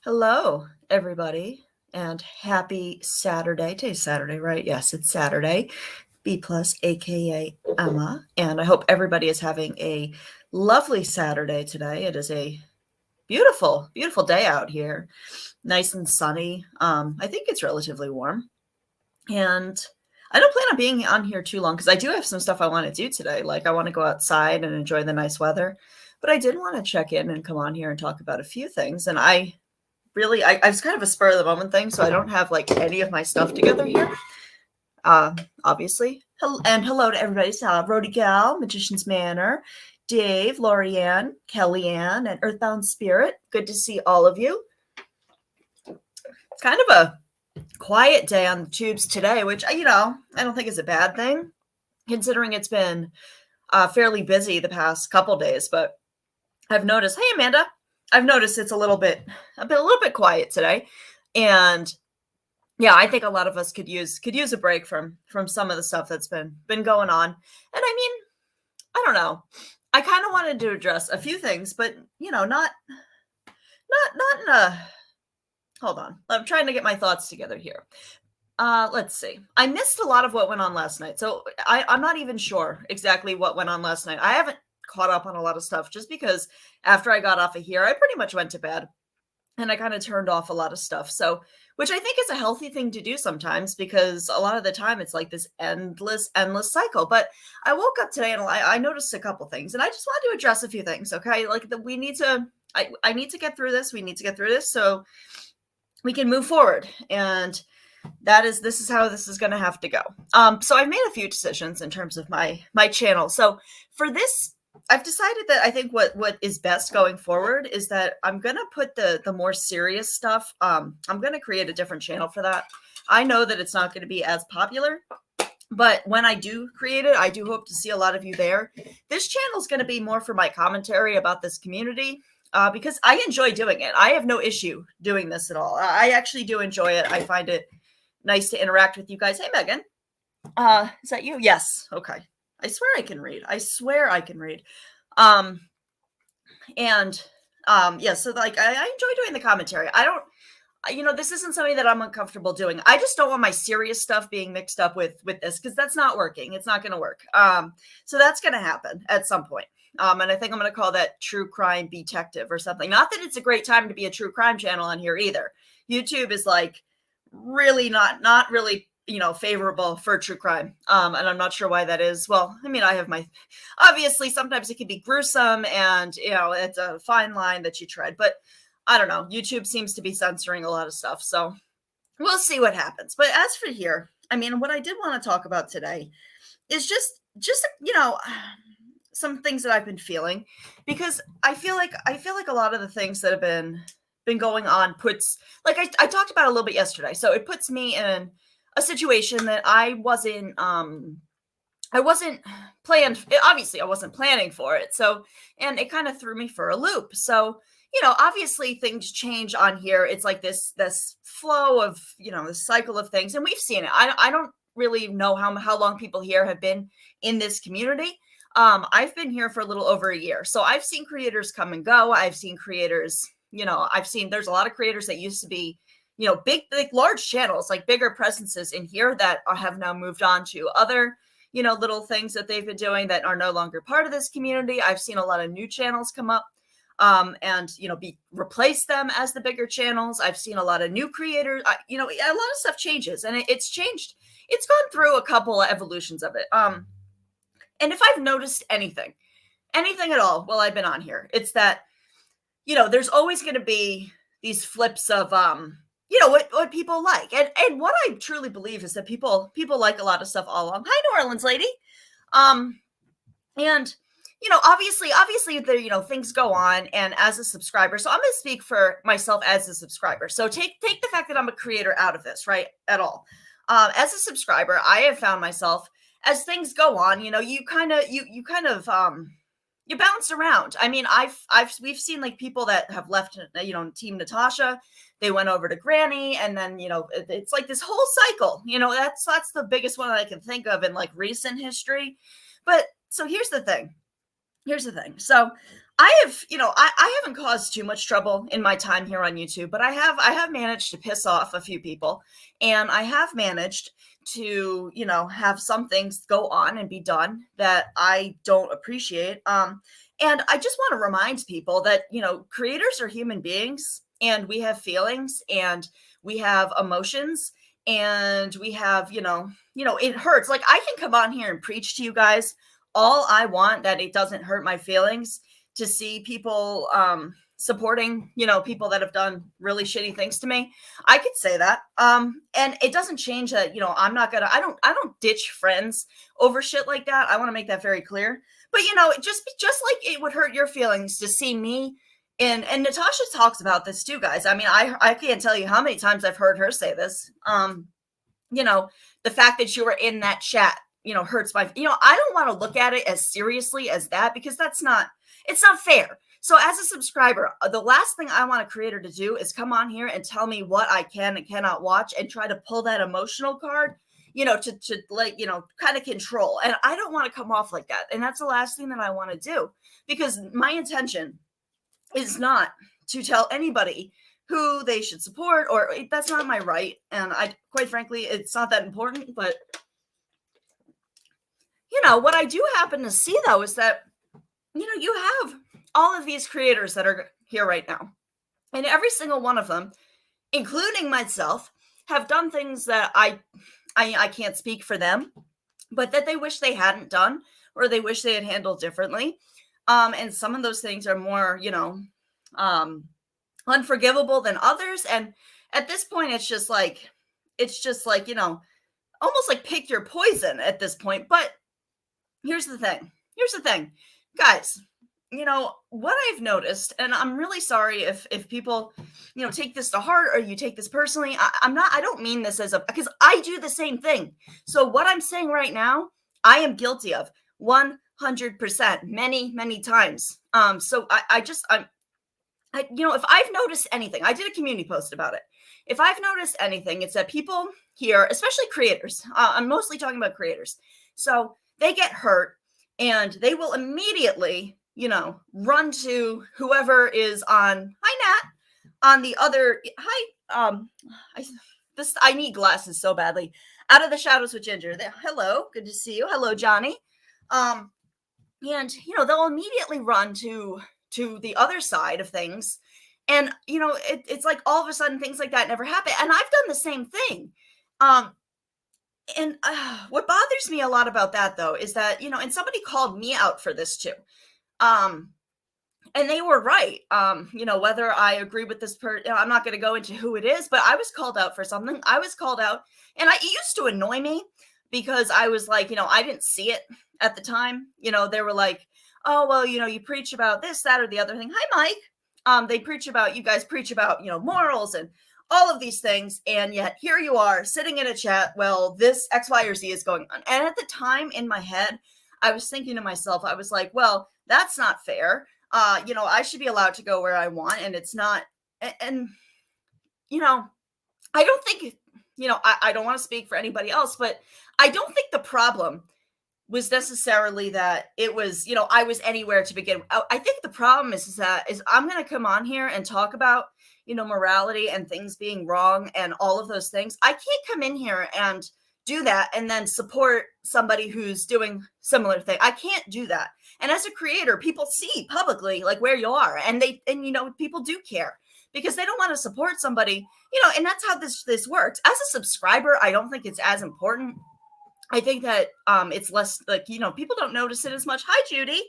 Hello, everybody, and happy Saturday. Today's Saturday, right? Yes, it's Saturday. BeePlus, aka Emma, and I hope everybody is having a lovely Saturday today. It is a beautiful, beautiful day out here, nice and sunny. I think it's relatively warm, and I don't plan on being on here too long because I do have some stuff I want to do today. Like I want to go outside and enjoy the nice weather, but I did want to check in and come on here and talk about a few things. And I was kind of a spur of the moment thing, so I don't have like any of my stuff together here. Obviously. And hello to everybody. Rody Gal, Magician's Manor, Dave, Lorianne, Kellyanne, and Earthbound Spirit. Good to see all of you. It's kind of a quiet day on the tubes today, which, I don't think is a bad thing, considering it's been fairly busy the past couple days. But I've noticed, hey, Amanda, I've noticed it's a little bit quiet today, and yeah, I think a lot of us could use a break from some of the stuff that's been going on. And I mean, I don't know. I kind of wanted to address a few things, but not in a. Hold on, I'm trying to get my thoughts together here. Let's see. I missed a lot of what went on last night, so I'm not even sure exactly what went on last night. I haven't caught up on a lot of stuff just because after I got off of here, I pretty much went to bed and I kind of turned off a lot of stuff. So, which I think is a healthy thing to do sometimes because a lot of the time it's like this endless cycle. But I woke up today and I noticed a couple things and I just wanted to address a few things. Okay. Like we need to, I need to get through this. We need to get through this so we can move forward. And this is how this is going to have to go. So I've made a few decisions in terms of my channel. So for this, I've decided that I think what is best going forward is that I'm going to put the more serious stuff. I'm going to create a different channel for that. I know that it's not going to be as popular, but when I do create it, I do hope to see a lot of you there. This channel is going to be more for my commentary about this community because I enjoy doing it. I have no issue doing this at all. I actually do enjoy it. I find it nice to interact with you guys. Hey, Megan. Is that you? Yes. Okay. I swear I can read. Yeah, so like I enjoy doing the commentary. I don't, this isn't something that I'm uncomfortable doing. I just don't want my serious stuff being mixed up with this because that's not working. It's not going to work. So that's going to happen at some point. And I think I'm going to call that True Crime Detective or something. Not that it's a great time to be a true crime channel on here either. YouTube is like really not really favorable for true crime. And I'm not sure why that is. Well, I mean, I have obviously sometimes it can be gruesome and, it's a fine line that you tread, but I don't know. YouTube seems to be censoring a lot of stuff. So we'll see what happens. But as for here, I mean, what I did want to talk about today is just, some things that I've been feeling because I feel like a lot of the things that have been going on puts, like I talked about a little bit yesterday. So it puts me in a situation that I wasn't planned. Obviously I wasn't planning for it. So, and it kind of threw me for a loop. So, obviously things change on here. It's like this flow of, this cycle of things. And we've seen it. I don't really know how long people here have been in this community. I've been here for a little over a year. So I've seen creators come and go. I've seen creators, there's a lot of creators that used to be, big, large channels, like bigger presences in here that have now moved on to other, little things that they've been doing that are no longer part of this community. I've seen a lot of new channels come up and, replace them as the bigger channels. I've seen a lot of new creators, a lot of stuff changes and it's changed. It's gone through a couple of evolutions of it. And if I've noticed anything at all while I've been on here, it's that, there's always going to be these flips of, what people like. And what I truly believe is that people like a lot of stuff all along. Hi, New Orleans lady. And, obviously there, things go on. And as a subscriber, so I'm going to speak for myself as a subscriber. So take the fact that I'm a creator out of this, right? At all. As a subscriber, I have found myself as things go on, you kind of you bounce around. I mean, we've seen like people that have left, Team Natasha, they went over to Granny, and then, it's like this whole cycle, that's the biggest one that I can think of in like recent history. But so here's the thing. So I have, I haven't caused too much trouble in my time here on YouTube, but I have managed to piss off a few people, and I have managed to, have some things go on and be done that I don't appreciate. And I just want to remind people that, creators are human beings, and we have feelings, and we have emotions, and we have, it hurts. Like, I can come on here and preach to you guys all I want that it doesn't hurt my feelings to see people supporting, people that have done really shitty things to me. I could say that. And it doesn't change that, I don't ditch friends over shit like that. I want to make that very clear. But just like it would hurt your feelings to see me, and Natasha talks about this too, guys. I mean, I can't tell you how many times I've heard her say this. The fact that you were in that chat, hurts my, I don't want to look at it as seriously as that, because it's not fair. So as a subscriber, the last thing I want a creator to do is come on here and tell me what I can and cannot watch and try to pull that emotional card, to like, kind of control. And I don't want to come off like that. And that's the last thing that I want to do, because my intention is not to tell anybody who they should support, or that's not my right. And quite frankly, it's not that important. But, what I do happen to see though is that, you have all of these creators that are here right now, and every single one of them, including myself, have done things that I can't speak for them, but that they wish they hadn't done, or they wish they had handled differently. And some of those things are more, unforgivable than others. And at this point, it's just like, almost like pick your poison at this point. But here's the thing, guys. What I've noticed, and I'm really sorry if people, take this to heart, or you take this personally. I don't mean this because I do the same thing. So what I'm saying right now, I am guilty of 100%, many times. So if I've noticed anything, I did a community post about it. If I've noticed anything, it's that people here, especially creators, I'm mostly talking about creators. So they get hurt and they will immediately, run to whoever is on, hi Nat, on the other, hi, I need glasses so badly. Out of the Shadows with Ginger. Hello, good to see you. Hello, Johnny. And they'll immediately run to the other side of things. And, it's like all of a sudden things like that never happen. And I've done the same thing. And what bothers me a lot about that, though, is that, and somebody called me out for this too. And they were right. Whether I agree with this person, I'm not going to go into who it is, but I was called out for something. I was called out, and it used to annoy me because I was like, I didn't see it at the time. They were like, oh, well, you preach about this, that, or the other thing. Hi, Mike. You guys preach about, morals and all of these things. And yet here you are sitting in a chat. Well, this X, Y, or Z is going on. And at the time in my head, I was thinking to myself, I was like, well, that's not fair. I should be allowed to go where I want. And it's not. And I don't think, I don't want to speak for anybody else, but I don't think the problem was necessarily that it was, I was anywhere to begin. I think the problem is I'm going to come on here and talk about, morality and things being wrong and all of those things. I can't come in here and do that and then support somebody who's doing similar thing. I can't do that. And as a creator, people see publicly like where you are, and people do care because they don't want to support somebody, and that's how this works. As a subscriber, I don't think it's as important. I think that it's less like, people don't notice it as much. Hi, Judy.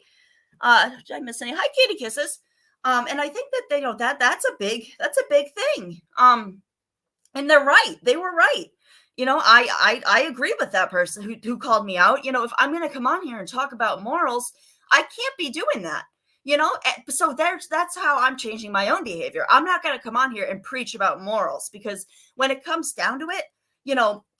Did I miss any? Hi, Kitty Kisses. And I think that they know that's a big thing. And they're right. They were right. I agree with that person who called me out. If I'm going to come on here and talk about morals, I can't be doing that. So that's how I'm changing my own behavior. I'm not going to come on here and preach about morals, because when it comes down to it,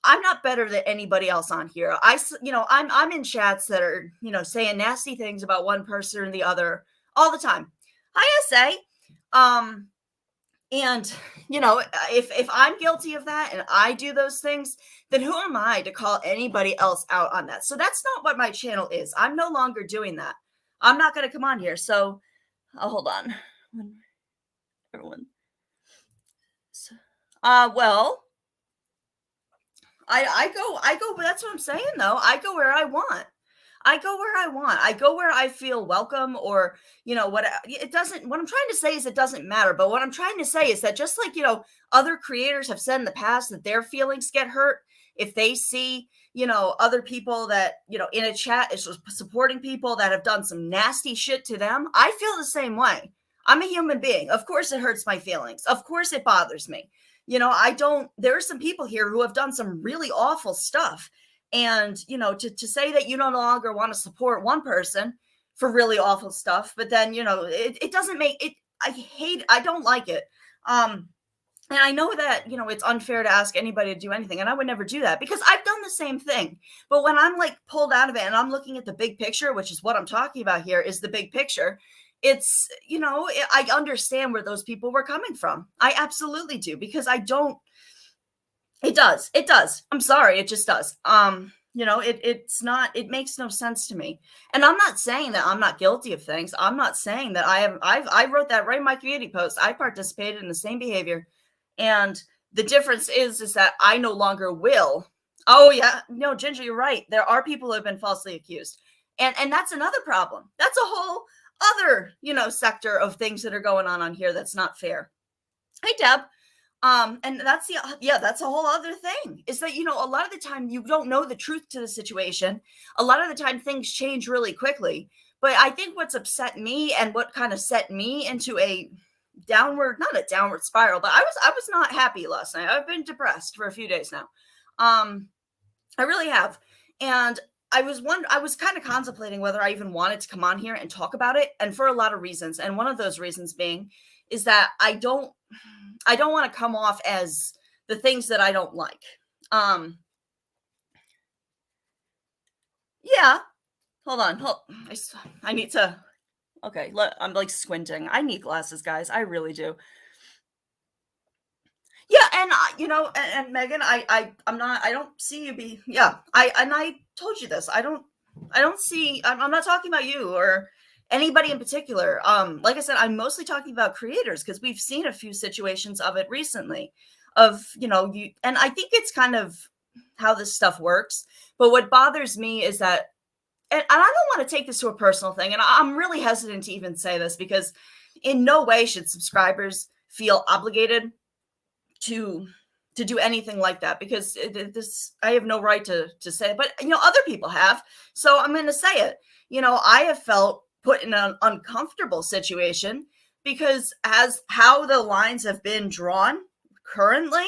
I'm not better than anybody else on here. I'm in chats that are, saying nasty things about one person or the other all the time. Hi, SA. And, if I'm guilty of that and I do those things, then who am I to call anybody else out on that? So that's not what my channel is. I'm no longer doing that. I'm not going to come on here. So Oh, hold on. Everyone. Well, I go, that's what I'm saying though. I go where I want. I go where I want. I go where I feel welcome, or, what it doesn't, what I'm trying to say is it doesn't matter. But what I'm trying to say is that just like, other creators have said in the past that their feelings get hurt if they see, other people that, in a chat is supporting people that have done some nasty shit to them. I feel the same way. I'm a human being. Of course it hurts my feelings. Of course it bothers me. There are some people here who have done some really awful stuff. And, to say that you no longer want to support one person for really awful stuff, but then, it doesn't make it, I don't like it. And I know that, it's unfair to ask anybody to do anything. And I would never do that because I've done the same thing. But when I'm like pulled out of it and I'm looking at the big picture, which is what I'm talking about here, is the big picture. It's, I understand where those people were coming from. I absolutely do, because it does. I'm sorry. It just does. It makes no sense to me. And I'm not saying that I'm not guilty of things. I'm not saying that I wrote that right in my community post. I participated in the same behavior. And the difference is that I no longer will. Oh yeah. No, Ginger, you're right. There are people who have been falsely accused. And that's another problem. That's a whole other, sector of things that are going on here that's not fair. Hey, Deb. And that's a whole other thing, is that, a lot of the time you don't know the truth to the situation. A lot of the time things change really quickly. But I think what's upset me and what kind of set me into not a downward spiral, but I was not happy last night. I've been depressed for a few days now. I really have. And I was kind of contemplating whether I even wanted to come on here and talk about it, and for a lot of reasons. And one of those reasons being is that I don't want to come off as the things that I don't like. Yeah. Hold on. I need to. Okay. I'm like squinting. I need glasses, guys. I really do. Yeah, and and Megan, I'm not. I don't see you be. Yeah, I told you this. I don't see. I'm not talking about you or anybody in particular. Like I said, I'm mostly talking about creators, because we've seen a few situations of it recently. And I think it's kind of how this stuff works. But what bothers me is that, and I don't want to take this to a personal thing, and I'm really hesitant to even say this, because in no way should subscribers feel obligated to do anything like that, because I have no right to say it, but other people have, so I'm going to say it. I have felt put in an uncomfortable situation, because as how the lines have been drawn currently,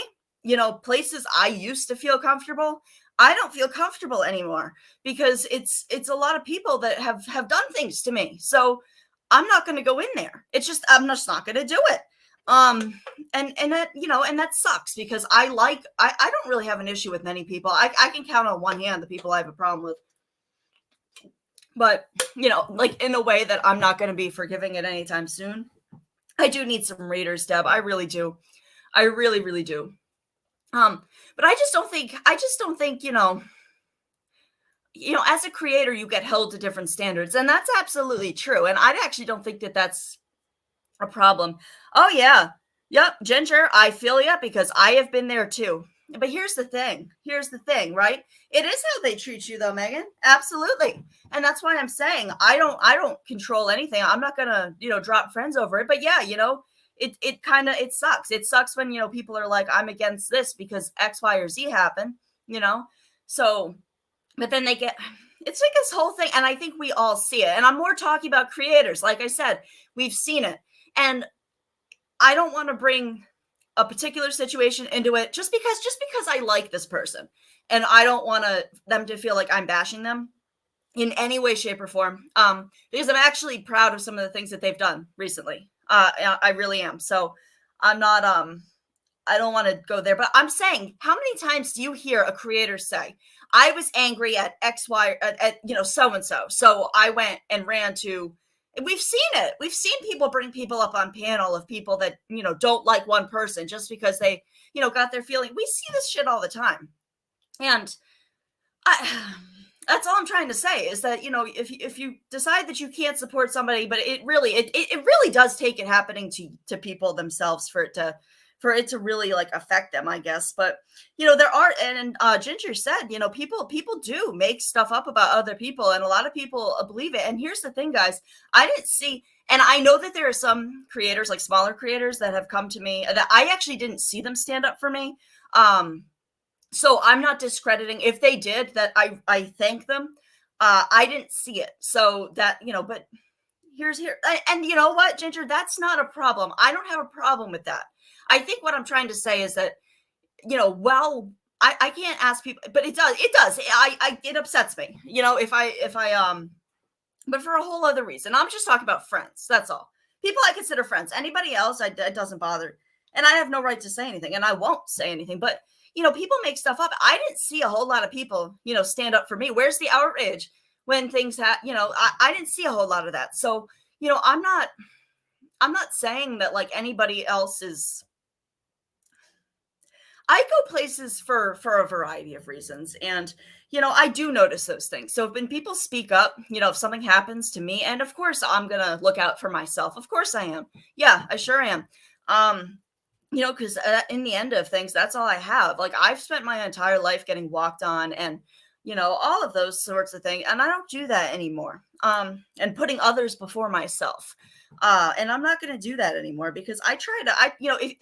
places I used to feel comfortable, I don't feel comfortable anymore, because it's a lot of people that have done things to me. So I'm not going to go in there. I'm just not going to do it. And that, and that sucks, because I don't really have an issue with many people. I can count on one hand the people I have a problem with, but like in a way that I'm not going to be forgiving it anytime soon. I do need some readers, Deb. I really do. I really, really do. But I just don't think, as a creator, you get held to different standards, and that's absolutely true. And I actually don't think that that's a problem. Oh yeah. Yep. Ginger, I feel you, because I have been there too. But here's the thing, right? It is how they treat you though, Megan. Absolutely. And that's why I'm saying I don't control anything. I'm not gonna, drop friends over it. But yeah, it sucks. It sucks when, people are like, I'm against this because X, Y, or Z happen, So, but then it's like this whole thing. And I think we all see it. And I'm more talking about creators. Like I said, we've seen it. And I don't want to bring a particular situation into it just because I like this person, and I don't want them to feel like I'm bashing them in any way, shape, or form. Because I'm actually proud of some of the things that they've done recently. I really am. So I'm not. I don't want to go there, but I'm saying, how many times do you hear a creator say, "I was angry at X, Y, at so and so, so I went and ran to." We've seen it. We've seen people bring people up on panel of people that, don't like one person just because they, got their feeling. We see this shit all the time. And That's all I'm trying to say is that, if you decide that you can't support somebody, but it really does take it happening to people themselves for it to really like affect them, I guess. But there are, and Ginger said, people do make stuff up about other people, and a lot of people believe it. And here's the thing, guys, I didn't see, and I know that there are some creators, like smaller creators, that have come to me that I actually didn't see them stand up for me. So I'm not discrediting. If they did, that I thank them. I didn't see it. So that, but here. And you know what, Ginger, that's not a problem. I don't have a problem with that. I think what I'm trying to say is that, well, I can't ask people, but it does. It upsets me, but for a whole other reason. I'm just talking about friends. That's all. People I consider friends. Anybody else, it doesn't bother. And I have no right to say anything, and I won't say anything. But people make stuff up. I didn't see a whole lot of people, stand up for me. Where's the outrage when things I didn't see a whole lot of that. So, I'm not saying that like anybody else is. I go places for a variety of reasons. And, I do notice those things. So when people speak up, if something happens to me, and of course I'm going to look out for myself. Of course I am. Yeah, I sure am. Because in the end of things, that's all I have. Like, I've spent my entire life getting walked on and, all of those sorts of things. And I don't do that anymore. And putting others before myself. And I'm not going to do that anymore, because I try to,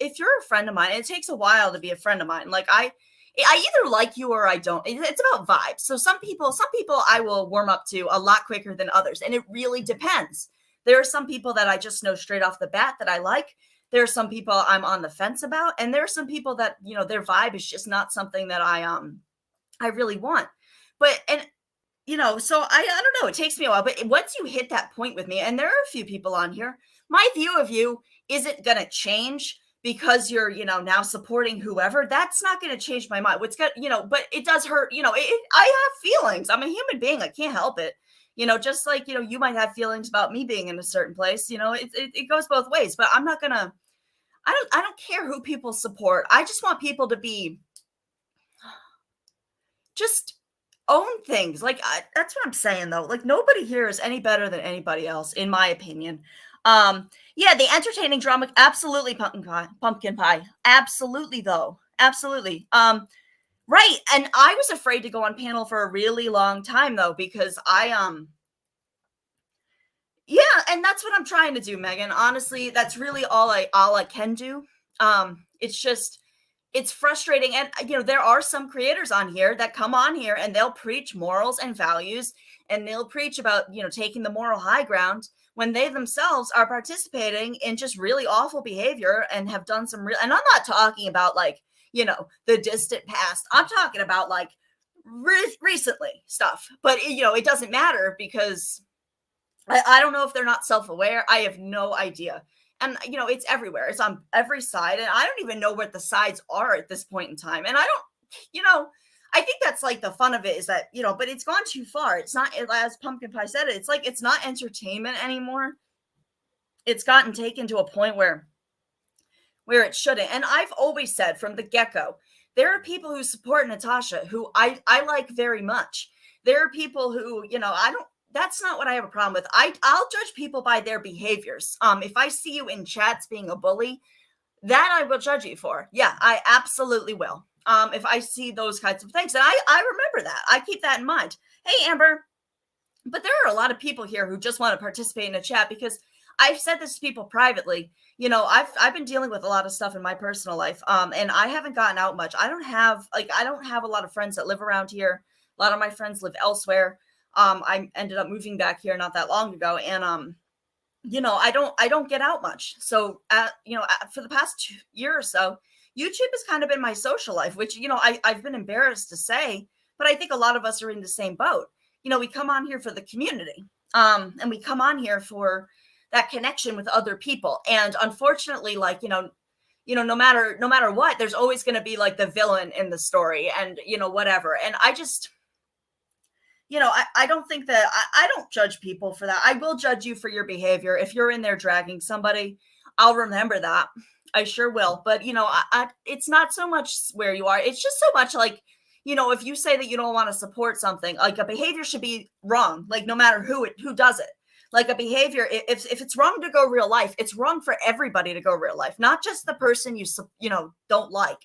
if you're a friend of mine, it takes a while to be a friend of mine. Like, I either like you or I don't. It's about vibes. So some people I will warm up to a lot quicker than others. And it really depends. There are some people that I just know straight off the bat that I like. There are some people I'm on the fence about, and there are some people that, their vibe is just not something that I really want. But, and, so I don't know, it takes me a while, but once you hit that point with me, and there are a few people on here, my view of you isn't going to change because you're, now supporting whoever. That's not going to change my mind. What's got, but it does hurt, I have feelings. I'm a human being. I can't help it. Just like, you might have feelings about me being in a certain place, it goes both ways. But I'm not gonna, I don't care who people support. I just want people to be, just own things. Like, that's what I'm saying, though. Like, nobody here is any better than anybody else, in my opinion. Yeah, the entertaining drama, absolutely pumpkin pie. Absolutely, though. Absolutely. Right. And I was afraid to go on panel for a really long time, though, because yeah, and that's what I'm trying to do, Megan. Honestly, that's really all I can do. It's frustrating. And, there are some creators on here that come on here and they'll preach morals and values, and they'll preach about, taking the moral high ground when they themselves are participating in just really awful behavior and have done some real, and I'm not talking about like, the distant past. I'm talking about like recently stuff, but it doesn't matter because I don't know if they're not self-aware. I have no idea. And, it's everywhere. It's on every side. And I don't even know what the sides are at this point in time. And I don't, I think that's like the fun of it is that, but it's gone too far. It's not, as Pumpkin Pie said, it's like, it's not entertainment anymore. It's gotten taken to a point where it shouldn't. And I've always said from the get-go, there are people who support Natasha who I like very much. There are people who, that's not what I have a problem with. I'll judge people by their behaviors. If I see you in chats being a bully, that I will judge you for. Yeah, I absolutely will. If I see those kinds of things. And I remember that. I keep that in mind. Hey, Amber. But there are a lot of people here who just want to participate in a chat, because I've said this to people privately. I've been dealing with a lot of stuff in my personal life. And I haven't gotten out much. I don't have a lot of friends that live around here. A lot of my friends live elsewhere. I ended up moving back here not that long ago. And, I don't get out much. So, for the past year or so, YouTube has kind of been my social life, which, I've been embarrassed to say, but I think a lot of us are in the same boat. We come on here for the community, and we come on here for that connection with other people. And unfortunately, like, no matter what, there's always going to be like the villain in the story and, whatever. And I just, I don't think that I don't judge people for that. I will judge you for your behavior. If you're in there dragging somebody, I'll remember that. I sure will. But, it's not so much where you are. It's just so much like, if you say that you don't want to support something, like a behavior should be wrong, like no matter who does it. Like a behavior, if it's wrong to go real life, it's wrong for everybody to go real life, not just the person you don't like.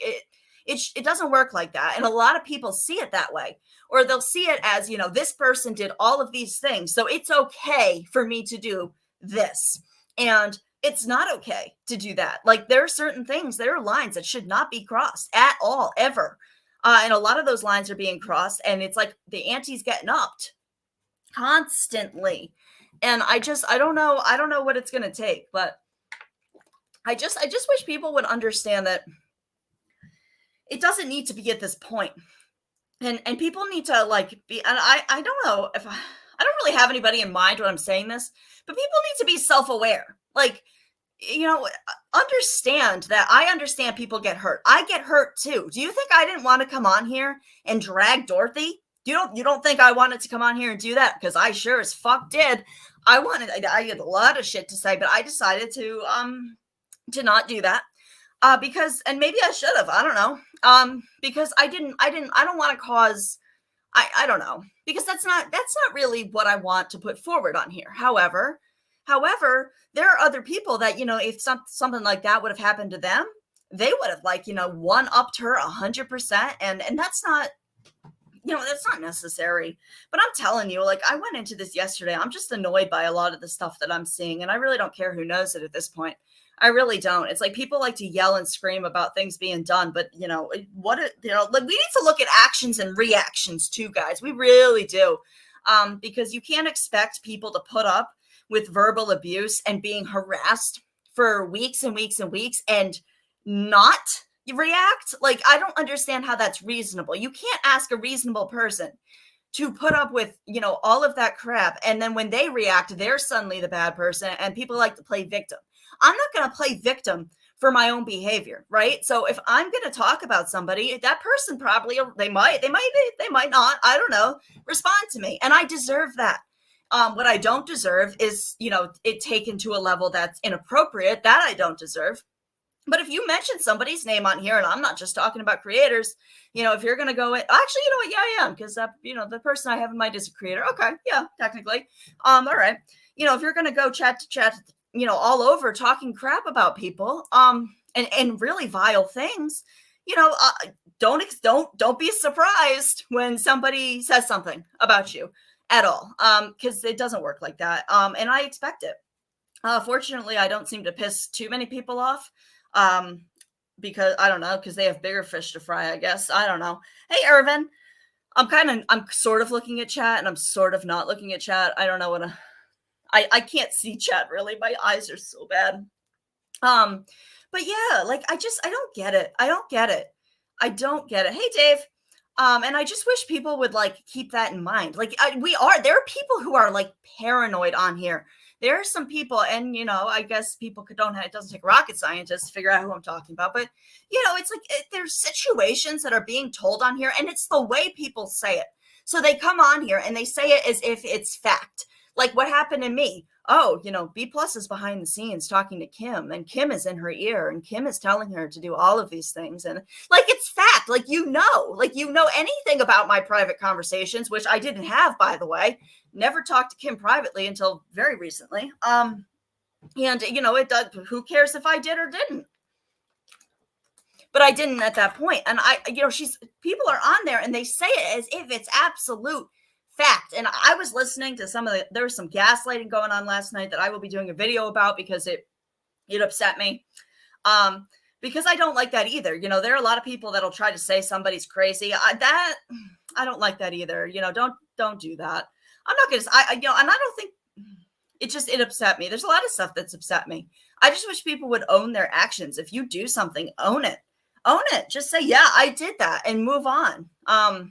It doesn't work like that. And a lot of people see it that way, or they'll see it as, this person did all of these things, so it's okay for me to do this. And it's not okay to do that. Like, there are certain things, there are lines that should not be crossed at all, ever. And a lot of those lines are being crossed, and it's like the ante's getting upped constantly. And I don't know what it's going to take, but I just wish people would understand that it doesn't need to be at this point. And people need to be, and I don't know if I don't really have anybody in mind when I'm saying this, but people need to be self-aware. Like, understand that I understand people get hurt. I get hurt too. Do you think I didn't want to come on here and drag Dorothy? You don't think I wanted to come on here and do that? Because I sure as fuck did. I had a lot of shit to say, but I decided to not do that. Because, and maybe I should have, I don't know. Because I don't want to cause, I don't know, because that's not really what I want to put forward on here. However, there are other people that, if something like that would have happened to them, they would have one-upped her 100%. And that's not, that's not necessary. But I'm telling you, I went into this yesterday. I'm just annoyed by a lot of the stuff that I'm seeing. And I really don't care who knows it at this point. I really don't. It's like people like to yell and scream about things being done. But, we need to look at actions and reactions too, guys. We really do. Because you can't expect people to put up with verbal abuse and being harassed for weeks and weeks and weeks and not react. I don't understand how that's reasonable. You can't ask a reasonable person to put up with, all of that crap. And then when they react, they're suddenly the bad person, and people like to play victim. I'm not going to play victim for my own behavior, right? So if I'm going to talk about somebody, that person probably, they might not, I don't know, respond to me. And I deserve that. What I don't deserve is, it taken to a level that's inappropriate. That I don't deserve. But if you mention somebody's name on here, and I'm not just talking about creators, if you're going to go, actually, you know what? Yeah, I am. Because, the person I have in mind is a creator. Okay. Yeah, technically. All right. If you're going to go chat, all over talking crap about people, and really vile things, don't be surprised when somebody says something about you at all. Because it doesn't work like that. And I expect it. Fortunately, I don't seem to piss too many people off. Because I don't know, because they have bigger fish to fry, I guess. I don't know. Hey, Irvin, I'm sort of looking at chat, and I'm sort of not looking at chat. I don't know I can't see chat really. My eyes are so bad. But yeah, I don't get it. I don't get it. Hey, Dave. And I just wish people would keep that in mind. There are people who are paranoid on here. There are some people, and, I guess people it doesn't take rocket scientists to figure out who I'm talking about. But, it's there's situations that are being told on here, and it's the way people say it. So they come on here and they say it as if it's fact. Like what happened to me. Oh, BeePlus is behind the scenes talking to Kim, and Kim is in her ear, and Kim is telling her to do all of these things. And it's fact, anything about my private conversations, which I didn't have, by the way. Never talked to Kim privately until very recently. And it does, who cares if I did or didn't? But I didn't at that point. And people are on there and they say it as if it's absolute fact. And I was listening to there was some gaslighting going on last night that I will be doing a video about because it upset me. Because I don't like that either. There are a lot of people that'll try to say somebody's crazy. I don't like that either. Don't do that. I'm not going to, and I don't think it upset me. There's a lot of stuff that's upset me. I just wish people would own their actions. If you do something, own it. Just say, yeah, I did that, and move on. I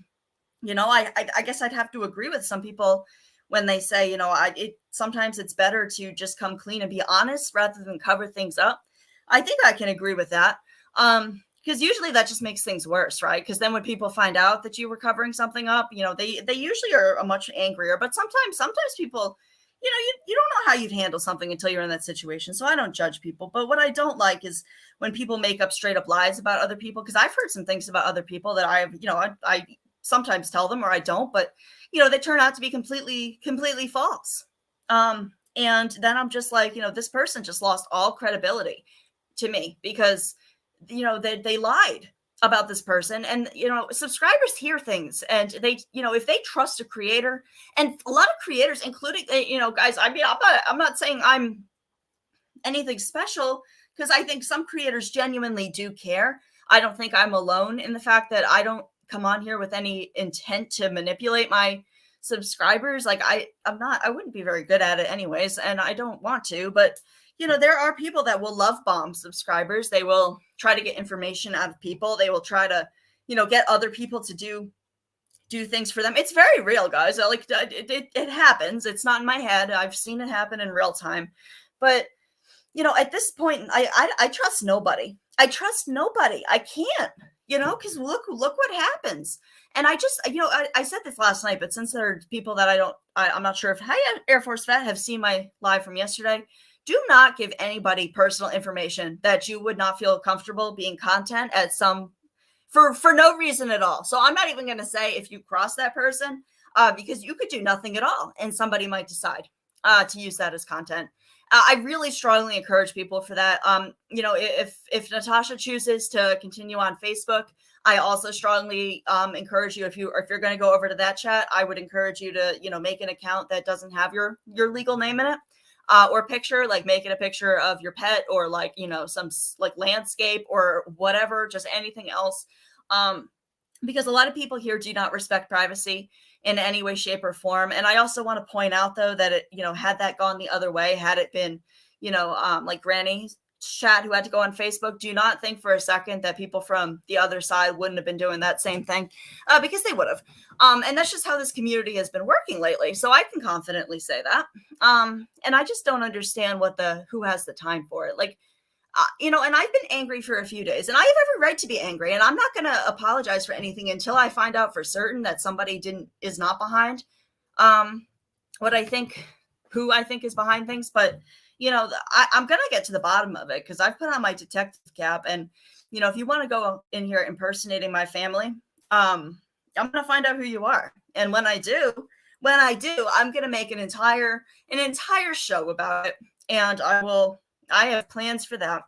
guess I'd have to agree with some people when they say, sometimes it's better to just come clean and be honest rather than cover things up. I think I can agree with that. Because usually that just makes things worse, right? Because then when people find out that you were covering something up, they usually are much angrier. But sometimes people, you don't know how you'd handle something until you're in that situation. So I don't judge people. But what I don't like is when people make up straight up lies about other people, because I've heard some things about other people that I sometimes tell them or I don't, but they turn out to be completely false. And then I'm just like, this person just lost all credibility to me because they lied about this person. And subscribers hear things, and they if they trust a creator, and a lot of creators, including guys, I mean, I'm not saying I'm anything special, because I think some creators genuinely do care. I don't think I'm alone in the fact that I don't come on here with any intent to manipulate my subscribers. Like I wouldn't be very good at it anyways, and I don't want to. But there are people that will love bomb subscribers. They will try to get information out of people. They will try to get other people to do things for them. It's very real, guys. Like it happens. It's not in my head. I've seen it happen in real time. But at this point, I trust nobody. I trust nobody. I can't, because look what happens. And I just, I said this last night, but since there are people that I'm not sure if Air Force Vet have seen my live from yesterday, do not give anybody personal information that you would not feel comfortable being content at for no reason at all. So I'm not even going to say if you cross that person, because you could do nothing at all, and somebody might decide to use that as content. I really strongly encourage people for that. If Natasha chooses to continue on Facebook, I also strongly encourage you, if you're going to go over to that chat, I would encourage you to make an account that doesn't have your legal name in it, or picture, like make it a picture of your pet, or like some like landscape or whatever, just anything else, because a lot of people here do not respect privacy in any way, shape, or form. And I also want to point out, though, that it, had that gone the other way, had it been, like Granny's chat who had to go on Facebook, do not think for a second that people from the other side wouldn't have been doing that same thing, because they would have. And that's just how this community has been working lately. So I can confidently say that. And I just don't understand who has the time for it. Like, and I've been angry for a few days, and I have every right to be angry, and I'm not going to apologize for anything until I find out for certain that somebody is not behind who I think is behind things. But I'm going to get to the bottom of it, because I've put on my detective cap, and if you want to go in here impersonating my family, I'm going to find out who you are. And when I do, I'm going to make an entire show about it, and I have plans for that,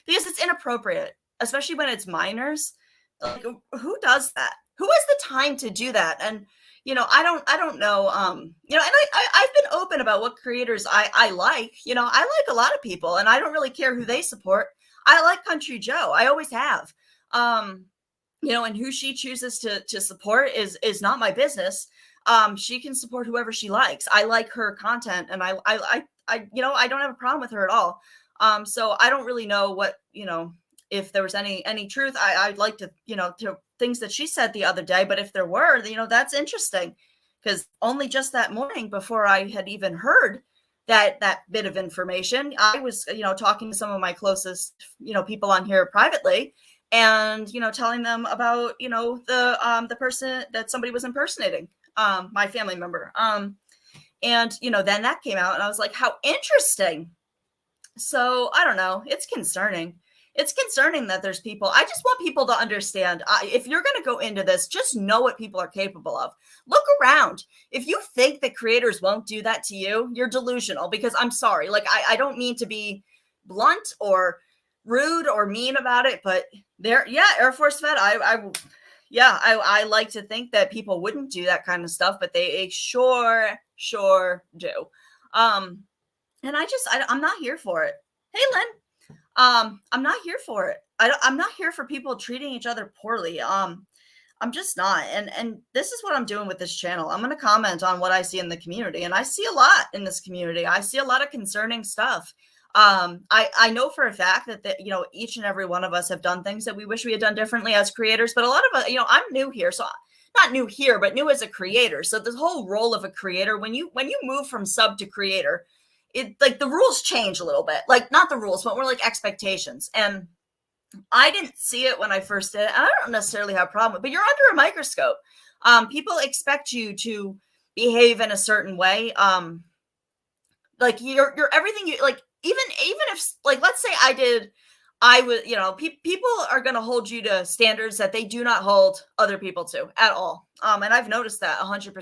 because it's inappropriate, especially when it's minors. Like, who does that? Who has the time to do that? And I don't know. And I've been open about what creators I like. I like a lot of people, and I don't really care who they support. I like Country Joe. I always have. And who she chooses to support is not my business. She can support whoever she likes. I like her content, and I don't have a problem with her at all. So I don't really know what, if there was any truth. I'd like to, to things that she said the other day, but if there were, that's interesting, because only just that morning, before I had even heard that bit of information, I was, talking to some of my closest, people on here privately, and, telling them about, the person that somebody was impersonating, my family member. And, then that came out, and I was like, how interesting. So I don't know. It's concerning. It's concerning that there's people. I just want people to understand, if you're going to go into this, just know what people are capable of. Look around. If you think that creators won't do that to you, you're delusional, because I'm sorry. Like, I don't mean to be blunt or rude or mean about it, but Air Force Vet, I like to think that people wouldn't do that kind of stuff, but they sure do. And I'm not here for it. Hey, Lynn. I'm not here for it. I'm not here for people treating each other poorly. I'm just not. And this is what I'm doing with this channel. I'm going to comment on what I see in the community, and I see a lot in this community. I see a lot of concerning stuff. I know for a fact that each and every one of us have done things that we wish we had done differently as creators, but a lot of us, I'm new here, so not new here, but new as a creator. So the whole role of a creator, when you move from sub to creator, it, like, the rules change a little bit. Like, not the rules, but more like expectations. And I didn't see it when I first did it, and I don't necessarily have a problem with it, but you're under a microscope. People expect you to behave in a certain way. like you're everything you like, even if like, let's say I would, people are going to hold you to standards that they do not hold other people to at all. And I've noticed that 100%.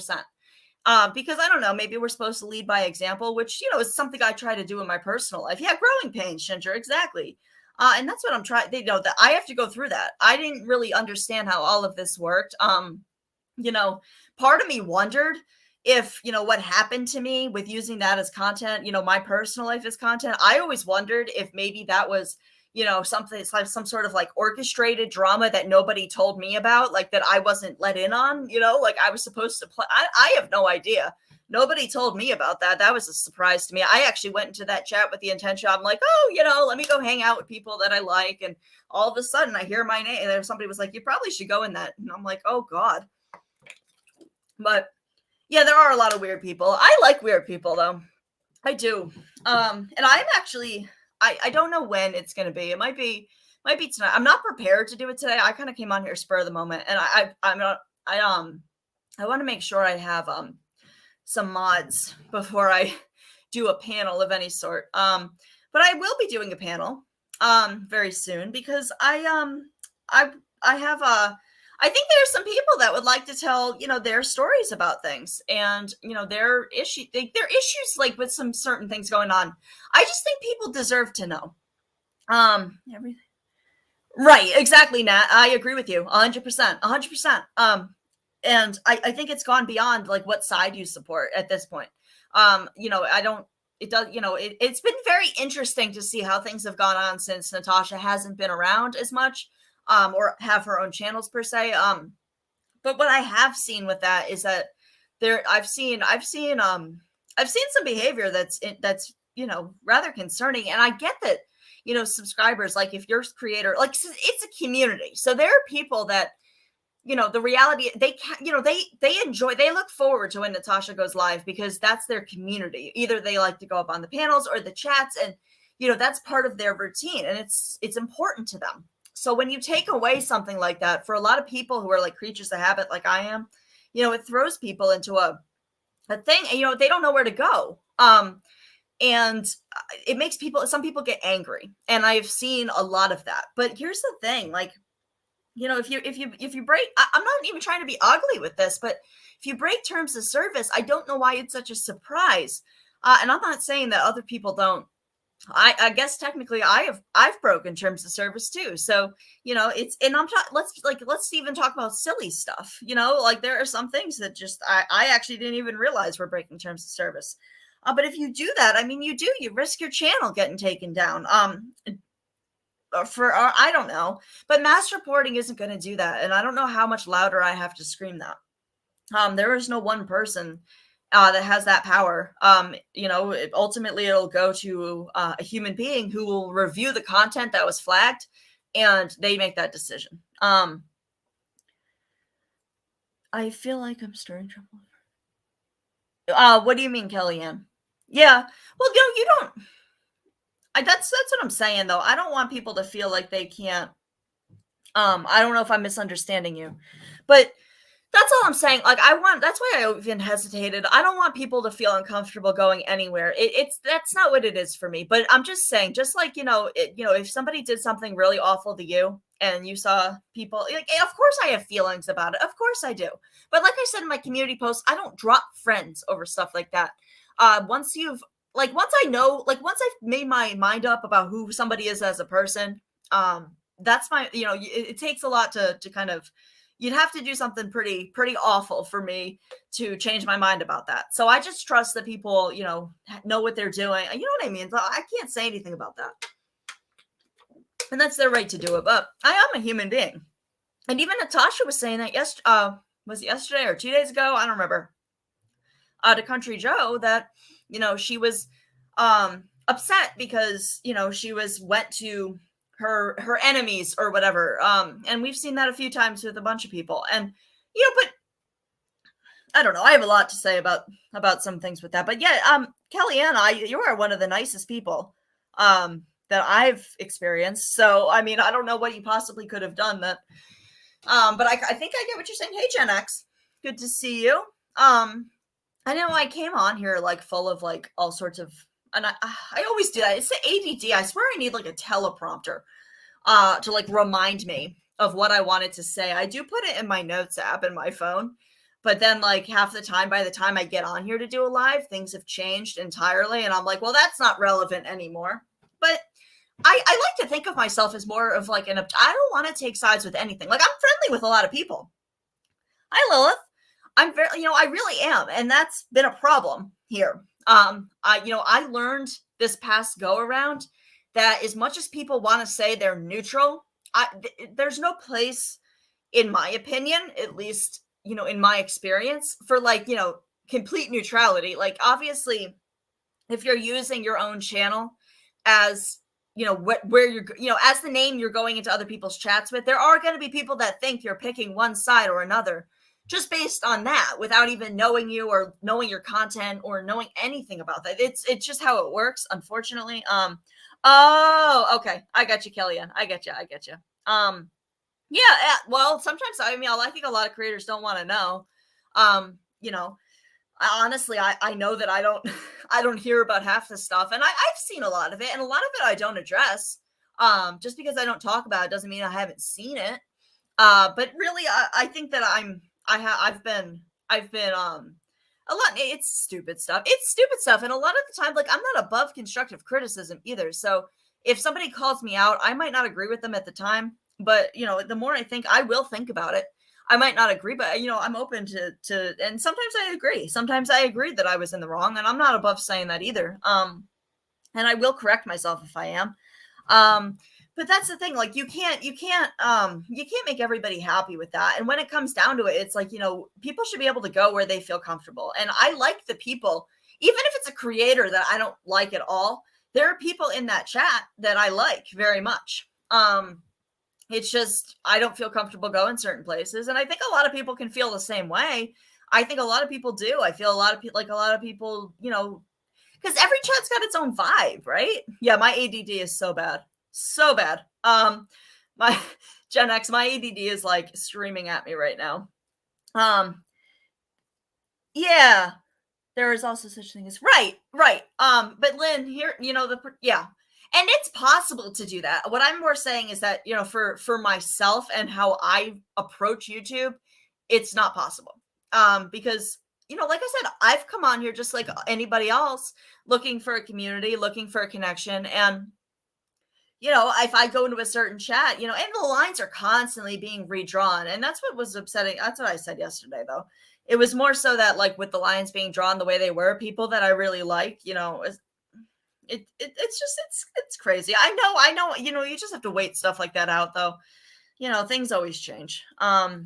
Because I don't know, maybe we're supposed to lead by example, which, is something I try to do in my personal life. Yeah, growing pains, Ginger, exactly. And that's what I'm trying. They know that I have to go through that. I didn't really understand how all of this worked. You know, part of me wondered if, what happened to me with using that as content, my personal life as content. I always wondered if maybe that was, something, it's like some sort of like orchestrated drama that nobody told me about, like that I wasn't let in on, like I was supposed to play. I have no idea. Nobody told me about that. That was a surprise to me. I actually went into that chat with the intention. I'm like, oh, let me go hang out with people that I like. And all of a sudden I hear my name and somebody was like, you probably should go in that. And I'm like, oh God. But yeah, there are a lot of weird people. I like weird people though. I do. And I'm actually, I don't know when it's going to be. It might be tonight. I'm not prepared to do it today. I kind of came on here spur of the moment, and I want to make sure I have some mods before I do a panel of any sort. But I will be doing a panel very soon because I have I think there's some people that would like to tell, their stories about things and, their issues like with some certain things going on. I just think people deserve to know. Everything. Right. Exactly, Nat. I agree with you 100%, 100%. And I think it's gone beyond like what side you support at this point. I don't, it does, it's been very interesting to see how things have gone on since Natasha hasn't been around as much. Or have her own channels per se. But what I have seen with that is that I've seen some behavior that's rather concerning. And I get that, subscribers, like if you're a creator, like it's a community. So there are people that, the reality, they can, they enjoy, they look forward to when Natasha goes live because that's their community. Either they like to go up on the panels or the chats and, that's part of their routine and it's important to them. So when you take away something like that, for a lot of people who are like creatures of habit, like I am, it throws people into a thing, and they don't know where to go. And it makes some people get angry, and I've seen a lot of that. But here's the thing, like, if you break, I'm not even trying to be ugly with this, but if you break terms of service, I don't know why it's such a surprise. And I'm not saying that other people don't. I guess technically I've broken terms of service too. So, it's, and let's even talk about silly stuff, like there are some things that just, I actually didn't even realize we're breaking terms of service. But if you do that, I mean, you risk your channel getting taken down. I don't know, but mass reporting isn't going to do that. And I don't know how much louder I have to scream that. There is no one person that has that power. Ultimately it'll go to a human being who will review the content that was flagged and they make that decision. I feel like I'm stirring trouble. What do you mean, Kellyanne? Yeah. Well, you don't. That's what I'm saying though. I don't want people to feel like they can't. I don't know if I'm misunderstanding you, but that's all I'm saying. Like that's why I even hesitated. I don't want people to feel uncomfortable going anywhere. That's not what it is for me. But I'm just saying, just like, if somebody did something really awful to you and you saw people, like, of course I have feelings about it. Of course I do. But like I said in my community post, I don't drop friends over stuff like that. Once I know, like once I've made my mind up about who somebody is as a person, that's my, it takes a lot to kind of, you'd have to do something pretty awful for me to change my mind about that. So I just trust that people, know what they're doing. You know what I mean? So I can't say anything about that. And that's their right to do it. But I am a human being. And even Natasha was saying that was it yesterday or 2 days ago? I don't remember. To Country Joe that, she was upset because, she went to her enemies or whatever. And we've seen that a few times with a bunch of people. And, but I don't know. I have a lot to say about some things with that. But yeah, Kellyanne, you are one of the nicest people that I've experienced. So, I mean, I don't know what you possibly could have done that. But I think I get what you're saying. Hey, Gen X, good to see you. I know I came on here like full of like all sorts of and I always do that. It's the ADD. I swear I need like a teleprompter to like remind me of what I wanted to say. I do put it in my notes app in my phone, but then like half the time, by the time I get on here to do a live, things have changed entirely, and I'm like, well, that's not relevant anymore. But I like to think of myself as more of like I don't want to take sides with anything. Like, I'm friendly with a lot of people. Hi, Lilith. I'm very, I really am, and that's been a problem here. I learned this past go around that as much as people want to say they're neutral, there's no place, in my opinion, at least, in my experience, for like, complete neutrality. Like, obviously, if you're using your own channel as where you're as the name you're going into other people's chats with, there are going to be people that think you're picking one side or another just based on that, without even knowing you or knowing your content or knowing anything about that. It's just how it works, unfortunately. Oh, okay, I got you, Kellyanne. I get you. Yeah, well, sometimes I think a lot of creators don't want to know. You know, honestly, I know that I don't I don't hear about half the stuff, and I've seen a lot of it, and a lot of it I don't address. Just because I don't talk about it doesn't mean I haven't seen it. But really, I think that I've been a lot. It's stupid stuff. It's stupid stuff, and a lot of the time, like, I'm not above constructive criticism either. So if somebody calls me out, I might not agree with them at the time, but the more I think, I will think about it. I might not agree, but I'm open to, and sometimes I agree. Sometimes I agree that I was in the wrong, and I'm not above saying that either. And I will correct myself if I am. But that's the thing, like, you can't make everybody happy with that. And when it comes down to it, it's like, people should be able to go where they feel comfortable. And I like the people, even if it's a creator that I don't like at all, there are people in that chat that I like very much. It's just, I don't feel comfortable going certain places. And I think a lot of people can feel the same way. I think a lot of people do. I feel a lot of people, because every chat's got its own vibe, right? Yeah, my ADD is so bad. So bad. My Gen X, my ADD is like screaming at me right now. Yeah, there is also such thing as right. But Lynn, here, yeah. And it's possible to do that. What I'm more saying is that, for myself and how I approach YouTube, it's not possible. Because, like I said, I've come on here just like anybody else, looking for a community, looking for a connection. And, if I go into a certain chat, and the lines are constantly being redrawn. And that's what was upsetting. That's what I said yesterday, though. It was more so that, like, with the lines being drawn the way they were, people that I really like, it's crazy. I know, you just have to wait stuff like that out, though. Things always change. But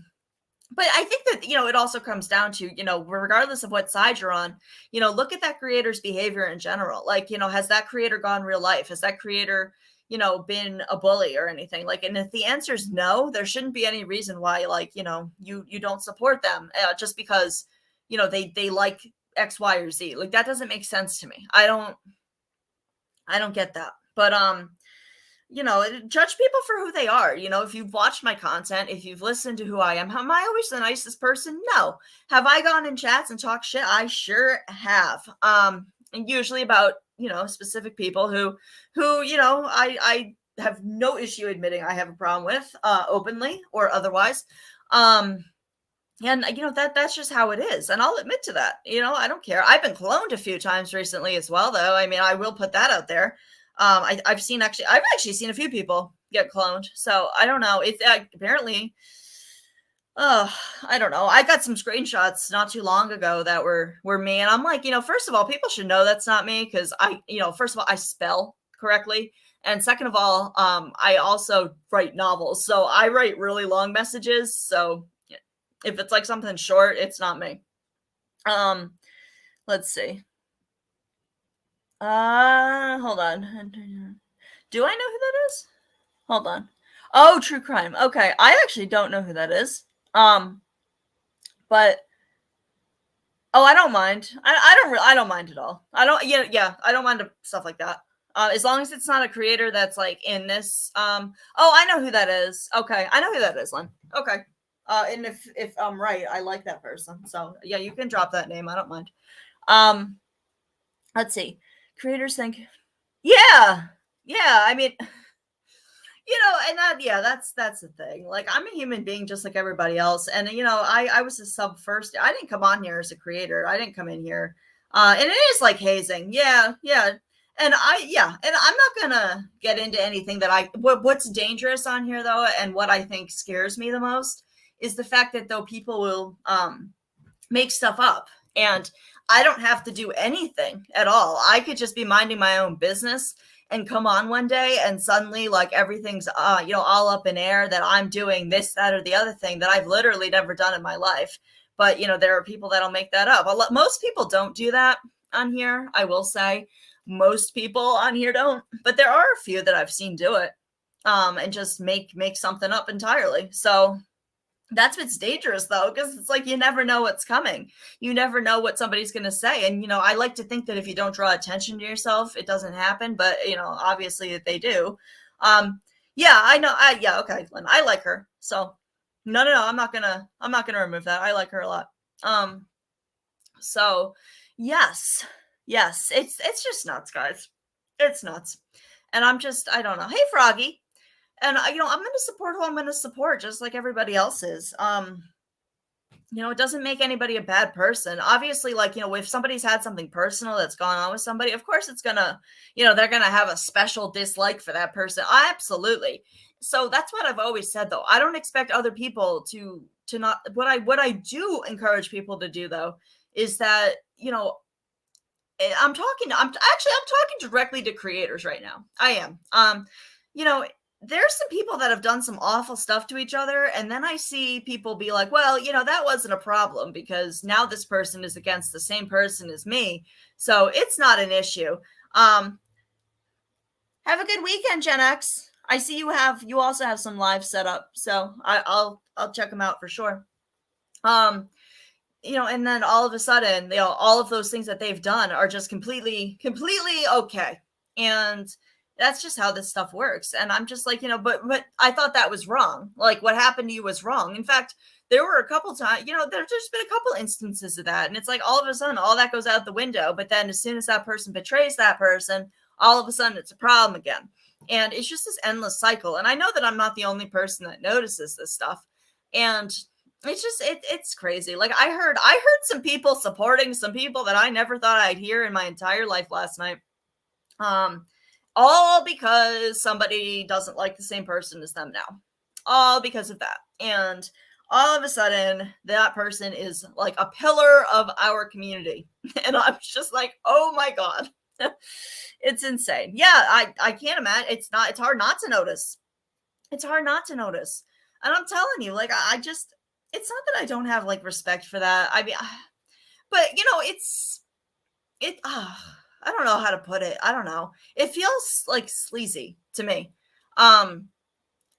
I think that, it also comes down to, regardless of what side you're on, look at that creator's behavior in general. Like, has that creator gone real life? Has that creator, been a bully or anything? Like, and if the answer is no, there shouldn't be any reason why, like, you don't support them just because, they like X, Y, or Z. Like, that doesn't make sense to me. I don't get that. But, judge people for who they are. If you've watched my content, if you've listened to who I am, am I always the nicest person? No. Have I gone in chats and talked shit? I sure have. And usually about, specific people who, I have no issue admitting I have a problem with, openly or otherwise. And that's just how it is. And I'll admit to that. I don't care. I've been cloned a few times recently as well, though. I mean, I will put that out there. I've actually seen a few people get cloned. So I don't know. It's apparently, I don't know. I got some screenshots not too long ago that were me. And I'm like, first of all, people should know that's not me. Cause first of all, I spell correctly. And second of all, I also write novels. So I write really long messages. So if it's like something short, it's not me. Let's see. Hold on. Do I know who that is? Hold on. Oh, true crime. Okay, I actually don't know who that is. But I don't mind. I don't mind at all. I don't. Yeah. I don't mind stuff like that. As long as it's not a creator that's like in this. Oh, I know who that is. Okay, I know who that is, Lynn. Okay. And if I'm right, I like that person. So yeah, you can drop that name. I don't mind. Let's see. creators think, yeah, I mean, and that's the thing. Like, I'm a human being just like everybody else. And, I was a sub first. I didn't come on here as a creator. I didn't come in here. And it is like hazing. Yeah. And I'm not gonna get into anything that what's dangerous on here though, and what I think scares me the most is the fact that though people will make stuff up, and I don't have to do anything at all. I could just be minding my own business and come on one day and suddenly like everything's all up in air, that I'm doing this, that, or the other thing that I've literally never done in my life. But there are people that'll make that up. Most people don't do that on here, I will say. Most people on here don't, but there are a few that I've seen do it and just make something up entirely. So that's what's dangerous though, because it's like you never know what's coming. You never know what somebody's going to say. And, I like to think that if you don't draw attention to yourself, it doesn't happen. But, obviously they do. Yeah, I know. Okay, Lynn, I like her. So no, I'm not gonna remove that. I like her a lot. So yes, it's just nuts, guys. It's nuts. And I don't know. Hey, Froggy. And, I'm going to support who I'm going to support, just like everybody else is. It doesn't make anybody a bad person. Obviously, like, if somebody's had something personal that's gone on with somebody, of course it's going to, they're going to have a special dislike for that person. Absolutely. So that's what I've always said, though. I don't expect other people to not, what I do encourage people to do, though, is that, I'm talking directly to creators right now. I am. There's some people that have done some awful stuff to each other. And then I see people be like, well, that wasn't a problem because now this person is against the same person as me. So it's not an issue. Have a good weekend, Gen X. I see you also have some live set up. So I'll check them out for sure. And then all of a sudden, all of those things that they've done are just completely okay. And that's just how this stuff works. And I'm just like, but I thought that was wrong. Like what happened to you was wrong. In fact, there were a couple times, there's just been a couple instances of that. And it's like all of a sudden, all that goes out the window. But then as soon as that person betrays that person, all of a sudden it's a problem again. And it's just this endless cycle. And I know that I'm not the only person that notices this stuff. And it's just, it's crazy. Like I heard some people supporting some people that I never thought I'd hear in my entire life last night. All because somebody doesn't like the same person as them now. All because of that. And all of a sudden, that person is like a pillar of our community. And I'm just like, oh my God. It's insane. Yeah, I can't imagine. It's hard not to notice. It's hard not to notice. And I'm telling you, like, it's not that I don't have like respect for that. I mean, but I don't know how to put it. I don't know. It feels like sleazy to me.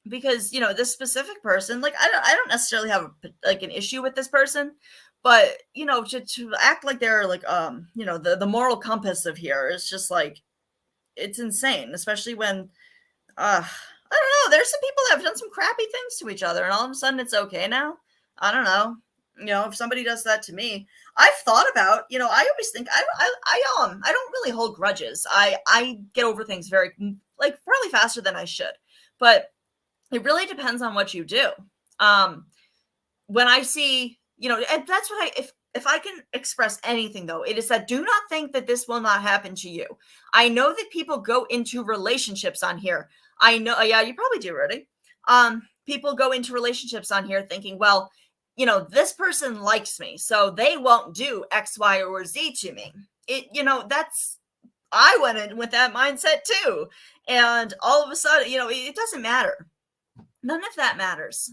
Because, this specific person, like, I don't necessarily have an issue with this person, but, to act like they're like, the moral compass of here is just like, it's insane, especially when, I don't know. There's some people that have done some crappy things to each other and all of a sudden it's okay now. I don't know. If somebody does that to me, I've thought about, I always think I don't really hold grudges. I get over things probably faster than I should, but it really depends on what you do. When I see, and that's what if I can express anything though, it is that do not think that this will not happen to you. I know that people go into relationships on here. I know, yeah, you probably do, Rudy. People go into relationships on here thinking, well, this person likes me, so they won't do X, Y, or Z to me. I went in with that mindset too. And all of a sudden, it doesn't matter. None of that matters.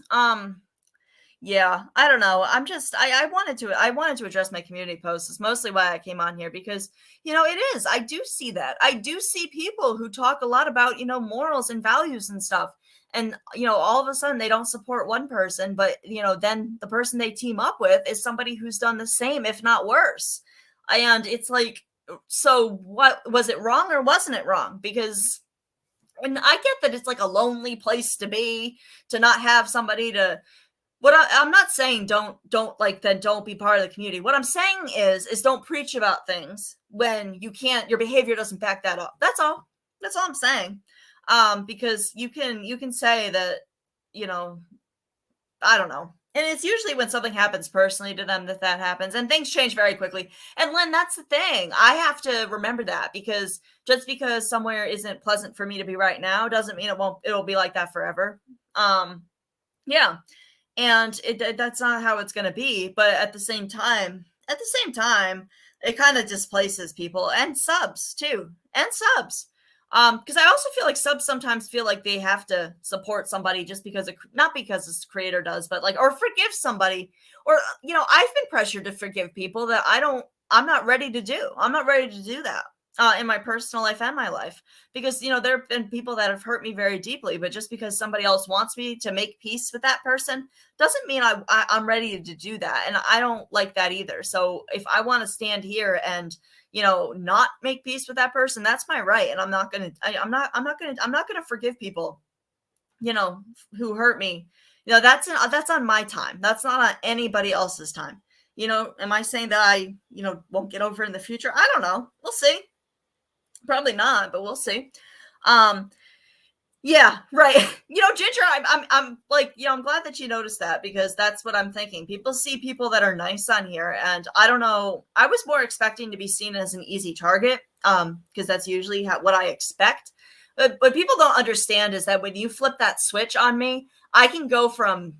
Yeah, I don't know. I wanted to address my community posts. It's mostly why I came on here because, it is. I do see that. I do see people who talk a lot about, morals and values and stuff. And, all of a sudden they don't support one person, but, then the person they team up with is somebody who's done the same, if not worse. And it's like, so what, was it wrong or wasn't it wrong? Because, and I get that it's like a lonely place to be, to not have somebody to I'm not saying don't like then don't be part of the community. What I'm saying is don't preach about things when you can't, your behavior doesn't back that up. That's all. That's all I'm saying. Because you can say that, you know, I don't know. And it's usually when something happens personally to them that happens, and things change very quickly. And Lynn, that's the thing. I have to remember that, because just because somewhere isn't pleasant for me to be right now doesn't mean it'll be like that forever. Yeah. And that's not how it's going to be. But at the same time, it kind of displaces people and subs too, and subs. Because I also feel like subs sometimes feel like they have to support somebody just because not because this creator does, but like, or forgive somebody, or I've been pressured to forgive people that I'm not ready to do. I'm not ready to do that. In my personal life and my life, because there have been people that have hurt me very deeply, but just because somebody else wants me to make peace with that person doesn't mean I'm ready to do that, and I don't like that either. So if I want to stand here and not make peace with that person, that's my right, and I'm not gonna forgive people who hurt me. That's on my time. That's not on anybody else's time. Am I saying that I won't get over it in the future? I don't know. We'll see. Probably not, but we'll see. Yeah, right. Ginger, I'm like, I'm glad that you noticed that, because that's what I'm thinking. People see people that are nice on here, and I don't know. I was more expecting to be seen as an easy target, because that's usually what I expect. But what people don't understand is that when you flip that switch on me, I can go from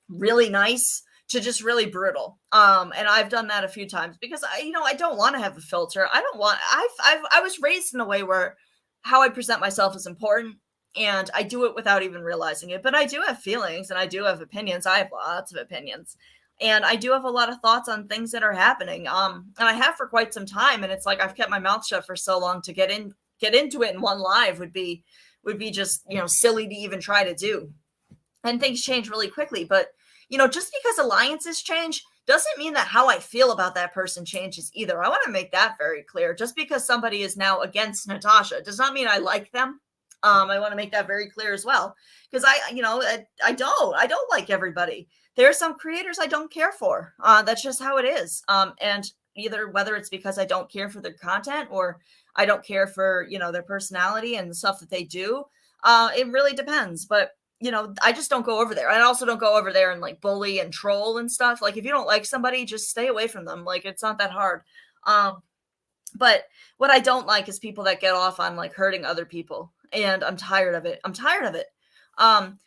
really nice to just really brutal. And I've done that a few times, because I don't want to have a filter. I was raised in a way where how I present myself is important, and I do it without even realizing it. But I do have feelings, and I do have opinions. I have lots of opinions, and I do have a lot of thoughts on things that are happening. And I have for quite some time, and it's like I've kept my mouth shut for so long. To get into it in one live would be just silly to even try to do. And things change really quickly, but just because alliances change doesn't mean that how I feel about that person changes either. I want to make that very clear. Just because somebody is now against Natasha does not mean I like them. I want to make that very clear as well, because I don't like everybody. There are some creators I don't care for. That's just how it is. And either whether it's because I don't care for their content, or I don't care for their personality and the stuff that they do. It really depends, but I just don't go over there. I also don't go over there and like bully and troll and stuff. Like, if you don't like somebody, just stay away from them. Like, it's not that hard. But what I don't like is people that get off on like hurting other people. And I'm tired of it. And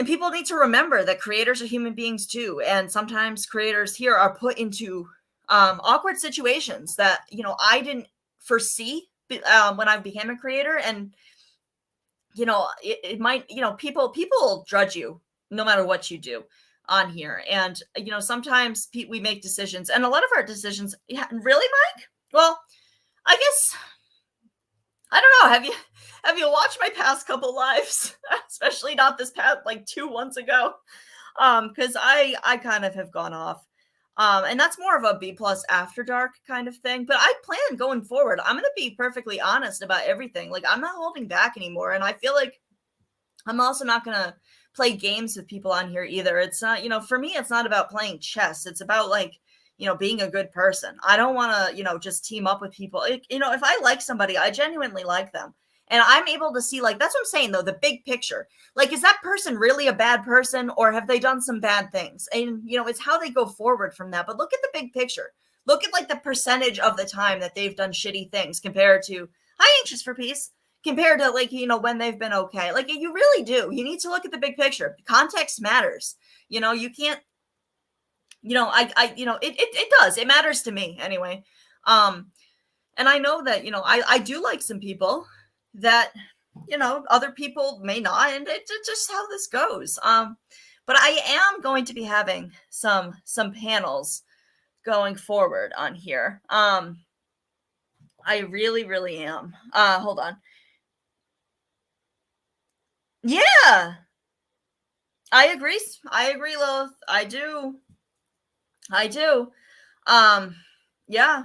people need to remember that creators are human beings too. And sometimes creators here are put into awkward situations that, I didn't foresee when I became a creator. And it might, people judge you no matter what you do on here. And, sometimes we make decisions, and a lot of our decisions, really, Mike? Well, I guess, I don't know. Have you watched my past couple lives? Especially not this past, like 2 months ago. Cause I kind of have gone off. And that's more of a BeePlus after dark kind of thing. But I plan going forward, I'm going to be perfectly honest about everything. Like, I'm not holding back anymore. And I feel like I'm also not going to play games with people on here either. It's not, for me, it's not about playing chess. It's about like, being a good person. I don't want to, just team up with people. If I like somebody, I genuinely like them. And I'm able to see, like, that's what I'm saying, though, the big picture. Like, is that person really a bad person, or have they done some bad things? And, it's how they go forward from that. But look at the big picture. Look at, like, the percentage of the time that they've done shitty things compared to, hi, Anxious for Peace, compared to, like, when they've been okay. Like, you really do. You need to look at the big picture. Context matters. You can't, it does. It matters to me anyway. And I know that, I do like some people that other people may not, and it's just how this goes. But I am going to be having some panels going forward on here. I really am. Hold on. Yeah, I agree, Lilith. I do. Yeah,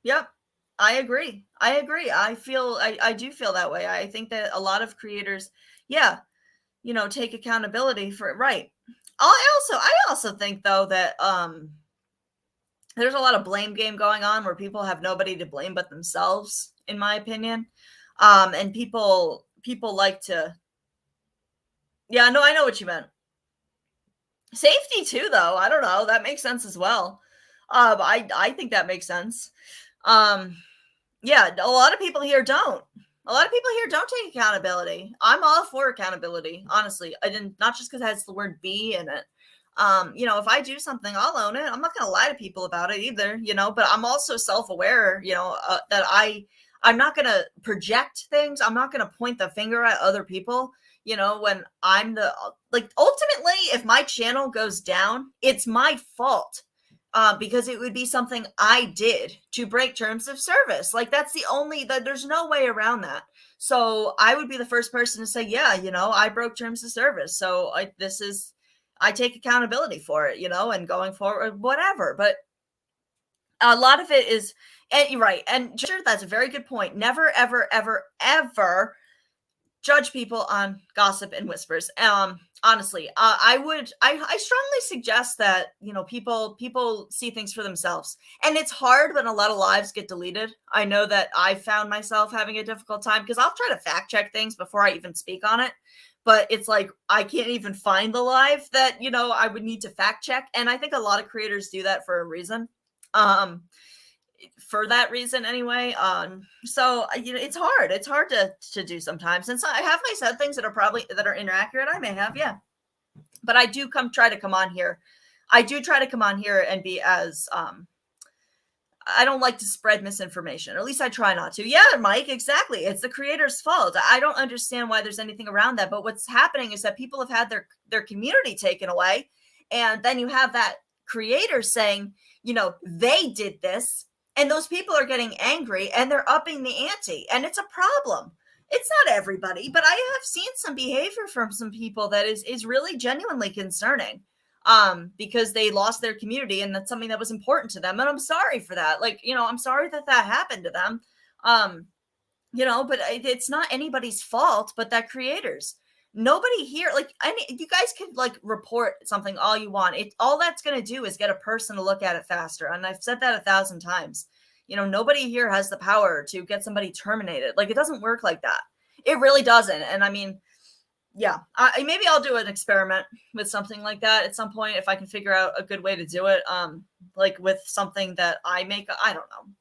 yep. I agree. I do feel that way. I think that a lot of creators, yeah, take accountability for it. Right. I also think though that there's a lot of blame game going on where people have nobody to blame but themselves, in my opinion. And people like to, yeah, no, I know what you meant. Safety too, though. I don't know. That makes sense as well. I think that makes sense. Yeah, a lot of people here don't. A lot of people here don't take accountability. I'm all for accountability, honestly. I didn't, not just because it has the word be in it. If I do something, I'll own it. I'm not going to lie to people about it either, but I'm also self-aware, that I'm not going to project things. I'm not going to point the finger at other people, when I'm ultimately, if my channel goes down, it's my fault. Because it would be something I did to break terms of service. Like that's there's no way around that. So I would be the first person to say, yeah, I broke terms of service. So I take accountability for it, and going forward, whatever. But a lot of it is, and you're right. And sure, that's a very good point. Never, ever, ever, ever judge people on gossip and whispers. Honestly, I strongly suggest that, people see things for themselves. And it's hard when a lot of lives get deleted. I know that I found myself having a difficult time because I'll try to fact check things before I even speak on it. But it's like, I can't even find the live that, I would need to fact check. And I think a lot of creators do that for a reason. For that reason anyway. So it's hard to do sometimes, and so have I said things that are inaccurate? I may have, yeah, but I do try to come on here and be as I don't like to spread misinformation, or at least I try not to. Yeah, Mike, exactly, it's the creator's fault. I don't understand why there's anything around that, but what's happening is that people have had their community taken away, and then you have that creator saying, they did this. And those people are getting angry and they're upping the ante. And it's a problem. It's not everybody, but I have seen some behavior from some people that is really genuinely concerning, because they lost their community and that's something that was important to them. And I'm sorry for that. I'm sorry that happened to them. But it's not anybody's fault, but that creators. Nobody here, you guys can report something all you want. All that's going to do is get a person to look at it faster. And I've said that 1,000 times. Nobody here has the power to get somebody terminated. It doesn't work like that. It really doesn't. And I mean, yeah, maybe I'll do an experiment with something like that at some point if I can figure out a good way to do it. With something that I make. I don't know.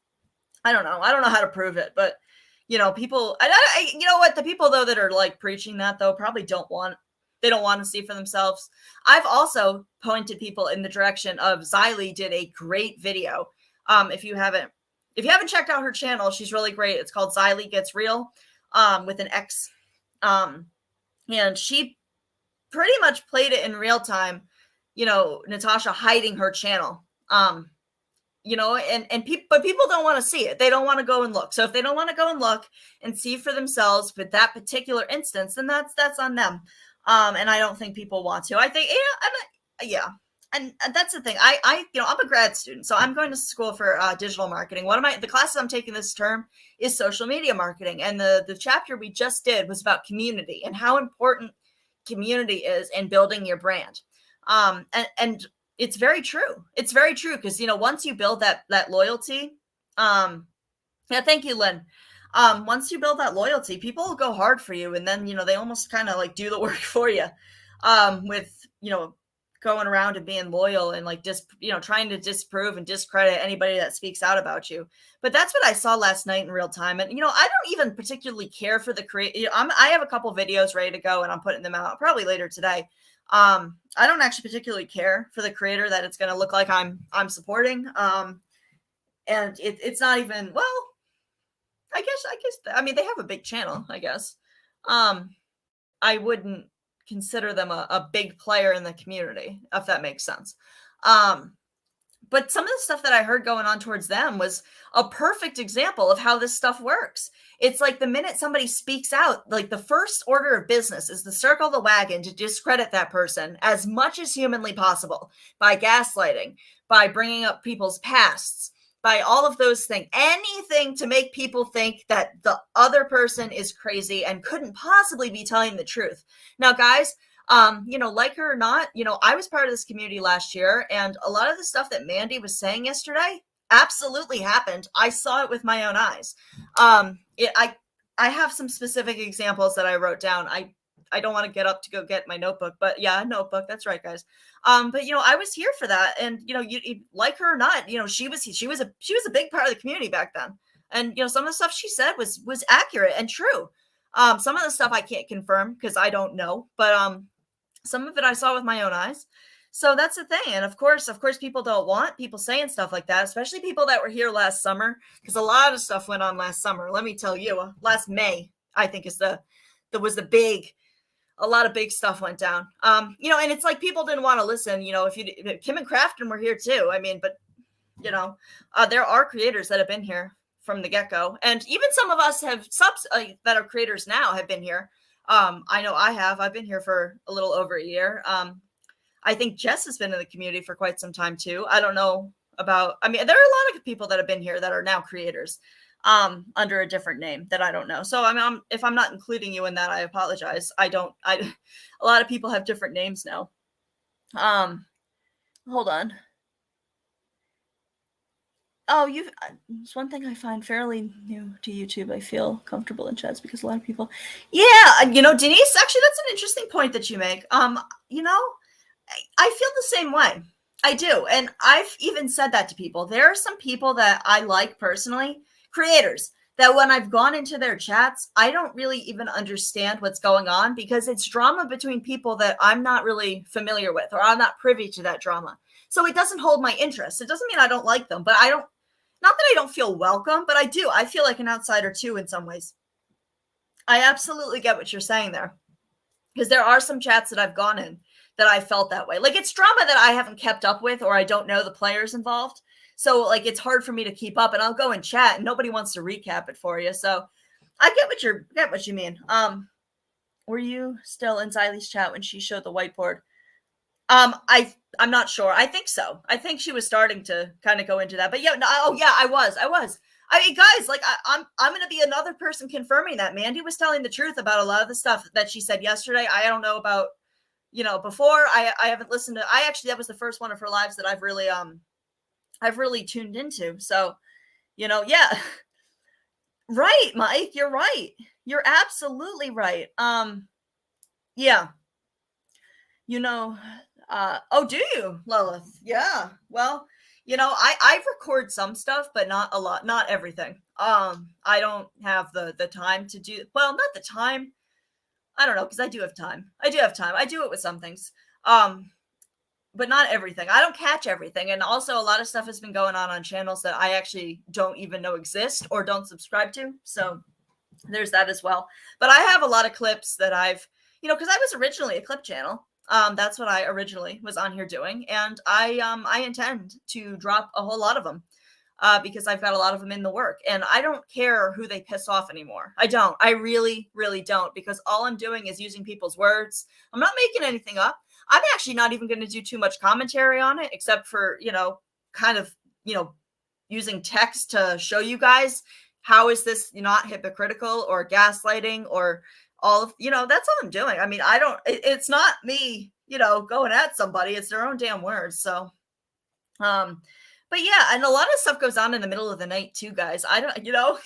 I don't know how to prove it, but. People, the people though that are preaching that though probably they don't want to see for themselves. I've also pointed people in the direction of Xylee did a great video. If you haven't checked out her channel, she's really great. It's called Xylee Gets Real, with an X. And she pretty much played it in real time, Natasha hiding her channel. But people don't want to see it. They don't want to go and look. So if they don't want to go and look and see for themselves with that particular instance, then that's on them. And I don't think people want to. I think, and that's the thing. I'm a grad student, so I'm going to school for digital marketing. The classes I'm taking this term is social media marketing, and the chapter we just did was about community and how important community is in building your brand. And it's very true. It's very true because, once you build that loyalty, yeah, thank you, Lynn. Once you build that loyalty, people will go hard for you. And then, they almost kind of do the work for you, with, going around and being loyal and trying to disprove and discredit anybody that speaks out about you. But that's what I saw last night in real time. And, I don't even particularly care for the I have a couple videos ready to go and I'm putting them out probably later today. I don't actually particularly care for the creator that it's going to look like I'm supporting. And it's not even, well, I guess, they have a big channel, I guess. I wouldn't consider them a big player in the community, if that makes sense. But some of the stuff that I heard going on towards them was a perfect example of how this stuff works. It's like the minute somebody speaks out, the first order of business is to circle the wagon to discredit that person as much as humanly possible by gaslighting, by bringing up people's pasts, by all of those things, anything to make people think that the other person is crazy and couldn't possibly be telling the truth. Now, guys, like her or not, I was part of this community last year, and a lot of the stuff that Mandy was saying yesterday absolutely happened. I saw it with my own eyes. I have some specific examples that I wrote down. I don't want to get up to go get my notebook, but yeah, notebook. That's right, guys. But I was here for that, and you like her or not, she was a big part of the community back then, and some of the stuff she said was accurate and true. Some of the stuff I can't confirm because I don't know, but some of it I saw with my own eyes. So that's the thing, and of course, people don't want people saying stuff like that, especially people that were here last summer, because a lot of stuff went on last summer. Let me tell you, last May, I think a lot of big stuff went down. And it's like people didn't want to listen. If Kim and Crafton were here too. I mean, but there are creators that have been here from the get-go, and even some of us have subs that are creators now have been here. I know I've been here for a little over a year. I think Jess has been in the community for quite some time too. I don't know there are a lot of people that have been here that are now creators under a different name that I don't know. So if I'm not including you in that, I apologize. A lot of people have different names now. Hold on. Oh, it's one thing I find fairly new to YouTube. I feel comfortable in chats because a lot of people, yeah, Denise, actually, that's an interesting point that you make. I feel the same way. I do. And I've even said that to people. There are some people that I like personally, creators, that when I've gone into their chats, I don't really even understand what's going on because it's drama between people that I'm not really familiar with, or I'm not privy to that drama. So it doesn't hold my interest. It doesn't mean I don't like them, but not that I don't feel welcome, but I do. I feel like an outsider too in some ways. I absolutely get what you're saying there, because there are some chats that I've gone in that I felt that way. Like, it's drama that I haven't kept up with, or I don't know the players involved. So like, it's hard for me to keep up, and I'll go and chat and nobody wants to recap it for you. So I get what you mean. Were you still in Xylie's chat when she showed the whiteboard? I'm not sure. I think so. I think she was starting to kind of go into that, but yeah, no, I was. I mean, guys, like I'm going to be another person confirming that Mandy was telling the truth about a lot of the stuff that she said yesterday. I don't know about, before. I haven't listened to. That was the first one of her lives that I've really tuned into. So, yeah, right, Mike, you're right. You're absolutely right. Yeah, oh, do you, Lilith? Yeah. Well, I record some stuff, but not a lot, not everything. I don't have the time to do, well, not the time. I don't know, because I do have time. I do it with some things. But not everything. I don't catch everything. And also a lot of stuff has been going on channels that I actually don't even know exist or don't subscribe to. So there's that as well. But I have a lot of clips that I've, because I was originally a clip channel. That's what I originally was on here doing. And I intend to drop a whole lot of them because I've got a lot of them in the work. And I don't care who they piss off anymore. I don't. I really, really don't, because all I'm doing is using people's words. I'm not making anything up. I'm actually not even going to do too much commentary on it, except for, kind of, using text to show you guys how is this not hypocritical or gaslighting or all of, that's all I'm doing. I mean, it's not me, going at somebody. It's their own damn words. So, but yeah, and a lot of stuff goes on in the middle of the night too, guys. I don't,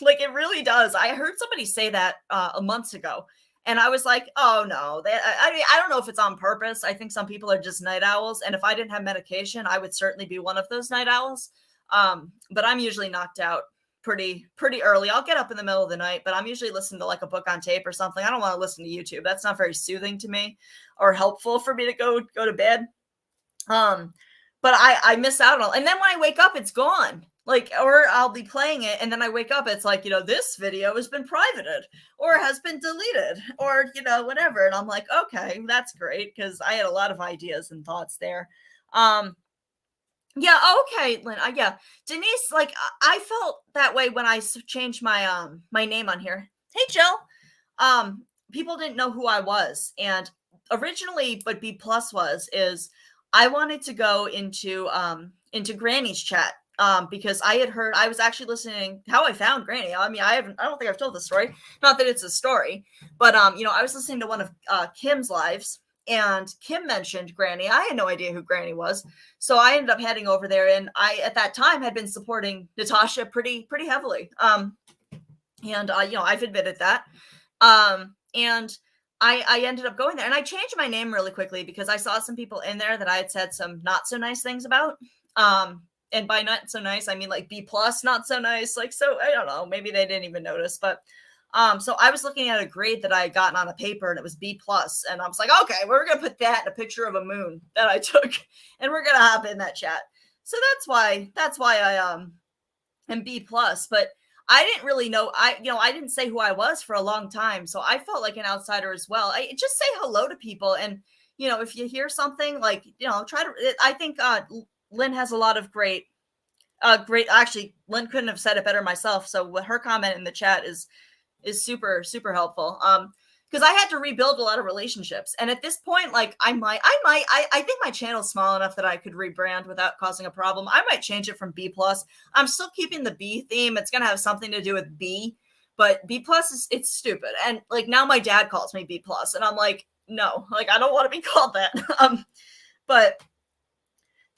like, it really does. I heard somebody say that a month ago. And I was like, oh, no, I don't know if it's on purpose. I think some people are just night owls. And if I didn't have medication, I would certainly be one of those night owls. But I'm usually knocked out pretty early. I'll get up in the middle of the night, but I'm usually listening to like a book on tape or something. I don't want to listen to YouTube. That's not very soothing to me or helpful for me to go to bed. But I miss out on, and then when I wake up, it's gone. Like, or I'll be playing it, and then I wake up, it's like, this video has been privated or has been deleted or, whatever. And I'm like, okay, that's great, because I had a lot of ideas and thoughts there. Yeah, okay, Lynn. Yeah, Denise, like, I felt that way when I changed my my name on here. Hey, Jill. People didn't know who I was, and originally what BeePlus is I wanted to go into Granny's chat. because I had heard, I was actually listening, how I found Granny. I mean, I don't think I've told the story. Not that it's a story, but, I was listening to one of Kim's lives, and Kim mentioned Granny. I had no idea who Granny was. So I ended up heading over there, and I, at that time, had been supporting Natasha pretty heavily. I've admitted that. And I ended up going there, and I changed my name really quickly because I saw some people in there that I had said some not so nice things about. And by not so nice, I mean like BeePlus, not so nice. Like, so I don't know, maybe they didn't even notice, but so I was looking at a grade that I had gotten on a paper, and it was BeePlus, and I was like, okay, we're gonna put that in a picture of a moon that I took, and we're gonna hop in that chat. So that's why I am BeePlus, but I didn't really know. I didn't say who I was for a long time, so I felt like an outsider as well. I just say hello to people, and if you hear something, like, try to. I think Lynn has a lot of great. Actually, Lynn couldn't have said it better myself. So what her comment in the chat is super helpful. Because I had to rebuild a lot of relationships, and at this point, like, I think my channel's small enough that I could rebrand without causing a problem. I might change it from BeePlus. I'm still keeping the B theme. It's gonna have something to do with B, but BeePlus it's stupid. And like, now my dad calls me BeePlus, and I'm like, no, like, I don't want to be called that. But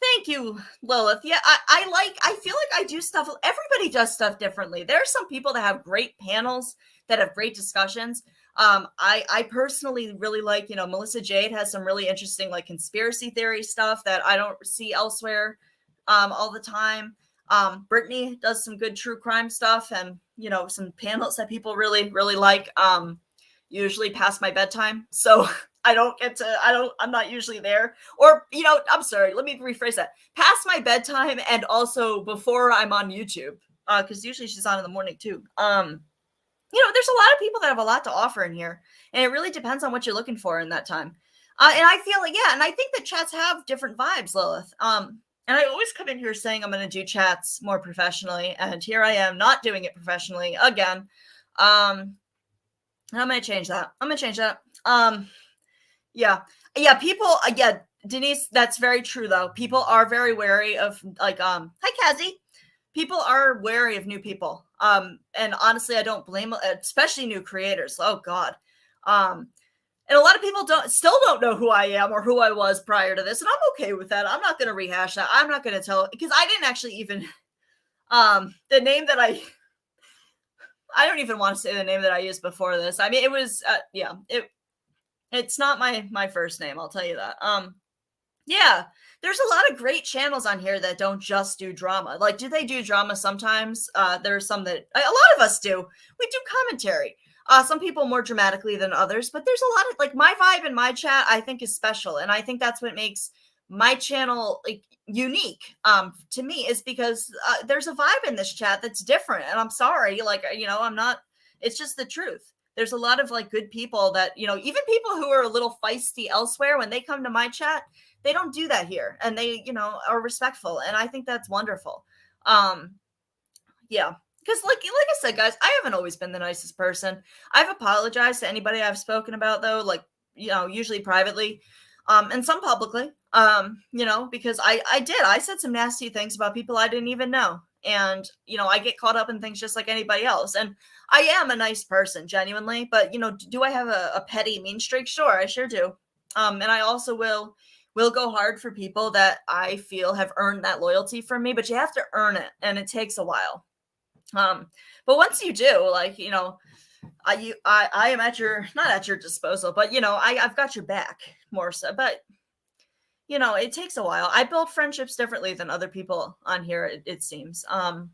thank you, Lilith. Yeah, I feel like I do stuff. Everybody does stuff differently. There are some people that have great panels, that have great discussions. I personally really like, Melissa Jade has some really interesting, like, conspiracy theory stuff that I don't see elsewhere all the time. Brittany does some good true crime stuff, and, some panels that people really, really like, usually past my bedtime. So I'm not usually there. Or, I'm sorry, let me rephrase that. Past my bedtime, and also before I'm on YouTube, because usually she's on in the morning too. There's a lot of people that have a lot to offer in here, and it really depends on what you're looking for in that time. And I feel like, yeah, and I think that chats have different vibes, Lilith. And I always come in here saying I'm going to do chats more professionally, and here I am not doing it professionally again. I'm going to change that. Yeah, people, Denise, that's very true, though. People are very wary of, like, hi, Kazi. People are wary of new people. And honestly, I don't blame, especially new creators. Oh God. And a lot of people still don't know who I am or who I was prior to this. And I'm okay with that. I'm not going to rehash that. I'm not going to tell, because I didn't actually even, the name that I don't even want to say the name that I used before this. I mean, it was, it's not my first name. I'll tell you that. Yeah, there's a lot of great channels on here that don't just do drama. Like, do they do drama sometimes? There's some that a lot of us do. We do commentary. Some people more dramatically than others, but there's a lot of, like, my vibe in my chat, I think, is special. And I think that's what makes my channel, like, unique to me, is because there's a vibe in this chat that's different. And I'm sorry, like, I'm not, it's just the truth. There's a lot of, like, good people that, even people who are a little feisty elsewhere, when they come to my chat, they don't do that here, and they, are respectful, and I think that's wonderful. Yeah, because like I said, guys, I haven't always been the nicest person. I've apologized to anybody I've spoken about, though, like, usually privately, and some publicly, because I said some nasty things about people I didn't even know, and I get caught up in things just like anybody else, and I am a nice person, genuinely, but do I have a petty mean streak? Sure, I sure do, and I also will go hard for people that I feel have earned that loyalty from me, but you have to earn it, and it takes a while. But once you do, like, I am not at your disposal, but I've got your back more so, but it takes a while. I build friendships differently than other people on here, it seems. And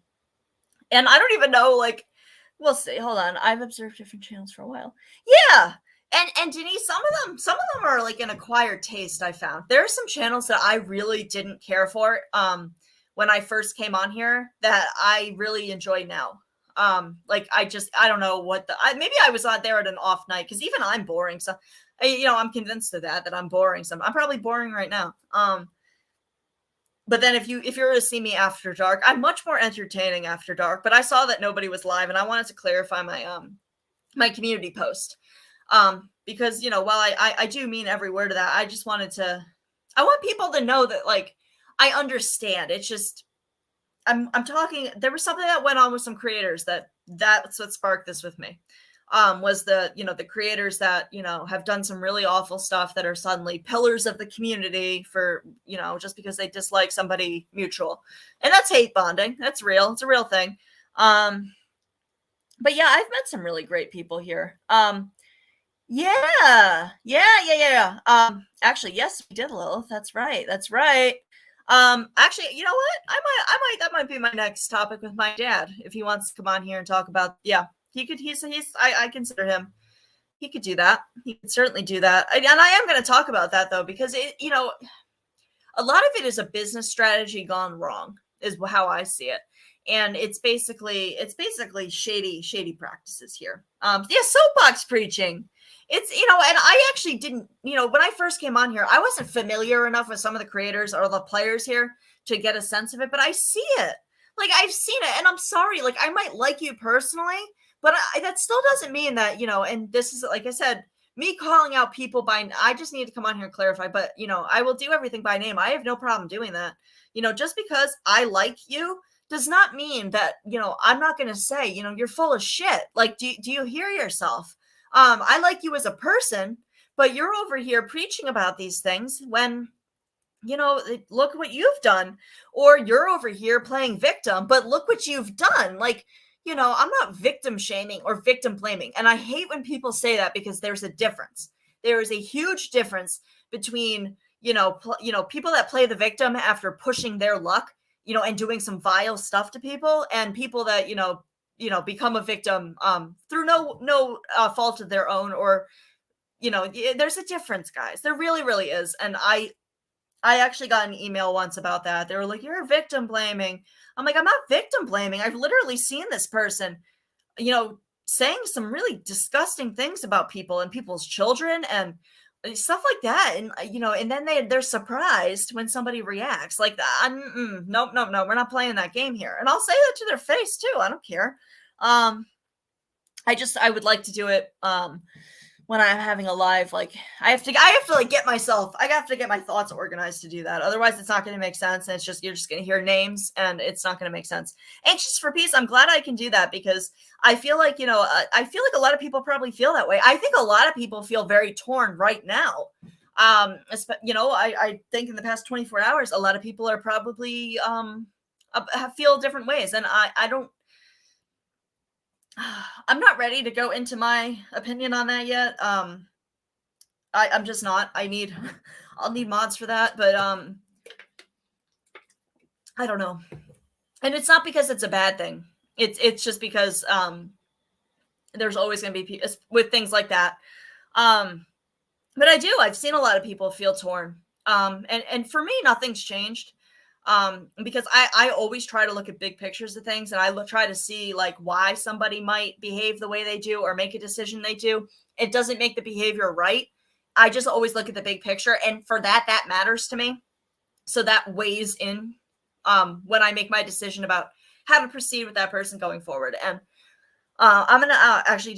I don't even know, like, we'll see. Hold on. I've observed different channels for a while. Yeah. And Denise, some of them are like an acquired taste. I found there are some channels that I really didn't care for when I first came on here that I really enjoy now. Like, I don't know what maybe I was out there at an off night, because even I'm boring. So, I'm convinced of that I'm boring. I'm probably boring right now. But then if you were to see me after dark, I'm much more entertaining after dark. But I saw that nobody was live, and I wanted to clarify my my community post. Because, while I do mean every word of that, I want people to know that, like, I understand. It's just, I'm talking, there was something that went on with some creators that's what sparked this with me. Was the creators that, have done some really awful stuff that are suddenly pillars of the community for, just because they dislike somebody mutual. And that's hate bonding. That's real. It's a real thing. But yeah, I've met some really great people here. Yeah. Actually, yes, we did, Lilith. That's right. That's right. Actually, you know what? That might be my next topic with my dad. If he wants to come on here and talk about, yeah, I consider him. He could do that. He could certainly do that. And I am going to talk about that though, because a lot of it is a business strategy gone wrong, is how I see it. And it's basically shady practices here. Yeah, soapbox preaching. It's, and I actually didn't, when I first came on here, I wasn't familiar enough with some of the creators or the players here to get a sense of it, but I see it. Like, I've seen it, and I'm sorry, like, I might like you personally, but that still doesn't mean that, and this is, like I said, me calling out people by, I just need to come on here and clarify, but, I will do everything by name. I have no problem doing that. Just because I like you does not mean that, I'm not going to say, you're full of shit. Like, do you hear yourself? I like you as a person, but you're over here preaching about these things when, look what you've done. Or you're over here playing victim, but look what you've done. Like, I'm not victim shaming or victim blaming. And I hate when people say that, because there's a difference. There is a huge difference between, people that play the victim after pushing their luck, and doing some vile stuff to people, and people that, become a victim through no fault of their own, or, there's a difference, guys. There really, really is. And I actually got an email once about that. They were like, "You're victim blaming." I'm like, I'm not victim blaming. I've literally seen this person, saying some really disgusting things about people and people's children and stuff like that. And, and then they're surprised when somebody reacts like that. Nope. We're not playing that game here. And I'll say that to their face too. I don't care. I would like to do it, when I'm having a live, like I have to like I have to get my thoughts organized to do that. Otherwise it's not going to make sense. And you're just going to hear names and it's not going to make sense. Anxious for peace. I'm glad I can do that, because I feel like, I feel like a lot of people probably feel that way. I think a lot of people feel very torn right now. I think in the past 24 hours, a lot of people are probably, feel different ways. And I'm not ready to go into my opinion on that yet. I'm just not. I'll need mods for that, but I don't know. And it's not because it's a bad thing. It's just because there's always going to be with things like that. But I've seen a lot of people feel torn. And for me, nothing's changed. Because I always try to look at big pictures of things, and I try to see like why somebody might behave the way they do or make a decision they do. It doesn't make the behavior right. I just always look at the big picture, and for that matters to me. So that weighs in when I make my decision about how to proceed with that person going forward. And I'm going to actually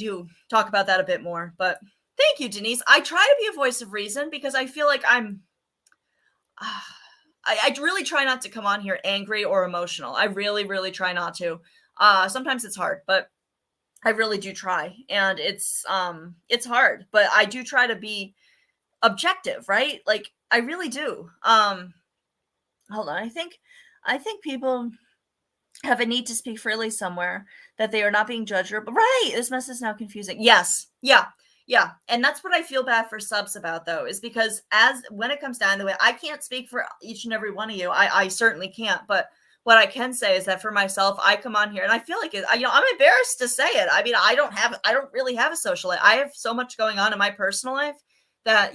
talk about that a bit more, but thank you, Denise. I try to be a voice of reason, because I feel like I really try not to come on here angry or emotional. I really, really try not to. Sometimes it's hard, but I really do try. And it's hard, but I do try to be objective, right? Like, I really do. Hold on. I think people have a need to speak freely somewhere, that they are not being judged. Right. This mess is now confusing. Yes. Yeah. Yeah. And that's what I feel bad for subs about, though, is because when it comes down to it, I can't speak for each and every one of you. I certainly can't. But what I can say is that for myself, I come on here and I feel like I'm embarrassed to say it. I mean, I don't really have a social life. I have so much going on in my personal life that,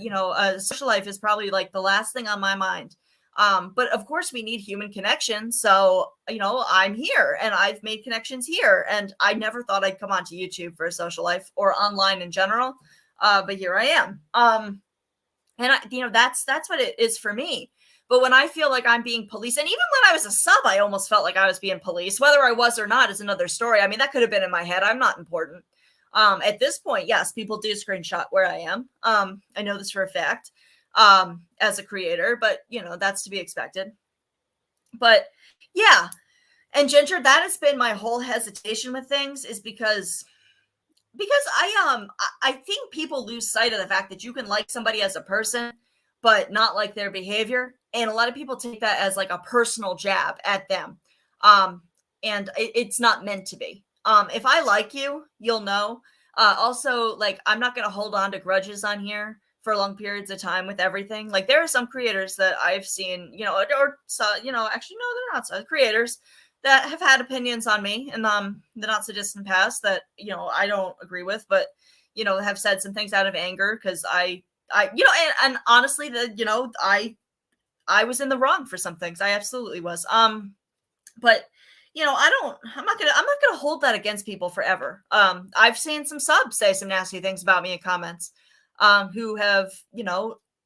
social life is probably like the last thing on my mind. But of course we need human connection. So, I'm here and I've made connections here, and I never thought I'd come onto YouTube for a social life or online in general. But here I am. And that's what it is for me. But when I feel like I'm being policed, and even when I was a sub, I almost felt like I was being policed. Whether I was or not is another story. I mean, that could have been in my head. I'm not important. At this point, yes, people do screenshot where I am. I know this for a fact. As a creator, but that's to be expected. But yeah, And Ginger, that has been my whole hesitation with things, is because I think people lose sight of the fact that you can like somebody as a person, but not like their behavior. And a lot of people take that as like a personal jab at them. Um, and it's not meant to be. If I like you, you'll know. Also, like, I'm not going to hold on to grudges on here for long periods of time with everything. Like, there are some creators that I've seen, actually, no, they're not so creators that have had opinions on me in the not so distant past that, I don't agree with, but, have said some things out of anger because and honestly, I was in the wrong for some things. I absolutely was. But I'm not gonna hold that against people forever. I've seen some subs say some nasty things about me in comments, who have,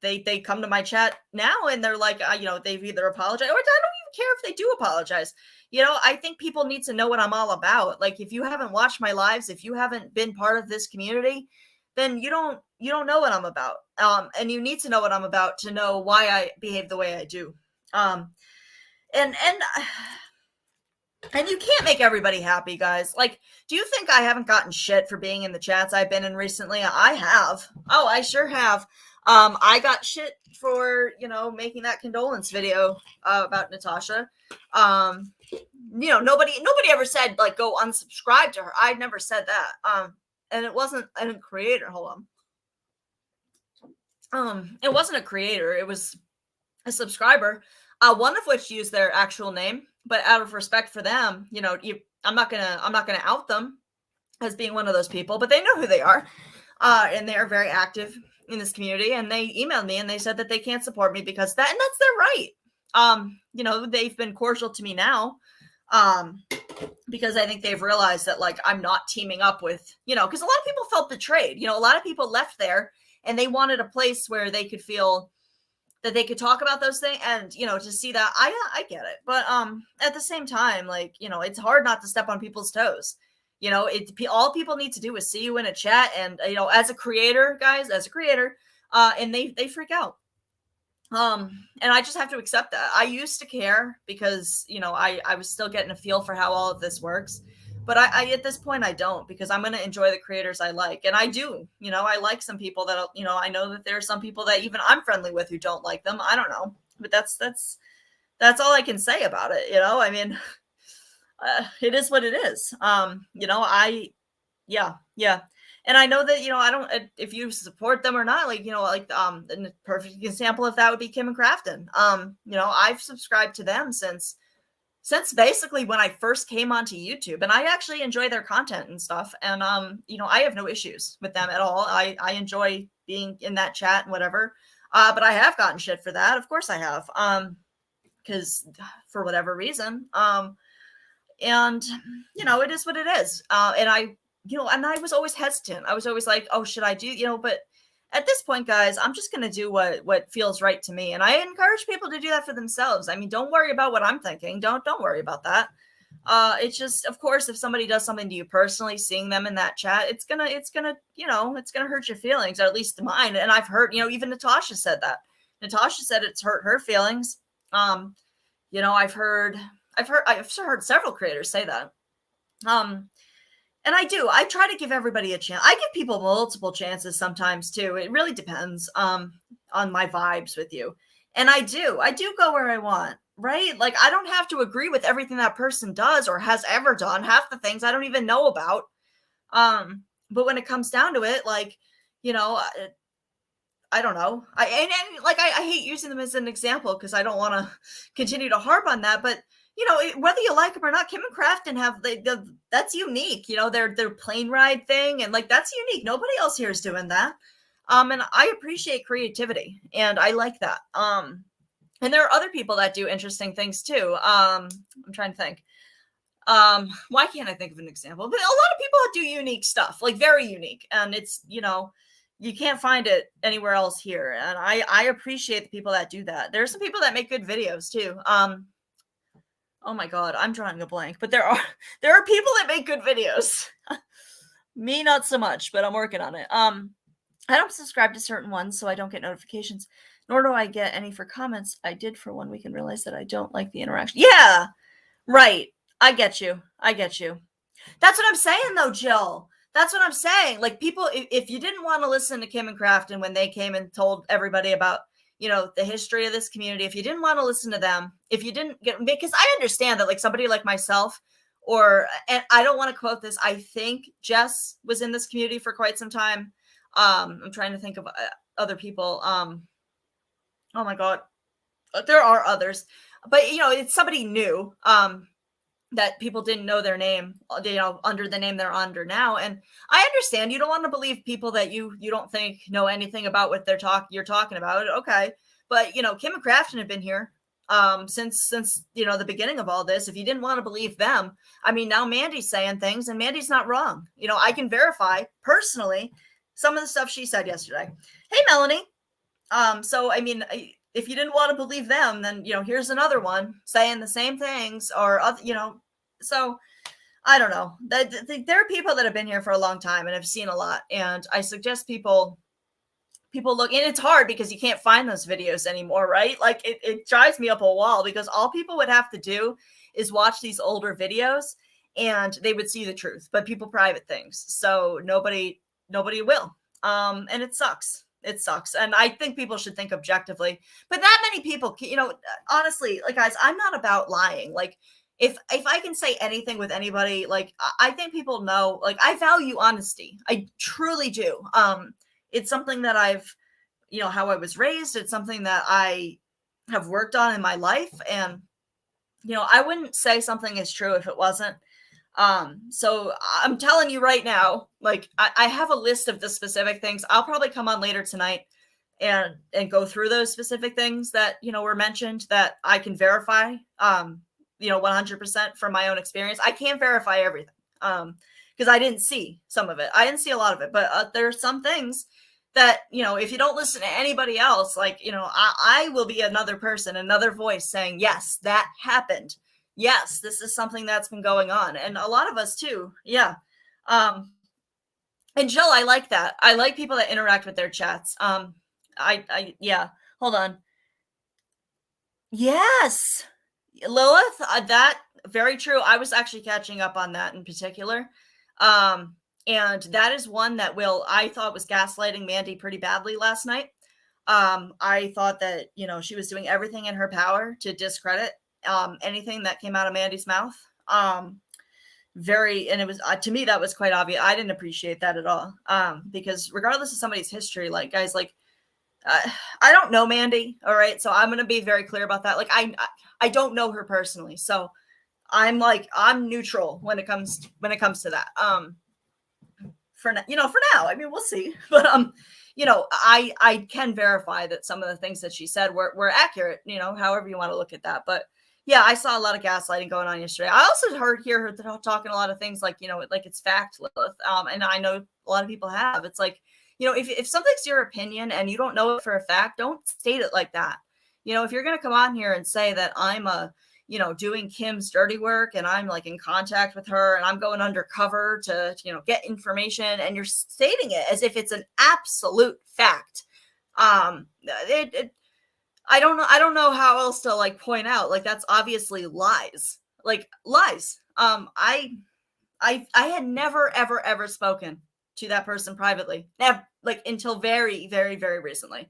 they come to my chat now and they're like, they've either apologized, or I don't even care if they do apologize. I think people need to know what I'm all about. Like, if you haven't watched my lives, if you haven't been part of this community, then you don't know what I'm about. And you need to know what I'm about to know why I behave the way I do. And you can't make everybody happy, guys. Like, do you think I haven't gotten shit for being in the chats I've been in recently? I have. Oh, I sure have. I got shit for, making that condolence video about Natasha. Nobody ever said, like, go unsubscribe to her. I never said that. And it wasn't a creator. Hold on. It wasn't a creator. It was a subscriber. One of which used their actual name, but out of respect for them, I'm not gonna out them as being one of those people, but they know who they are, and they are very active in this community. And they emailed me and they said that they can't support me because that, and that's their right. They've been cordial to me now, because I think they've realized that, like, I'm not teaming up with, because a lot of people felt betrayed. A lot of people left there and they wanted a place where they could feel that they could talk about those things, and to see that, I get it, but at the same time, like, it's hard not to step on people's toes. All people need to do is see you in a chat, and as a creator, guys, and they freak out. And I just have to accept that. I used to care because I was still getting a feel for how all of this works. But I at this point, I don't, because I'm going to enjoy the creators I like. And I do, I like some people that, I know that there are some people that even I'm friendly with who don't like them. I don't know. But that's all I can say about it. I mean, it is what it is. Yeah. And I know that, I don't, if you support them or not, like, the perfect example of that would be Kim and Crafton. I've subscribed to them since basically when I first came onto YouTube, and I actually enjoy their content and stuff. And, I have no issues with them at all. I enjoy being in that chat and whatever. But I have gotten shit for that. Of course I have. Because for whatever reason. And, it is what it is. And I was always hesitant. I was always like, oh, should I do, but at this point, guys, I'm just going to do what feels right to me. And I encourage people to do that for themselves. I mean, don't worry about what I'm thinking. Don't worry about that. It's just, of course, if somebody does something to you personally, seeing them in that chat, it's gonna hurt your feelings, or at least mine. And I've heard, even Natasha said that. Natasha said it's hurt her feelings. I've heard several creators say that. And I try to give everybody a chance. I give people multiple chances sometimes too. It really depends on my vibes with you. And I do go where I want, right? Like, I don't have to agree with everything that person does or has ever done. Half the things I don't even know about. But when it comes down to it, like, I don't know. I hate using them as an example because I don't want to continue to harp on that, but whether you like them or not, Kim and Crafton have that's unique. Their plane ride thing, and like, that's unique. Nobody else here is doing that. And I appreciate creativity, and I like that. And there are other people that do interesting things too. I'm trying to think. Why can't I think of an example? But a lot of people do unique stuff, like very unique, and it's you can't find it anywhere else here. And I appreciate the people that do that. There are some people that make good videos too. Oh my God, I'm drawing a blank, but there are people that make good videos. Me, not so much, but I'm working on it. I don't subscribe to certain ones, so I don't get notifications, nor do I get any for comments. I did for 1 week and realized that I don't like the interaction. Yeah, right. I get you. I get you. That's what I'm saying, though, Jill. That's what I'm saying. Like, people, if you didn't want to listen to Kim and Crafton when they came and told everybody about, the history of this community, if you didn't want to listen to them, if you didn't get, because I understand that, like, somebody like myself, and I don't want to quote this, I think Jess was in this community for quite some time. I'm trying to think of other people. Oh my God, there are others, but it's somebody new. That people didn't know their name, under the name they're under now. And I understand you don't want to believe people that you don't think know anything about what you're talking about. Okay. But, Kim and Crafton have been here since the beginning of all this. If you didn't want to believe them, I mean, now Mandy's saying things, and Mandy's not wrong. I can verify personally some of the stuff she said yesterday. Hey, Melanie. So, I mean, if you didn't want to believe them, then, here's another one saying the same things, or, so I don't know. There are people that have been here for a long time and have seen a lot. And I suggest people look, and it's hard because you can't find those videos anymore, right? Like, it drives me up a wall, because all people would have to do is watch these older videos and they would see the truth, but people private things. So nobody will. And it sucks. It sucks. And I think people should think objectively, but that many people, honestly, like, guys, I'm not about lying. Like, if I can say anything with anybody, like, I think people know, like, I value honesty. I truly do. It's something that I've, how I was raised. It's something that I have worked on in my life. And, I wouldn't say something is true if it wasn't. So I'm telling you right now, like, I have a list of the specific things. I'll probably come on later tonight and go through those specific things that, were mentioned that I can verify, 100% from my own experience. I can't verify everything. Because I didn't see some of it. I didn't see a lot of it, but there are some things that, if you don't listen to anybody else, like, I will be another person, another voice saying, yes, that happened. Yes, this is something that's been going on. And a lot of us too. Yeah. And Jill, I like that. I like people that interact with their chats. Yeah, hold on. Yes. Lilith, that very true. I was actually catching up on that in particular. And that is one that I thought was gaslighting Mandy pretty badly last night. I thought that, she was doing everything in her power to discredit anything that came out of Mandy's mouth. And it was, to me, that was quite obvious. I didn't appreciate that at all. Because regardless of somebody's history, like, guys, like, I don't know Mandy. All right. So I'm going to be very clear about that. Like, I don't know her personally. So I'm neutral when it comes to that. For now, I mean, we'll see. But, I can verify that some of the things that she said were accurate, however you want to look at that. But yeah, I saw a lot of gaslighting going on yesterday. I also hear her talking a lot of things like, like it's fact, Lilith. And I know a lot of people have. It's like, if something's your opinion and you don't know it for a fact, don't state it like that. If you're going to come on here and say that I'm doing Kim's dirty work and I'm like in contact with her and I'm going undercover to, get information, and you're stating it as if it's an absolute fact. I don't know how else to like point out, like, that's obviously lies, like lies. I had never, ever spoken to that person privately, never, like, until very, very, very recently.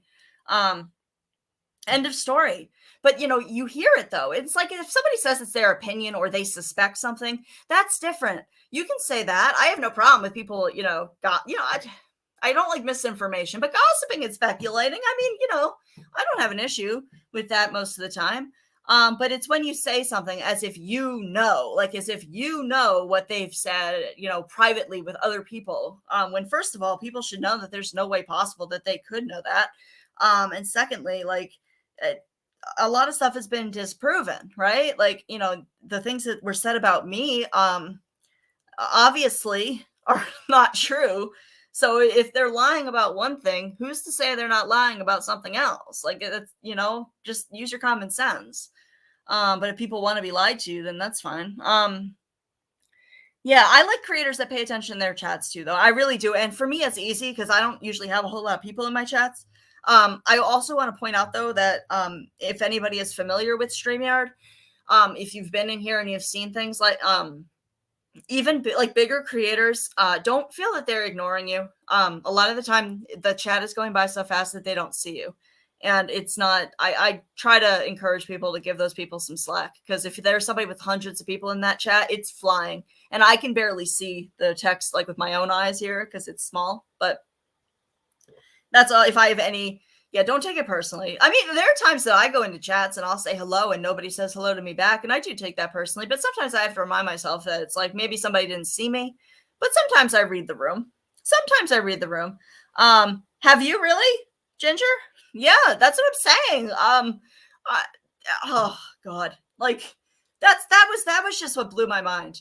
End of story. But, you hear it though. It's like, if somebody says it's their opinion or they suspect something, that's different. You can say that. I have no problem with people, I don't like misinformation, but gossiping and speculating, I mean, I don't have an issue with that most of the time. But it's when you say something as if as if what they've said, privately with other people. When first of all, people should know that there's no way possible that they could know that. And secondly, like, a lot of stuff has been disproven, right? Like, the things that were said about me, obviously are not true. So if they're lying about one thing, who's to say they're not lying about something else? Like, it's, just use your common sense. But if people want to be lied to, then that's fine. Yeah, I like creators that pay attention in their chats too, though. I really do. And for me, it's easy because I don't usually have a whole lot of people in my chats. I also want to point out, though, that if anybody is familiar with StreamYard, If you've been in here and you've seen things like, even like bigger creators, don't feel that they're ignoring you. A lot of the time the chat is going by so fast that they don't see you. And it's not, I try to encourage people to give those people some slack, because if there's somebody with hundreds of people in that chat, it's flying. And I can barely see the text like with my own eyes here because it's small, but that's all. If I have any, yeah, don't take it personally. I mean, there are times that I go into chats and I'll say hello and nobody says hello to me back, and I do take that personally. But sometimes I have to remind myself that it's like maybe somebody didn't see me. But sometimes I read the room. Sometimes I read the room. Have you really, Ginger? Yeah, that's what I'm saying. Oh God, like that was just what blew my mind.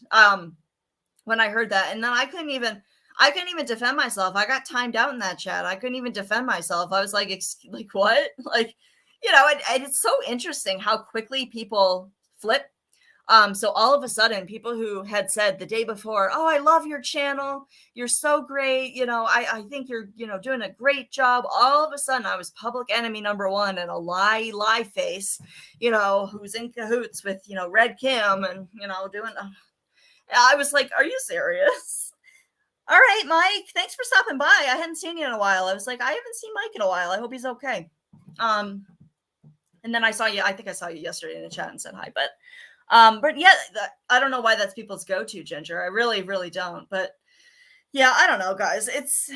When I heard that, and then I couldn't even defend myself. I got timed out in that chat. I couldn't even defend myself. I was like, what? Like, and it's so interesting how quickly people flip. So all of a sudden, people who had said the day before, "Oh, I love your channel. You're so great. I think you're, doing a great job." All of a sudden, I was public enemy number one and a lie face, who's in cahoots with, Red Kim and, doing. I was like, "Are you serious?" All right, Mike, thanks for stopping by. I hadn't seen you in a while. I was like, I haven't seen Mike in a while. I hope he's okay. And then I saw you. I think I saw you yesterday in the chat and said hi. But yeah, I don't know why that's people's go-to, Ginger. I really, really don't. But yeah, I don't know, guys. It's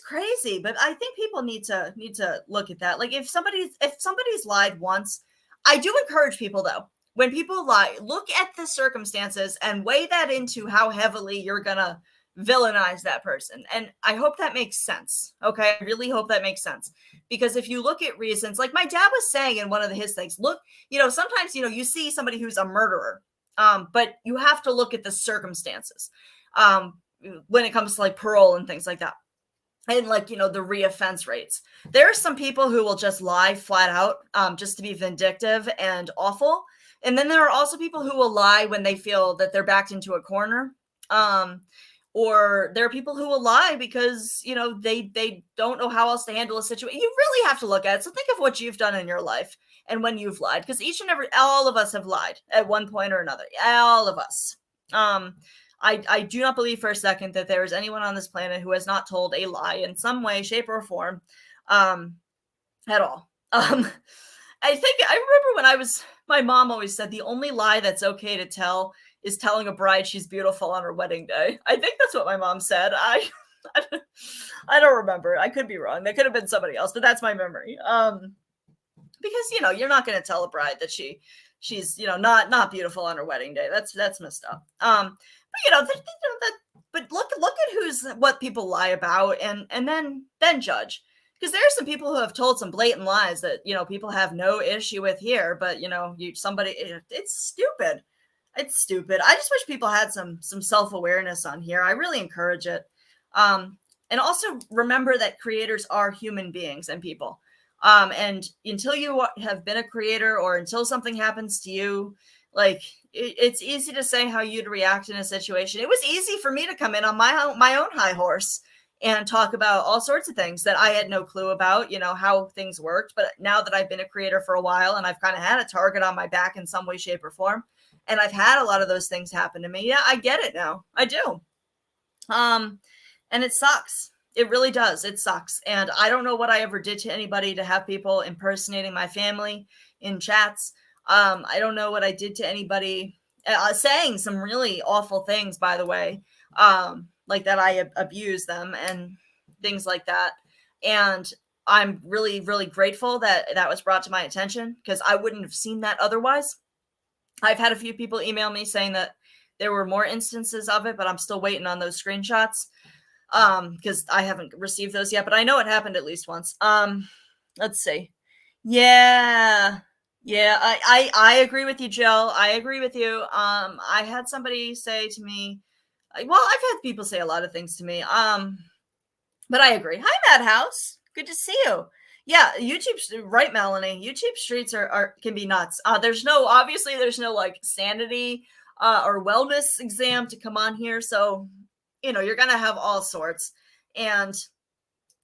crazy. But I think people need to look at that. Like if somebody's lied once, I do encourage people though. When people lie, look at the circumstances and weigh that into how heavily you're gonna villainize that person. And I hope that makes sense. Okay. I really hope that makes sense. Because if you look at reasons, like my dad was saying in one of his things, look, sometimes, you see somebody who's a murderer, but you have to look at the circumstances when it comes to like parole and things like that. And like, the reoffense rates. There are some people who will just lie flat out just to be vindictive and awful. And then there are also people who will lie when they feel that they're backed into a corner. Or there are people who will lie because, they don't know how else to handle a situation. You really have to look at it. So think of what you've done in your life and when you've lied, because all of us have lied at one point or another. All of us. I do not believe for a second that there is anyone on this planet who has not told a lie in some way, shape, or form at all. I remember when my mom always said the only lie that's okay to tell is telling a bride she's beautiful on her wedding day. I think that's what my mom said. I don't remember. I could be wrong. That could have been somebody else, but that's my memory. Because you're not going to tell a bride that she's not beautiful on her wedding day. That's messed up. But look at what people lie about and then judge. Because there are some people who have told some blatant lies that people have no issue with here, but it's stupid. It's stupid. I just wish people had some self-awareness on here. I really encourage it. And also remember that creators are human beings and people. And until you have been a creator or until something happens to you, like it's easy to say how you'd react in a situation. It was easy for me to come in on my own high horse and talk about all sorts of things that I had no clue about, how things worked. But now that I've been a creator for a while and I've kind of had a target on my back in some way, shape, or form, and I've had a lot of those things happen to me. Yeah, I get it now. I do. And it sucks. It really does. It sucks. And I don't know what I ever did to anybody to have people impersonating my family in chats. I don't know what I did to anybody saying some really awful things, by the way, like that I abuse them and things like that. And I'm really, really grateful that that was brought to my attention because I wouldn't have seen that otherwise. I've had a few people email me saying that there were more instances of it, but I'm still waiting on those screenshots because I haven't received those yet, but I know it happened at least once. Let's see. Yeah. I agree with you, Jill. I agree with you. I had somebody say to me, well, I've had people say a lot of things to me. But I agree. Hi, Madhouse. Good to see you. Yeah, YouTube, right, Melanie? YouTube streets can be nuts. There's no like sanity or wellness exam to come on here. So, you're going to have all sorts. And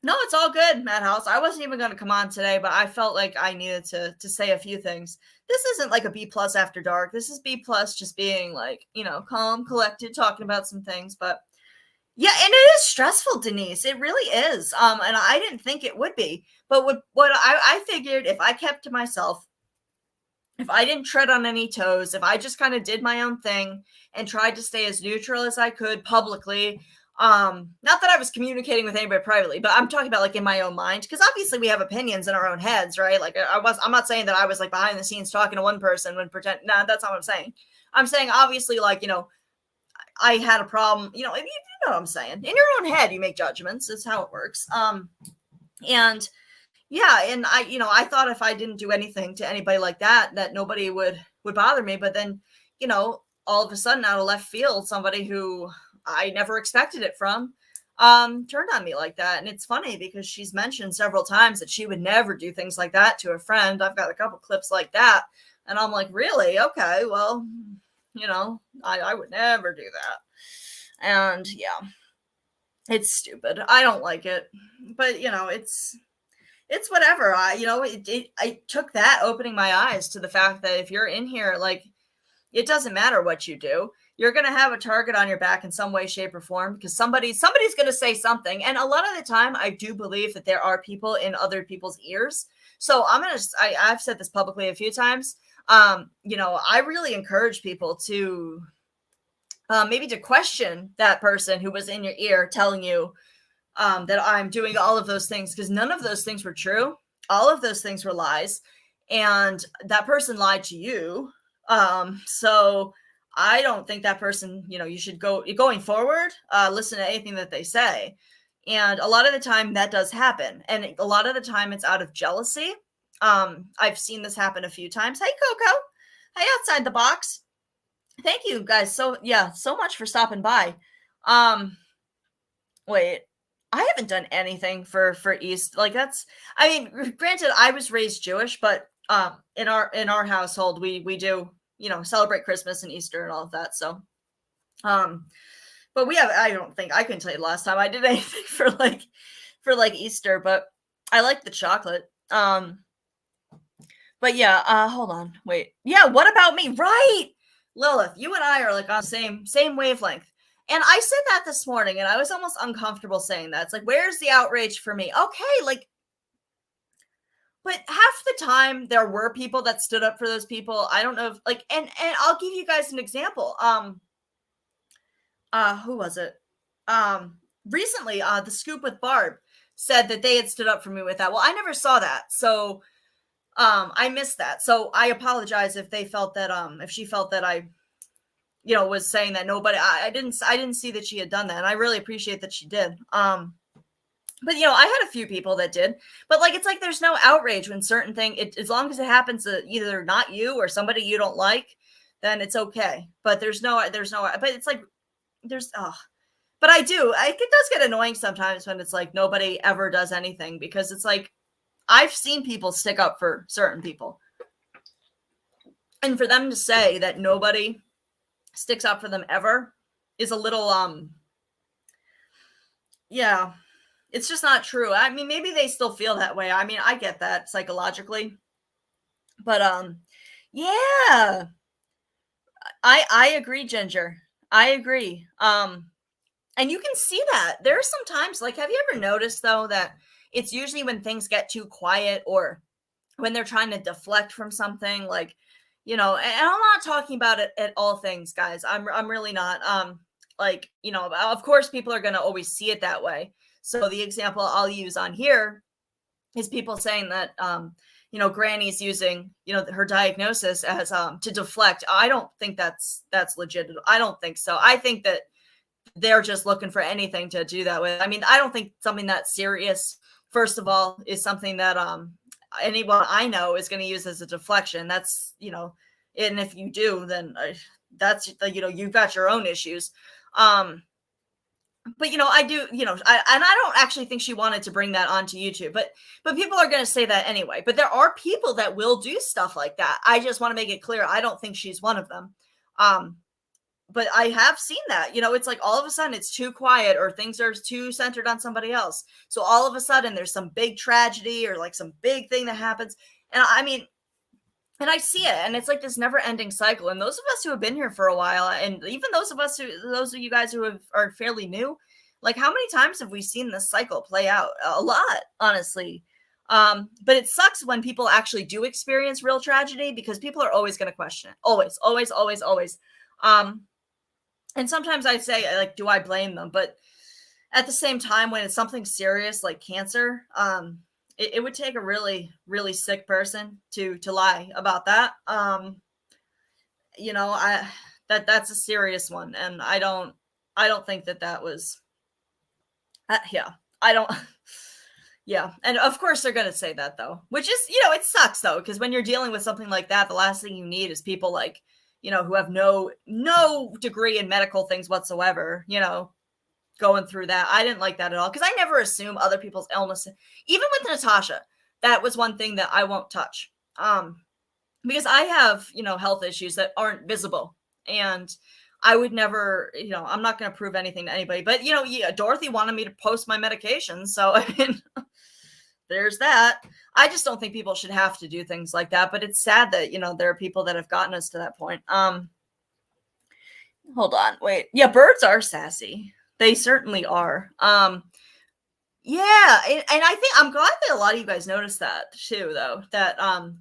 No, it's all good, Madhouse. I wasn't even going to come on today, but I felt like I needed to say a few things. This isn't like a B plus after dark. This is B plus just being like, calm, collected, talking about some things. But yeah, and it is stressful, Denise. It really is. And I didn't think it would be. But what I figured, if I kept to myself, if I didn't tread on any toes, if I just kind of did my own thing and tried to stay as neutral as I could publicly, not that I was communicating with anybody privately, but I'm talking about like in my own mind, because obviously we have opinions in our own heads, right? Like I'm not saying that I was like behind the scenes talking to one person when pretend, no, that's not what I'm saying. I'm saying obviously, like, I had a problem, you know what I'm saying. In your own head, you make judgments. That's how it works. And yeah, and I thought if I didn't do anything to anybody like that, that nobody would bother me. But then, all of a sudden, out of left field, somebody who I never expected it from, turned on me like that. And it's funny because she's mentioned several times that she would never do things like that to a friend. I've got a couple clips like that, and I'm like, really? Okay, well, I would never do that. And yeah, it's stupid. I don't like it, but it's whatever. I took that opening my eyes to the fact that if you're in here, like, it doesn't matter what you do. You're going to have a target on your back in some way, shape, or form, because somebody's going to say something. And a lot of the time, I do believe that there are people in other people's ears. So I've said this publicly a few times. I really encourage people to maybe to question that person who was in your ear telling you that I'm doing all of those things, because none of those things were true. All of those things were lies. And that person lied to you. So I don't think that person, you should going forward, listen to anything that they say. And a lot of the time that does happen. And a lot of the time it's out of jealousy. I've seen this happen a few times. Hey, Coco. Hey, outside the box. Thank you guys so much for stopping by. Wait, I haven't done anything for East. Like, granted, I was raised Jewish, but in our household we do, celebrate Christmas and Easter and all of that. So but I don't think I couldn't tell you the last time I did anything for Easter, but I like the chocolate. But yeah, hold on. Wait. Yeah, what about me? Right. Lilith, you and I are like on the same wavelength. And I said that this morning, and I was almost uncomfortable saying that. It's like, where's the outrage for me? Okay, like, but half the time there were people that stood up for those people. I don't know if, like, and I'll give you guys an example. Who was it? Recently, The Scoop with Barb said that they had stood up for me with that. Well, I never saw that. So I missed that. So I apologize if they felt that, if she felt that I, was saying that nobody, I didn't see that she had done that. And I really appreciate that she did. But I had a few people that did, but like, it's like, there's no outrage when certain thing, as long as it happens to either not you or somebody you don't like, then it's okay. But but it's like, but it does get annoying sometimes when it's like, nobody ever does anything, because it's like, I've seen people stick up for certain people, and for them to say that nobody sticks up for them ever is a little, yeah, it's just not true. I mean, maybe they still feel that way. I mean, I get that psychologically, but, yeah, I agree, Ginger. I agree. And you can see that there's sometimes, like, have you ever noticed though, that it's usually when things get too quiet or when they're trying to deflect from something, like, and I'm not talking about it at all things, guys. I'm really not. Like, of course people are going to always see it that way. So the example I'll use on here is people saying that, Granny's using, her diagnosis as, to deflect. I don't think that's legit. I don't think so. I think that they're just looking for anything to do that with. I mean, I don't think something that serious, first of all, is something that, anyone I know is going to use as a deflection. That's, and if you do, then that's, you've got your own issues. But, I do, and I don't actually think she wanted to bring that onto YouTube, but people are going to say that anyway. But there are people that will do stuff like that. I just want to make it clear, I don't think she's one of them. but I have seen that, it's like all of a sudden it's too quiet or things are too centered on somebody else. So all of a sudden there's some big tragedy or like some big thing that happens. And I mean, and I see it, and it's like this never-ending cycle. And those of us who have been here for a while, and even those of you guys who are fairly new, like how many times have we seen this cycle play out? A lot, honestly. But it sucks when people actually do experience real tragedy because people are always going to question it. Always, always, always, always. And sometimes I say, like, do I blame them? But at the same time, when it's something serious like cancer, it would take a really, really sick person to lie about that. That's a serious one, and I don't think that was. Yeah, I don't. Yeah, and of course they're gonna say that though, which is, it sucks though, because when you're dealing with something like that, the last thing you need is people like, who have no degree in medical things whatsoever, going through that. I didn't like that at all because I never assume other people's illness. Even with Natasha, that was one thing that I won't touch. Because I have, health issues that aren't visible, and I would never, I'm not going to prove anything to anybody, but Dorothy wanted me to post my medications. So I mean, there's that. I just don't think people should have to do things like that, but it's sad that, there are people that have gotten us to that point. Hold on, wait. Yeah, birds are sassy. They certainly are. Yeah, and I think I'm glad that a lot of you guys noticed that too, though. That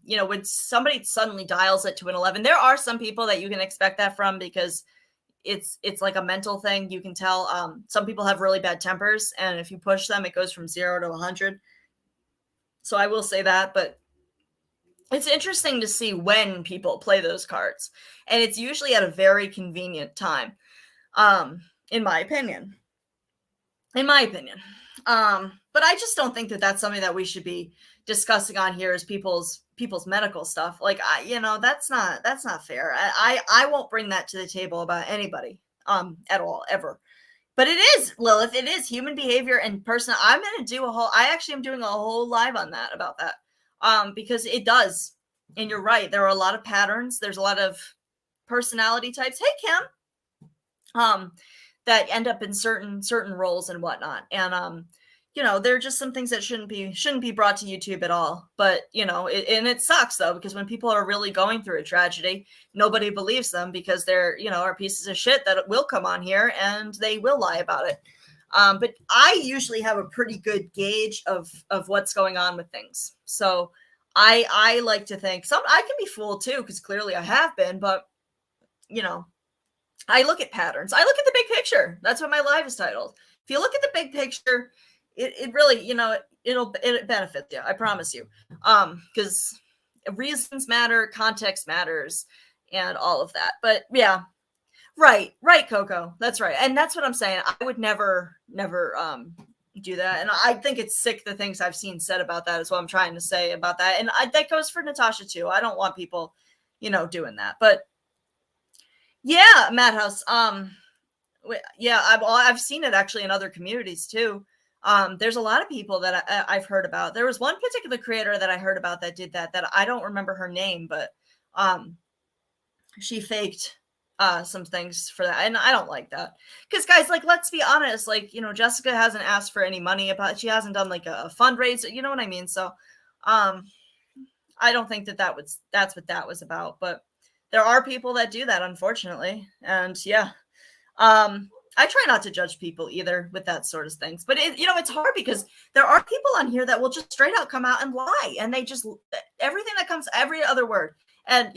when somebody suddenly dials it to an 11, there are some people that you can expect that from because it's like a mental thing. You can tell. Some people have really bad tempers, and if you push them, it goes from 0 to 100. So I will say that, but it's interesting to see when people play those cards, and it's usually at a very convenient time. In my opinion. But I just don't think that that's something that we should be discussing on here as people's medical stuff. Like, that's not fair. I won't bring that to the table about anybody, at all, ever. But it is, Lilith, it is human behavior and person. I actually am doing a whole live on that, about that. Because it does. And you're right. There are a lot of patterns. There's a lot of personality types. Hey, Kim. That end up in certain roles and whatnot. And, there are just some things that shouldn't be brought to YouTube at all. But, and it sucks though, because when people are really going through a tragedy, nobody believes them because they're, are pieces of shit that will come on here and they will lie about it. But I usually have a pretty good gauge of what's going on with things. So I like to think I can be fooled too, because clearly I have been, but, I look at patterns. I look at the big picture. That's what my live is titled. If you look at the big picture, it really, it benefits you. I promise you. Because reasons matter, context matters, and all of that. But yeah, right, Coco. That's right. And that's what I'm saying. I would never do that. And I think it's sick, the things I've seen said about that is what I'm trying to say about that. And that goes for Natasha too. I don't want people, doing that. But yeah, Madhouse. Yeah, I've seen it actually in other communities too. There's a lot of people that I've heard about. There was one particular creator that I heard about that did that I don't remember her name, but she faked some things for that, and I don't like that. Because guys, like, let's be honest, like, Jessica hasn't asked for any money she hasn't done like a fundraiser, you know what I mean? So I don't think that's what that was about, but there are people that do that, unfortunately. And yeah, I try not to judge people either with that sort of things, but it's hard because there are people on here that will just straight out come out and lie, and they just, everything that comes, every other word. And,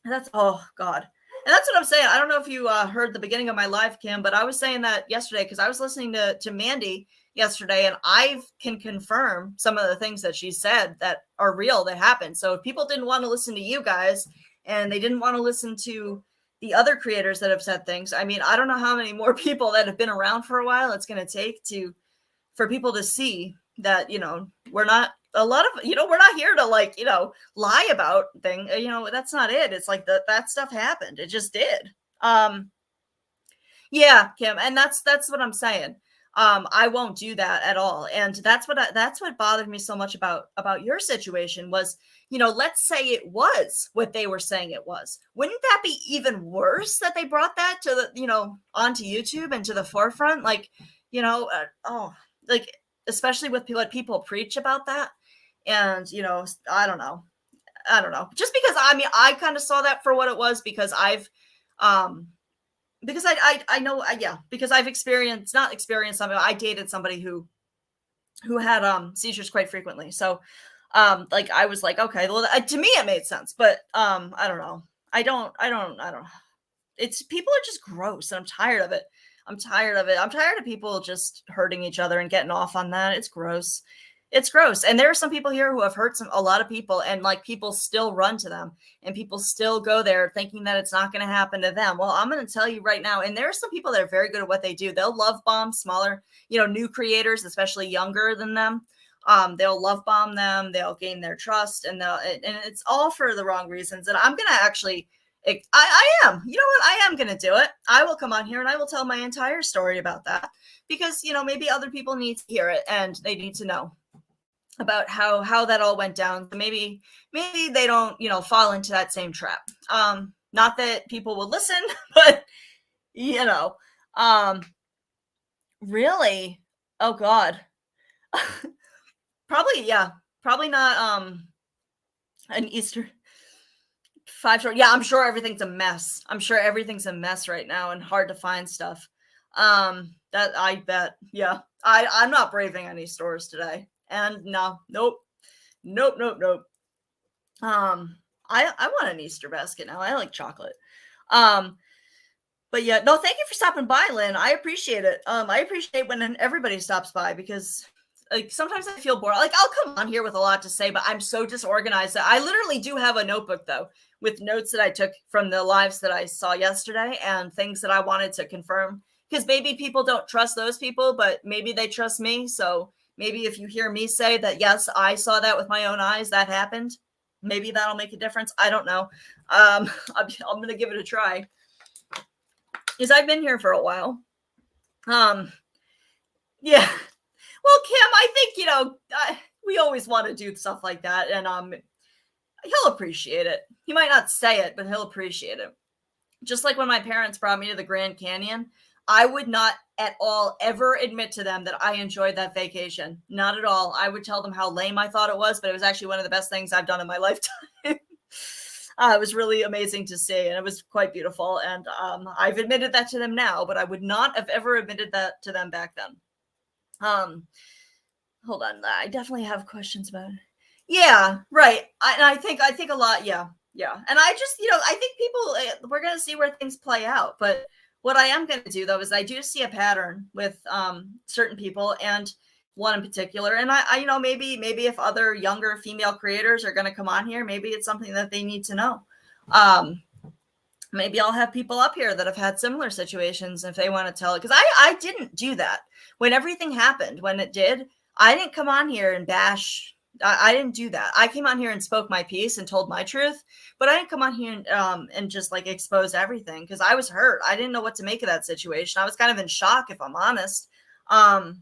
that's, oh God. And that's what I'm saying. I don't know if you heard the beginning of my live, Kim, but I was saying that yesterday because I was listening to Mandy yesterday, and I can confirm some of the things that she said that are real, that happened. So if people didn't want to listen to you guys, and they didn't want to listen to the other creators that have said things, I mean, I don't know how many more people that have been around for a while it's going to take for people to see that, we're not we're not here to lie about things. That's not it. It's like that stuff happened. It just did. Yeah, Kim. And that's what I'm saying. I won't do that at all. And that's what bothered me so much about your situation was, let's say it was what they were saying it was. Wouldn't that be even worse that they brought that to onto YouTube and to the forefront? Like, like, especially with what people preach about that. And, I don't know. Just because, I mean, I kind of saw that for what it was because um, because I know, yeah, because I've not experienced something. I dated somebody who had seizures quite frequently. So like I was like, okay, well, to me it made sense, but I don't know. I don't. It's people are just gross, and I'm tired of it. I'm tired of it. I'm tired of people just hurting each other and getting off on that. It's gross. It's gross. And there are some people here who have hurt a lot of people, and like people still run to them and people still go there thinking that it's not going to happen to them. Well, I'm going to tell you right now, and there are some people that are very good at what they do. They'll love bomb smaller, new creators, especially younger than them. They'll love bomb them. They'll gain their trust, and it's all for the wrong reasons. And I'm going to actually, I am, you know what? I am going to do it. I will come on here and I will tell my entire story about that because, maybe other people need to hear it and they need to know about how that all went down. So maybe they don't, fall into that same trap. Not that people will listen, but really, oh God, probably not, an Easter 5-star. Yeah, I'm sure everything's a mess. I'm sure everything's a mess right now and hard to find stuff. That I bet. Yeah, I'm not braving any stores today. And nope. I want an Easter basket now. I like chocolate. But yeah, no, thank you for stopping by, Lynn. I appreciate it. I appreciate when everybody stops by because like sometimes I feel bored. Like I'll come on here with a lot to say, but I'm so disorganized that I literally do have a notebook though with notes that I took from the lives that I saw yesterday and things that I wanted to confirm because maybe people don't trust those people, but maybe they trust me. So maybe if you hear me say that, yes, I saw that with my own eyes, that happened, maybe that'll make a difference. I don't know. I'm going to give it a try because I've been here for a while. Yeah. Well, Kim, I think, we always want to do stuff like that. And he'll appreciate it. He might not say it, but he'll appreciate it. Just like when my parents brought me to the Grand Canyon, I would not at all ever admit to them that I enjoyed that vacation. Not at all. I would tell them how lame I thought it was, but it was actually one of the best things I've done in my lifetime. It was really amazing to see, and it was quite beautiful. And I've admitted that to them now, but I would not have ever admitted that to them back then. Hold on. I definitely have questions about it. Yeah, right. I think a lot. Yeah. And I just, I think people, we're going to see where things play out. But what I am going to do though, is I do see a pattern with certain people and one in particular. And I maybe if other younger female creators are going to come on here, maybe it's something that they need to know. Maybe I'll have people up here that have had similar situations if they want to tell it. Because I didn't do that. When everything happened, when it did, I didn't come on here and bash. I didn't do that. I came on here and spoke my piece and told my truth. But I didn't come on here and just like expose everything because I was hurt. I didn't know what to make of that situation. I was kind of in shock, if I'm honest. But,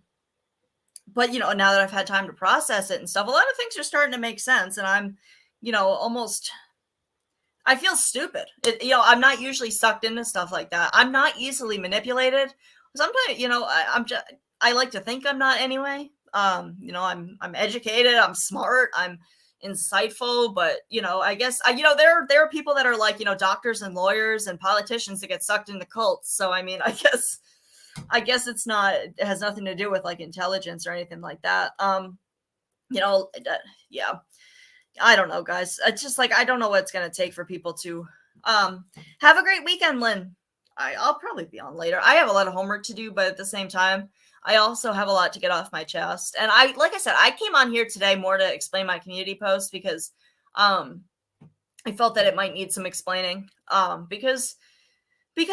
now that I've had time to process it and stuff, a lot of things are starting to make sense. And I'm, almost... I feel stupid. I'm not usually sucked into stuff like that. I'm not easily manipulated. Sometimes, I like to think I'm not anyway. I'm educated. I'm smart. I'm insightful. But, I guess, there are people that are like, doctors and lawyers and politicians that get sucked into cults. So, I mean, I guess it has nothing to do with like intelligence or anything like that. Yeah. I don't know, guys. It's just like, I don't know what it's going to take for people to have a great weekend, Lynn. I'll probably be on later. I have a lot of homework to do, but at the same time, I also have a lot to get off my chest. And like I said, I came on here today more to explain my community post because I felt that it might need some explaining because I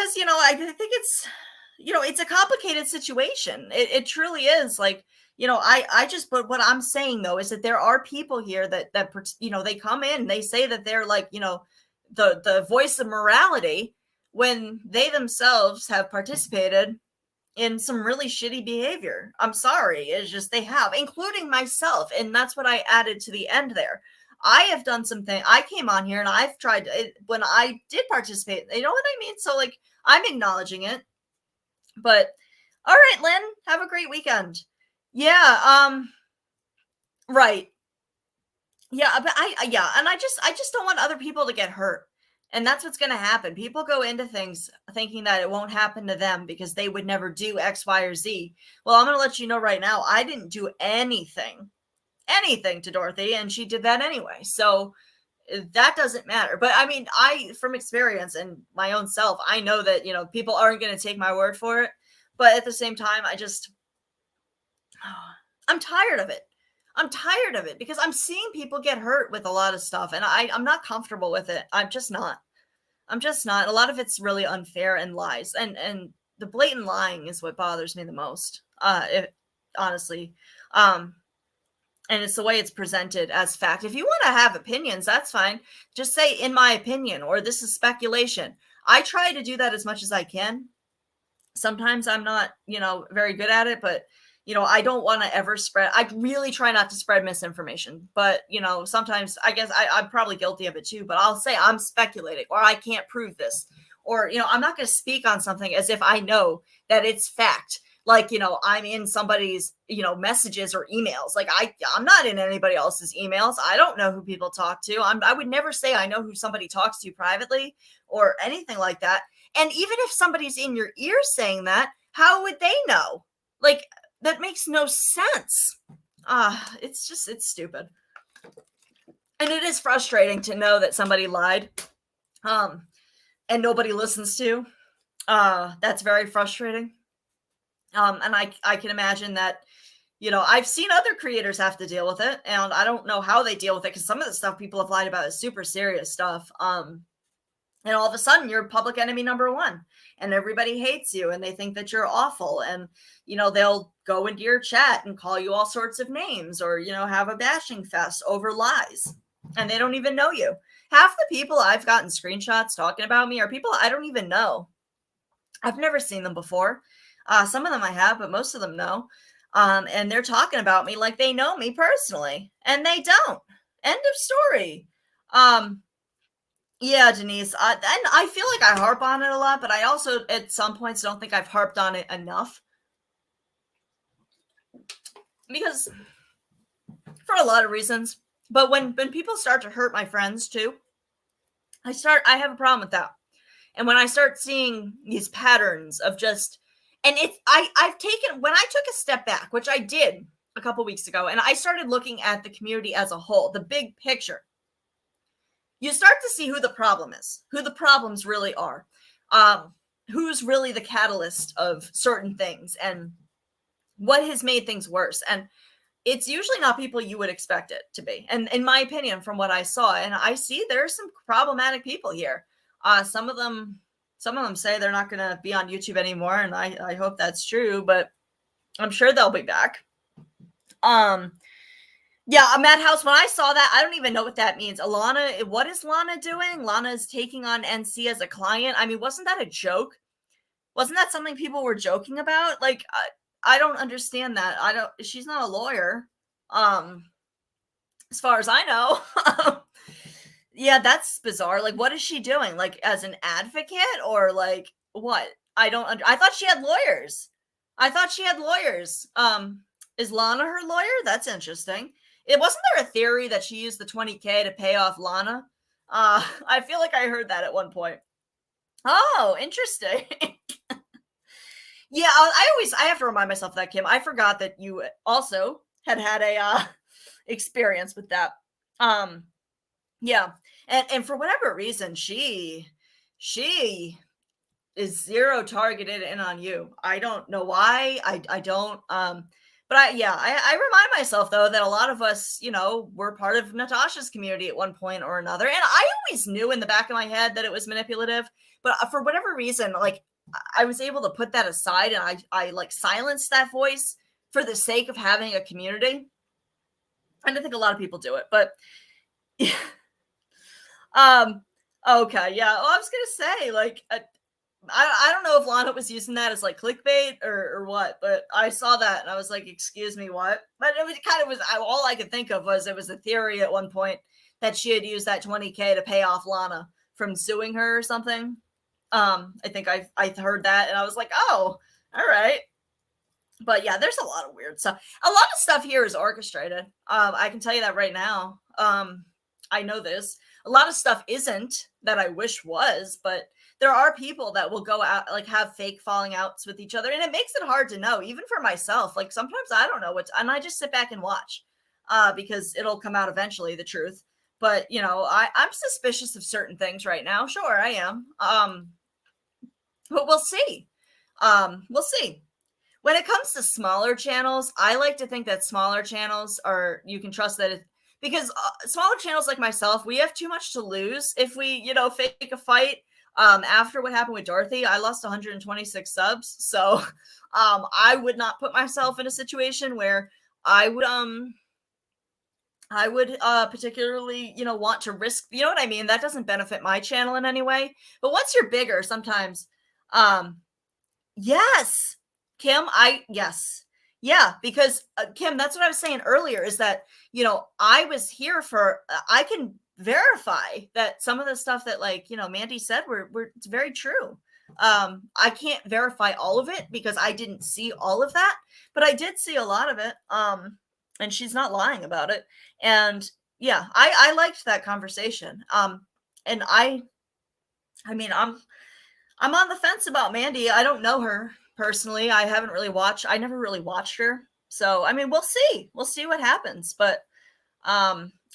think it's a complicated situation. It truly is. Like, but what I'm saying though, is that there are people here that, they come in, they say that they're like, the voice of morality when they themselves have participated in some really shitty behavior. I'm sorry. It's just they have, including myself. And that's what I added to the end there. I have done something. I came on here and I've tried when I did participate. You know what I mean? So, like, I'm acknowledging it. But all right, Lynn, have a great weekend. Yeah. Right. Yeah, but and I just don't want other people to get hurt. And that's what's going to happen. People go into things thinking that it won't happen to them because they would never do X, Y, or Z. Well, I'm going to let you know right now, I didn't do anything to Dorothy, and she did that anyway. So that doesn't matter. But I mean, from experience and my own self, I know that, people aren't going to take my word for it. But at the same time, I'm tired of it. I'm tired of it because I'm seeing people get hurt with a lot of stuff, and I'm not comfortable with it. I'm just not. A lot of it's really unfair and lies, and the blatant lying is what bothers me the most. Honestly, and it's the way it's presented as fact. If you want to have opinions, that's fine. Just say, in my opinion, or this is speculation. I try to do that as much as I can. Sometimes I'm not, very good at it, but I don't want to ever I really try not to spread misinformation, but, sometimes I guess I'm probably guilty of it too, but I'll say I'm speculating, or I can't prove this, or, I'm not going to speak on something as if I know that it's fact. Like, I'm in somebody's, messages or emails. Like I'm not in anybody else's emails. I don't know who people talk to. I would never say I know who somebody talks to privately or anything like that. And even if somebody's in your ear saying that, how would they know? Like, that makes no sense. It's stupid. And it is frustrating to know that somebody lied, and nobody listens to. That's very frustrating. And I can imagine that, I've seen other creators have to deal with it, and I don't know how they deal with it, because some of the stuff people have lied about is super serious stuff. And all of a sudden you're public enemy number one, and everybody hates you, and they think that you're awful. And, they'll go into your chat and call you all sorts of names, or, have a bashing fest over lies, and they don't even know you. Half the people I've gotten screenshots talking about me are people I don't even know. I've never seen them before. Some of them I have, but most of them no. And they're talking about me like they know me personally, and they don't. End of story. Yeah, Denise. And I feel like I harp on it a lot, but I also, at some points, don't think I've harped on it enough. Because, for a lot of reasons. But when people start to hurt my friends too, I have a problem with that. And when I start seeing these patterns of just, and when I took a step back, which I did a couple weeks ago, and I started looking at the community as a whole, the big picture, you start to see who the problem is, who the problems really are, who's really the catalyst of certain things, and what has made things worse. And it's usually not people you would expect it to be. And in my opinion, from what I saw, and I see there's some problematic people here. Some of them say they're not going to be on YouTube anymore, and I hope that's true, but I'm sure they'll be back. Yeah, a Madhouse, when I saw that, I don't even know what that means. Alana, what is Lana doing? Lana is taking on NC as a client. I mean, wasn't that a joke? Wasn't that something people were joking about? Like, I don't understand that. She's not a lawyer. As far as I know. Yeah, that's bizarre. Like, what is she doing? Like, as an advocate, or like what? I thought she had lawyers. Is Lana her lawyer? That's interesting. It wasn't there a theory that she used the $20K to pay off Lana? I feel like I heard that at one point. Oh, interesting. Yeah, I have to remind myself of that, Kim. I forgot that you also had a experience with that. Yeah, and for whatever reason, she is zero targeted in on you. I don't know why. I don't. But I remind myself though that a lot of us, were part of Natasha's community at one point or another, and I always knew in the back of my head that it was manipulative. But for whatever reason, like, I was able to put that aside, and I like silenced that voice for the sake of having a community. And I think a lot of people do it, but yeah. Okay, yeah. Well, I was gonna say, like, I don't know if Lana was using that as like clickbait or what, but I saw that and I was like, excuse me, what? But it was kind of all I could think of was it was a theory at one point that she had used that $20K to pay off Lana from suing her or something. I think I heard that and I was like, oh, all right. But yeah, there's a lot of weird stuff. A lot of stuff here is orchestrated. I can tell you that right now. I know this. A lot of stuff isn't that I wish was, but there are people that will go out, like have fake falling outs with each other. And it makes it hard to know, even for myself. Like sometimes I don't know and I just sit back and watch because it'll come out eventually, the truth. But, I'm suspicious of certain things right now. Sure, I am. But we'll see. We'll see. When it comes to smaller channels, I like to think that smaller channels you can trust that because smaller channels like myself, we have too much to lose if we, fake a fight. After what happened with Dorothy, I lost 126 subs. So I would not put myself in a situation where I would particularly, want to risk, you know what I mean? That doesn't benefit my channel in any way. But once you're bigger, sometimes, yes, Kim, yes. Yeah, because Kim, that's what I was saying earlier is that, I was here I can verify that some of the stuff that Mandy said it's very true. I can't verify all of it because I didn't see all of that, but I did see a lot of it. And she's not lying about it. And yeah, I liked that conversation. And I mean, I'm on the fence about Mandy. I don't know her personally. I never really watched her. So, I mean, we'll see what happens. But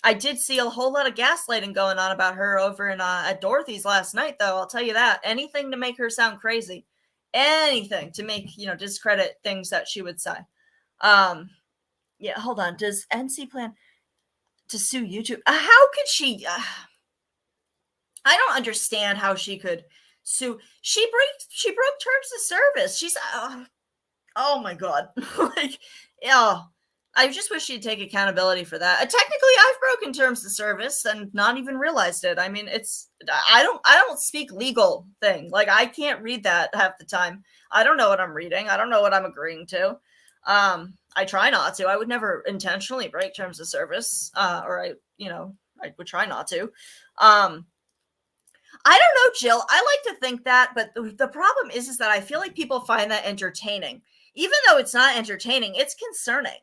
I did see a whole lot of gaslighting going on about her over at Dorothy's last night, though. I'll tell you that. Anything to make her sound crazy. Anything to make, discredit things that she would say. Yeah, hold on. Does NC plan to sue YouTube? How could she? I don't understand how she could sue. She broke terms of service. She's oh my god. I just wish she'd take accountability for that. Technically, I've broken terms of service and not even realized it. I mean, I don't speak legal thing. Like I can't read that half the time. I don't know what I'm reading. I don't know what I'm agreeing to. I try not to. I would never intentionally break terms of service, or I would try not to. I don't know, Jill. I like to think that, but the problem is that I feel like people find that entertaining. Even though it's not entertaining, it's concerning.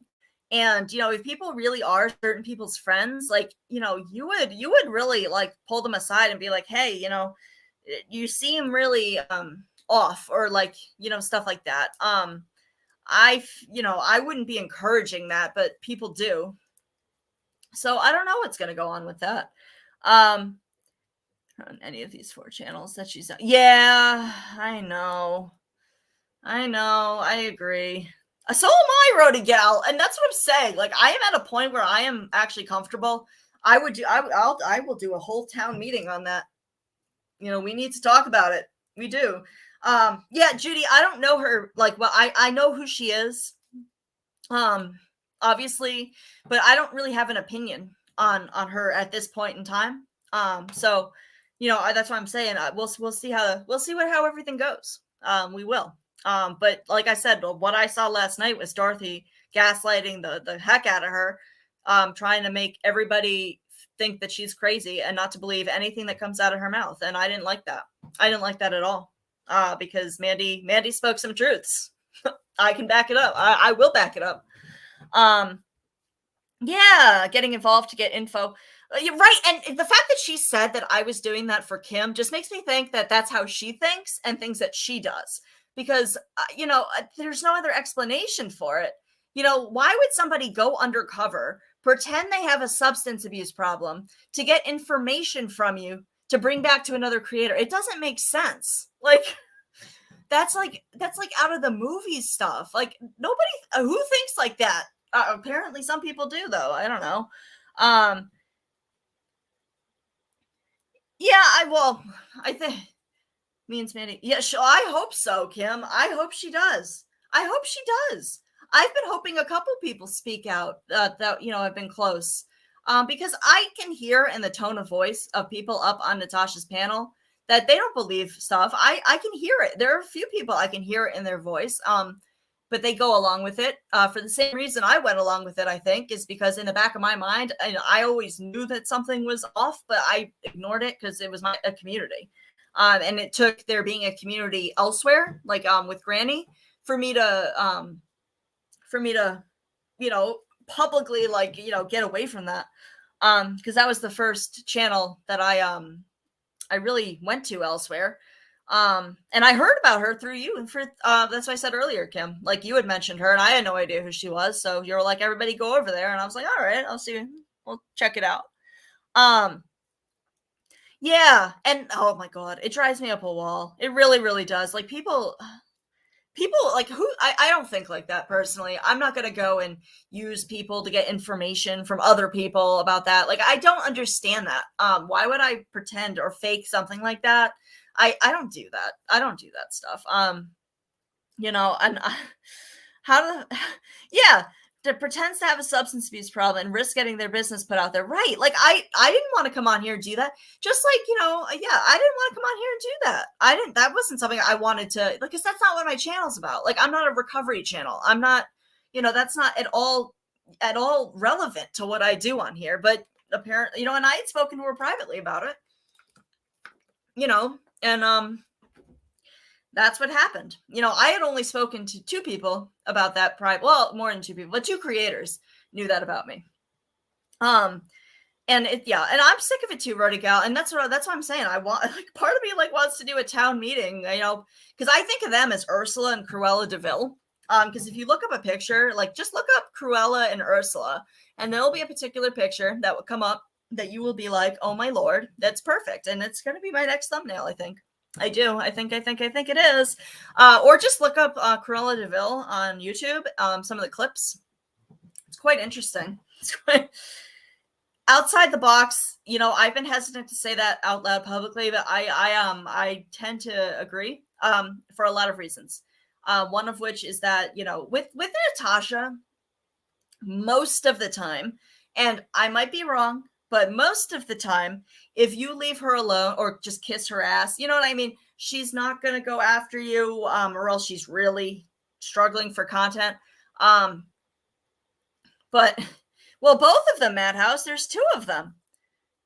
And, if people really are certain people's friends, you would really pull them aside and be like, hey, you seem really off or stuff like that. I wouldn't be encouraging that, but people do. So I don't know what's going to go on with that. On any of these 4 channels that she's on. Yeah, I know. I agree. So am I, Rody Gal. And that's what I'm saying. I am at a point where I am actually comfortable. I will do a whole town meeting on that. We need to talk about it. We do. Yeah, Judy, I don't know her I know who she is. Obviously, but I don't really have an opinion on her at this point in time. So, that's what I'm saying. We'll see how everything goes. We will. But like I said, what I saw last night was Dorothy gaslighting the heck out of her, trying to make everybody think that she's crazy and not to believe anything that comes out of her mouth. And I didn't like that. I didn't like that at all. Because Mandy spoke some truths. I can back it up. I will back it up. Yeah, getting involved to get info. You're right. And the fact that she said that I was doing that for Kim just makes me think that that's how she thinks and things that she does. Because, there's no other explanation for it. Why would somebody go undercover, pretend they have a substance abuse problem to get information from you to bring back to another creator? It doesn't make sense. That's out of the movie stuff. Nobody who thinks like that. Apparently some people do, though. I don't know. Yeah, I think means Mandy. Yeah, I hope so, Kim. I hope she does. I've been hoping a couple people speak out that have been close. Because I can hear in the tone of voice of people up on Natasha's panel that they don't believe stuff. I can hear it. There are a few people I can hear it in their voice. But they go along with it for the same reason I went along with it, I think, is because in the back of my mind, I always knew that something was off, but I ignored it because it was a community. And it took there being a community elsewhere, like with Granny, for me to, publicly, like, get away from that. Because that was the first channel that I really went to elsewhere. And I heard about her through you, and that's what I said earlier, Kim. Like, you had mentioned her, and I had no idea who she was. So you were like, everybody go over there, and I was like, all right, I'll see. We'll check it out. Yeah, and oh my god, it drives me up a wall. It really, really does. Like people like who I don't think like that personally. I'm not gonna go and use people to get information from other people about that. Like, I don't understand that. Why would I pretend or fake something like that? I don't do that. I don't do that stuff. And how to yeah, that pretends to have a substance abuse problem and risk getting their business put out there. Right. Like I didn't want to come on here and do that. Just like, I didn't want to come on here and do that. That wasn't something I wanted to, like, cause that's not what my channel's about. Like, I'm not a recovery channel. I'm not, that's not at all relevant to what I do on here. But apparently, and I had spoken to her privately about it, and that's what happened. I had only spoken to 2 people about that well, more than 2 people, but 2 creators knew that about me. And I'm sick of it too, Rody Gal. And that's what I'm saying. I want, like, part of me wants to do a town meeting, because I think of them as Ursula and Cruella DeVille. Because if you look up a picture, like, just look up Cruella and Ursula, and there'll be a particular picture that will come up that you will be like, oh my Lord, that's perfect. And it's going to be my next thumbnail, I think. I do. I think it is. Or just look up Cruella DeVille on YouTube. Some of the clips. It's quite interesting. It's quite outside the box. I've been hesitant to say that out loud publicly, but I tend to agree for a lot of reasons. One of which is that, with Natasha, most of the time, and I might be wrong, but most of the time, if you leave her alone or just kiss her ass, you know what I mean? She's not going to go after you, or else she's really struggling for content. But, well, both of them, Madhouse, there's 2 of them.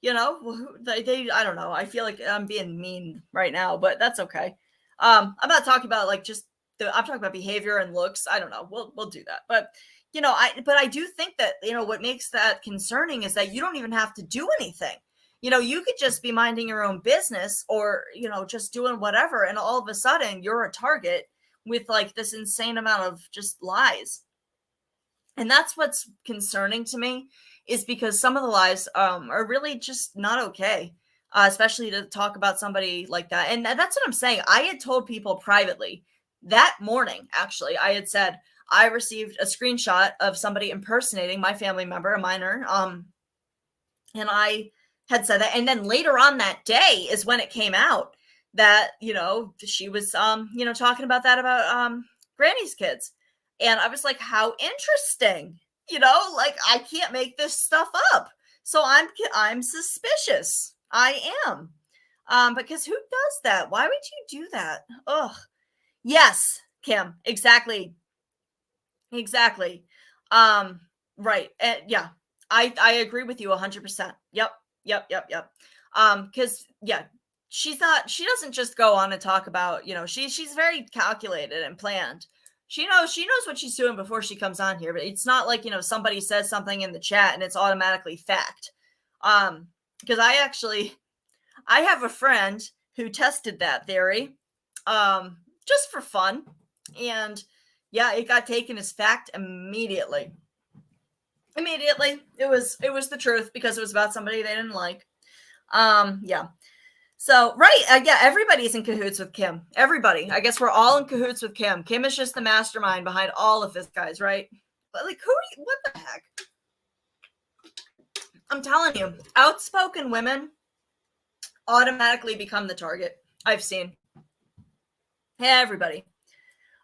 They I don't know. I feel like I'm being mean right now, but that's okay. I'm not talking about I'm talking about behavior and looks. I don't know. We'll do that. But I do think that, what makes that concerning is that you don't even have to do anything. You could just be minding your own business or, just doing whatever. And all of a sudden you're a target with this insane amount of just lies. And that's what's concerning to me, is because some of the lies are really just not okay, especially to talk about somebody like that. And that's what I'm saying. I had told people privately that morning, actually, I had said, I received a screenshot of somebody impersonating my family member, a minor. And I had said that. And then later on that day is when it came out that, she was, talking about that, about Granny's kids. And I was like, how interesting, I can't make this stuff up. So I'm suspicious. I am. Because who does that? Why would you do that? Ugh. Yes, Kim, exactly. Exactly. Right. Yeah, I agree with you 100%. Yep. Because she doesn't just go on and talk about, she's very calculated and planned. She knows what she's doing before she comes on here, but it's not like, somebody says something in the chat and it's automatically fact. Because I have a friend who tested that theory, just for fun. And yeah, it got taken as fact immediately. It was the truth because it was about somebody they didn't like. Yeah. So, right. Yeah, everybody's in cahoots with Kim. Everybody. I guess we're all in cahoots with Kim. Kim is just the mastermind behind all of this, guys, right? But what the heck? I'm telling you, outspoken women automatically become the target. I've seen. Everybody.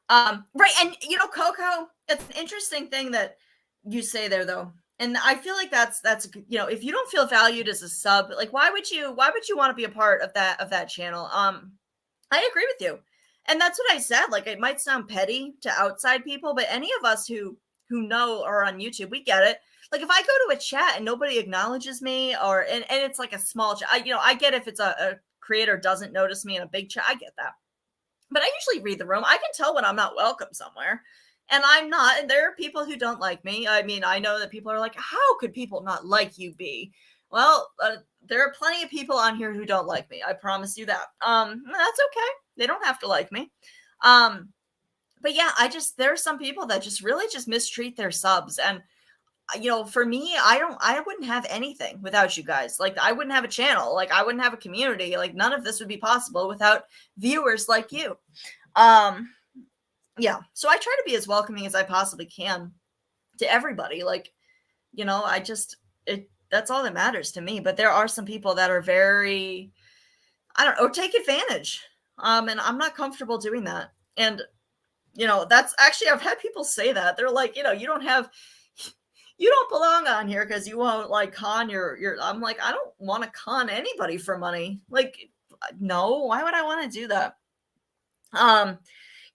Right. And, Coco, it's an interesting thing that you say there, though. And I feel like that's, if you don't feel valued as a sub, like, why would you want to be a part of that channel? I agree with you. And that's what I said. Like, it might sound petty to outside people, but any of us who know are on YouTube, we get it. Like, if I go to a chat and nobody acknowledges me, and it's like a small chat, I get if it's a creator doesn't notice me in a big chat, I get that. But I usually read the room. I can tell when I'm not welcome somewhere. And I'm not. And there are people who don't like me. I mean, I know that people are like, how could people not like you, Bee? Well, there are plenty of people on here who don't like me. I promise you that. That's okay. They don't have to like me. But yeah, there are some people that just really just mistreat their subs. And, for me, I wouldn't have anything without you guys. Like, I wouldn't have a channel. Like, I wouldn't have a community. Like, none of this would be possible without viewers like you. Yeah. So I try to be as welcoming as I possibly can to everybody. Like, that's all that matters to me. But there are some people that are very, I don't know, take advantage. And I'm not comfortable doing that. And, that's actually, I've had people say that. They're like, you don't belong on here because you won't like con your, I'm like, I don't want to con anybody for money. Like, no, why would I want to do that?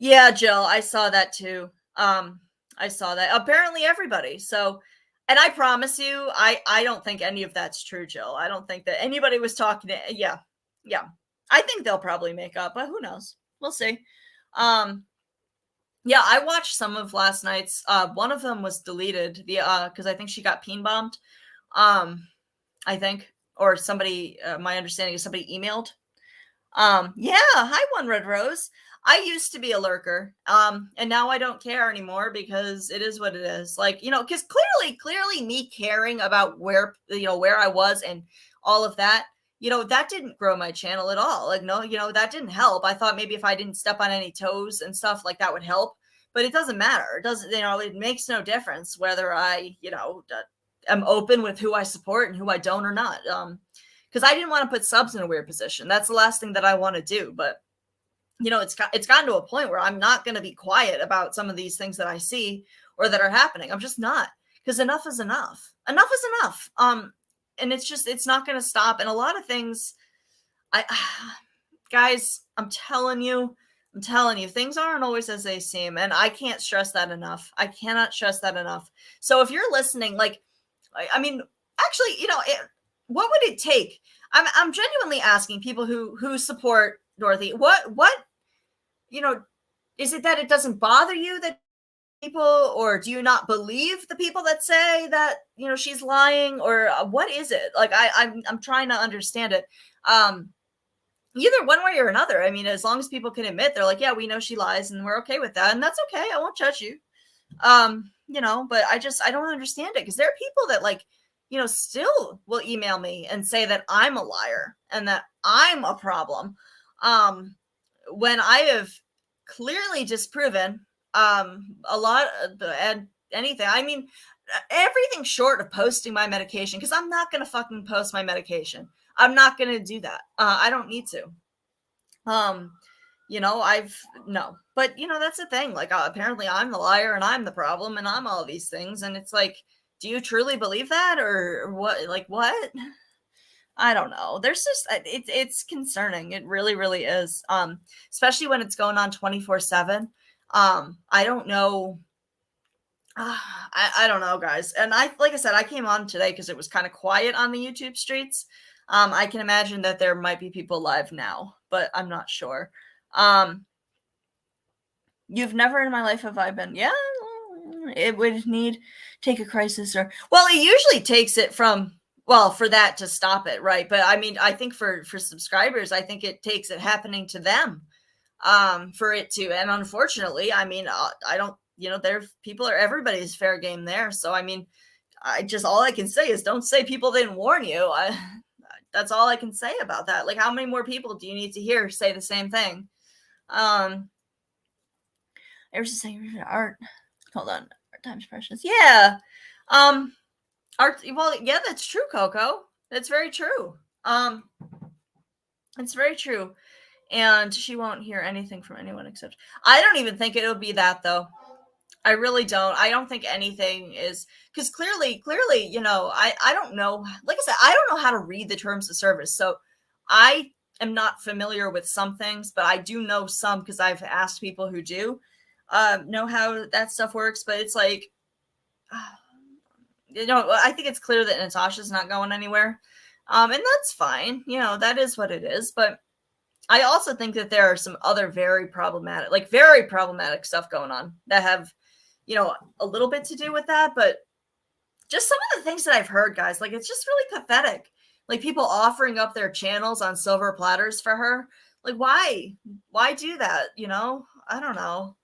Yeah, Jill, I saw that too. I saw that. Apparently everybody. So, and I promise you, I don't think any of that's true, Jill. I don't think that anybody was talking to, yeah. I think they'll probably make up, but who knows? We'll see. Yeah, I watched some of last night's. One of them was deleted because I think she got peen bombed. I think, or somebody. My understanding is somebody emailed. Yeah, hi, One Red Rose. I used to be a lurker, and now I don't care anymore because it is what it is. Like, because clearly, me caring about where I was and all of that. That didn't grow my channel at all. Like, no, that didn't help. I thought maybe if I didn't step on any toes and stuff like that would help, but it doesn't matter. It doesn't, it makes no difference whether I, am open with who I support and who I don't or not. Because I didn't want to put subs in a weird position. That's the last thing that I want to do. But, it's gotten to a point where I'm not going to be quiet about some of these things that I see or that are happening. I'm just not, because enough is enough. Enough is enough. And it's not going to stop. And a lot of things, guys, I'm telling you, things aren't always as they seem. And I can't stress that enough. I cannot stress that enough. So if you're listening, like, I mean, actually, what would it take? I'm genuinely asking people who support Dorothy, what, is it that it doesn't bother you that people, or do you not believe the people that say that she's lying, or what is it? Like, I'm trying to understand it. Either one way or another. I mean, as long as people can admit they're like, yeah, we know she lies and we're okay with that, and that's okay. I won't judge you. But I don't understand it, because there are people that, like, still will email me and say that I'm a liar and that I'm a problem, when I have clearly disproven a lot and anything. I mean, everything short of posting my medication, because I'm not going to fucking post my medication. I'm not going to do that. I don't need to. But that's the thing. Like, apparently I'm the liar and I'm the problem and I'm all these things. And it's like, do you truly believe that, or what? Like, what? I don't know. There's just, it's concerning. It really, really is. Especially when it's going on 24/7. I don't know. I don't know, guys. And like I said, I came on today because it was kind of quiet on the YouTube streets. I can imagine that there might be people live now, but I'm not sure. You've never in my life have I been, yeah, it would take a crisis, or, well, it usually takes it from, well, for that to stop it, right? But I mean, I think for subscribers, I think it takes it happening to them for it to, and unfortunately, I mean, I don't, everybody's fair game there. So, I mean, all I can say is don't say people didn't warn you. That's all I can say about that. Like, how many more people do you need to hear say the same thing? I was just saying, art, hold on, art time's precious. Yeah. Art, well, yeah, that's true, Coco. That's very true. It's very true. And she won't hear anything from anyone except, I don't even think it'll be that, though. I really don't. I don't think anything is, because clearly, I don't know. Like I said, I don't know how to read the terms of service. So I am not familiar with some things, but I do know some because I've asked people who do know how that stuff works. But it's like, I think it's clear that Natasha's not going anywhere. And that's fine. That is what it is. But I also think that there are some other very problematic stuff going on that have, a little bit to do with that. But just some of the things that I've heard, guys, like, it's just really pathetic. Like, people offering up their channels on silver platters for her. Like, why? Why do that? I don't know.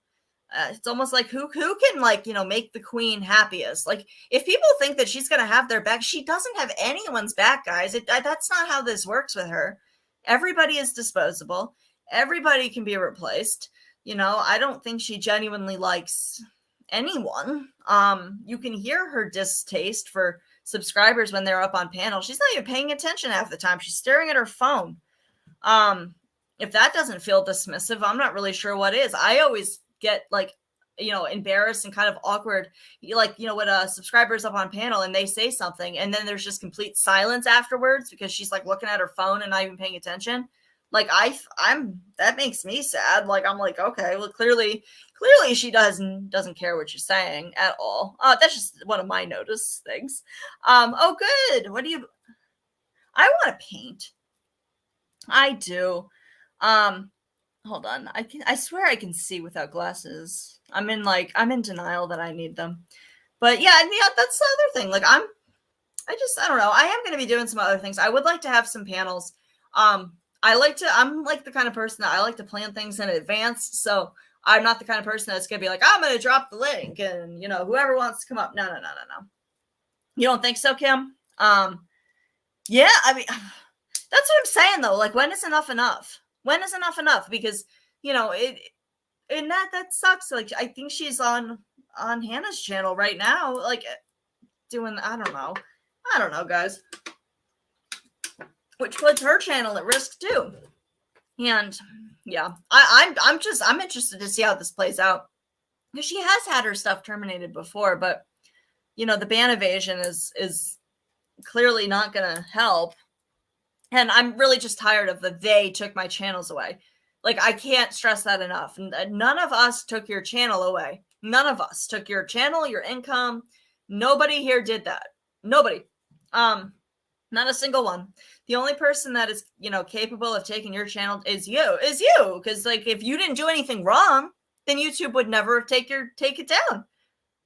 It's almost like who can make the queen happiest. Like, if people think that she's gonna have their back, she doesn't have anyone's back, guys. That's not how this works with her. Everybody is disposable. Everybody can be replaced. I don't think she genuinely likes anyone. You can hear her distaste for subscribers when they're up on panel. She's not even paying attention half the time. She's staring at her phone. If that doesn't feel dismissive, I'm not really sure what is. I always get embarrassed and kind of awkward, when a subscriber's up on panel and they say something and then there's just complete silence afterwards because she's like looking at her phone and not even paying attention. Like, I'm that makes me sad. Like, I'm like, okay, well, clearly she doesn't care what you're saying at all. That's just one of my notice things. Oh, good. I want to paint. I do. Hold on. I swear I can see without glasses. I'm in denial that I need them. But yeah, that's the other thing. Like, I don't know. I am going to be doing some other things. I would like to have some panels. I'm like the kind of person that I like to plan things in advance. So I'm not the kind of person that's going to be like, I'm going to drop the link and, whoever wants to come up. No. You don't think so, Kim? Yeah, I mean, that's what I'm saying though. Like, when is enough enough? When is enough enough? Because, and that sucks. Like, I think she's on Hannah's channel right now, like, doing, I don't know, guys. Which puts her channel at risk too. And yeah, I'm interested to see how this plays out. Because she has had her stuff terminated before, but the ban evasion is clearly not gonna help. And I'm really just tired of they took my channels away. Like, I can't stress that enough. None of us took your channel away. None of us took your channel, your income. Nobody here did that. Nobody. Not a single one. The only person that is, capable of taking your channel is you. Because, like, if you didn't do anything wrong, then YouTube would never take it down.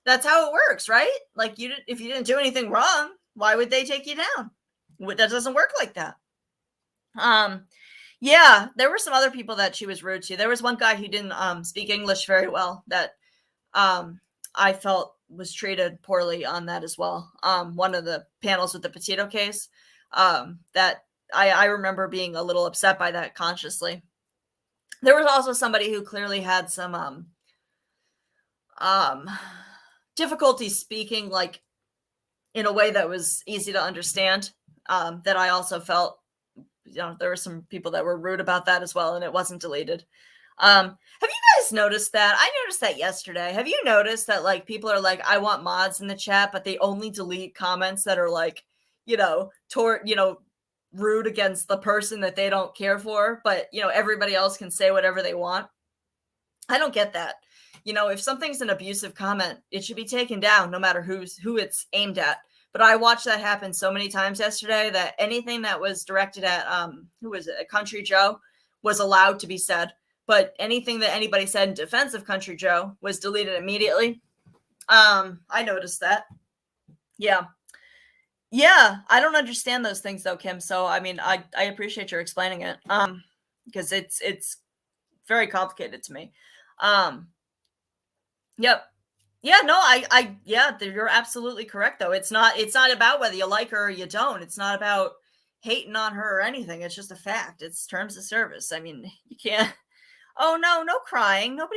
That's how it works, right? Like, if you didn't do anything wrong, why would they take you down? That doesn't work like that. Yeah, there were some other people that she was rude to. There was one guy who didn't speak English very well that I felt was treated poorly on that as well. One of the panels with the potato case, that I remember being a little upset by that consciously. There was also somebody who clearly had some difficulty speaking, like, in a way that was easy to understand, that I also felt, there were some people that were rude about that as well, and it wasn't deleted. Have you guys noticed that? I noticed that yesterday. Have you noticed that, like, people are like, I want mods in the chat, but they only delete comments that are like, rude against the person that they don't care for, but, everybody else can say whatever they want. I don't get that. If something's an abusive comment, it should be taken down no matter who it's aimed at. But I watched that happen so many times yesterday that anything that was directed at, who was it? Country Joe was allowed to be said. But anything that anybody said in defense of Country Joe was deleted immediately. I noticed that. Yeah. Yeah. I don't understand those things though, Kim. So, I mean, I appreciate your explaining it. Because it's very complicated to me. Yep. Yeah, no, yeah, you're absolutely correct though. It's not about whether you like her or you don't. It's not about hating on her or anything. It's just a fact. It's terms of service. I mean, you can't. Oh no crying. I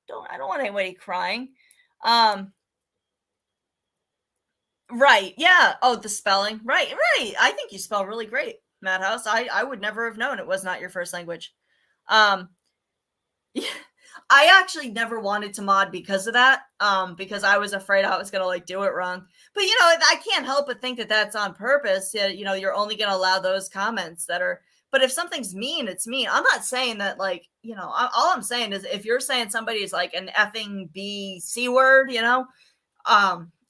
don't want anybody crying. Right. Yeah. Oh, the spelling. Right. I think you spell really great, Madhouse. I would never have known it was not your first language. Yeah. I actually never wanted to mod because of that, because I was afraid I was going to like do it wrong. But, I can't help but think that that's on purpose. You're only going to allow those comments that are, but if something's mean, it's mean. I'm not saying that like, all I'm saying is if you're saying somebody is like an effing C word,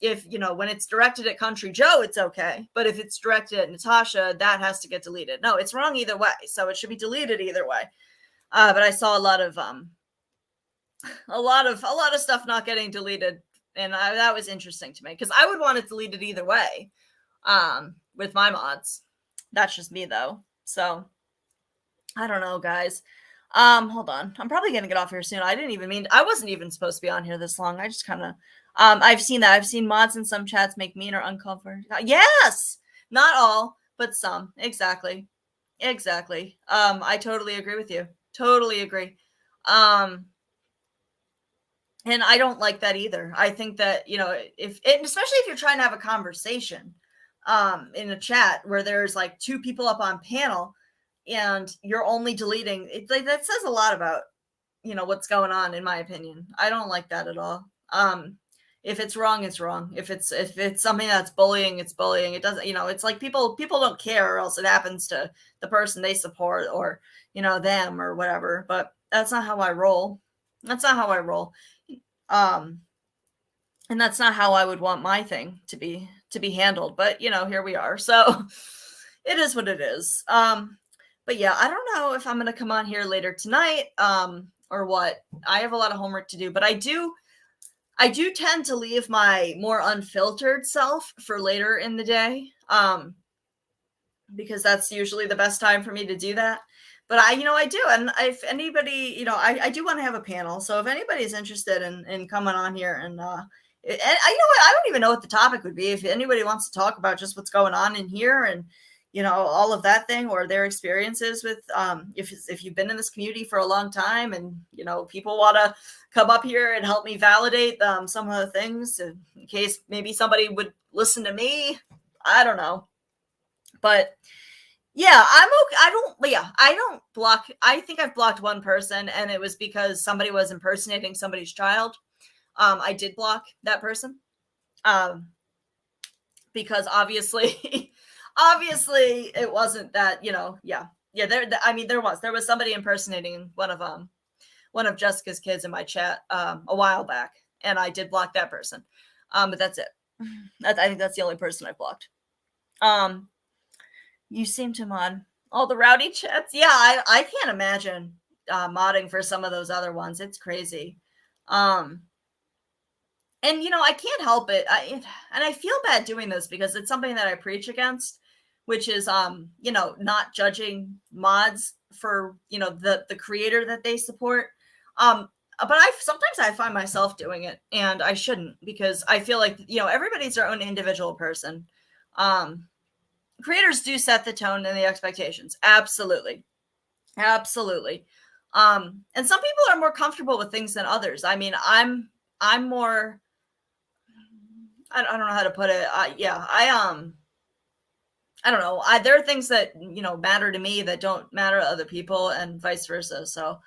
if, when it's directed at Country Joe, it's okay. But if it's directed at Natasha, that has to get deleted. No, it's wrong either way. So it should be deleted either way. But I saw a lot of stuff not getting deleted, and that was interesting to me because I would want it deleted either way with my mods. That's just me though. So I don't know, guys. Hold on, I'm probably gonna get off here soon. I wasn't even supposed to be on here this long. I just kind of I've seen mods in some chats make mean or uncomfortable. Yes, not all, but some. Exactly. I totally agree with you. Totally agree. And I don't like that either. I think that, especially if you're trying to have a conversation in a chat where there's like two people up on panel and you're only deleting it, like, that says a lot about, what's going on, in my opinion. I don't like that at all. If it's wrong, it's wrong. If it's something that's bullying, it's bullying. It doesn't, it's like people don't care, or else it happens to the person they support, or, them or whatever. But that's not how I roll. And that's not how I would want my thing to be handled. But, here we are. So it is what it is. But yeah, I don't know if I'm going to come on here later tonight, or what. I have a lot of homework to do, but I do tend to leave my more unfiltered self for later in the day. Because that's usually the best time for me to do that. But I do. And if anybody, I do want to have a panel. So if anybody's interested in coming on here and I don't even know what the topic would be. If anybody wants to talk about just what's going on in here and, all of that thing, or their experiences with, if you've been in this community for a long time and, people want to come up here and help me validate some of the things in case maybe somebody would listen to me. I don't know. But yeah, I'm okay. I don't block. I think I've blocked one person, and it was because somebody was impersonating somebody's child. I did block that person. Because obviously it wasn't that, yeah. There was somebody impersonating one of Jessica's kids in my chat a while back, and I did block that person. But that's it. I think that's the only person I've blocked. You seem to mod all the rowdy chats. Yeah, I can't imagine modding for some of those other ones. It's crazy. And I can't help it. I feel bad doing this because it's something that I preach against, which is not judging mods for the creator that they support. But sometimes I find myself doing it, and I shouldn't, because I feel like everybody's their own individual person. Creators do set the tone and the expectations. Absolutely. And some people are more comfortable with things than others. I mean, I'm more, I don't know how to put it. I don't know. There are things that, matter to me that don't matter to other people, and vice versa. So,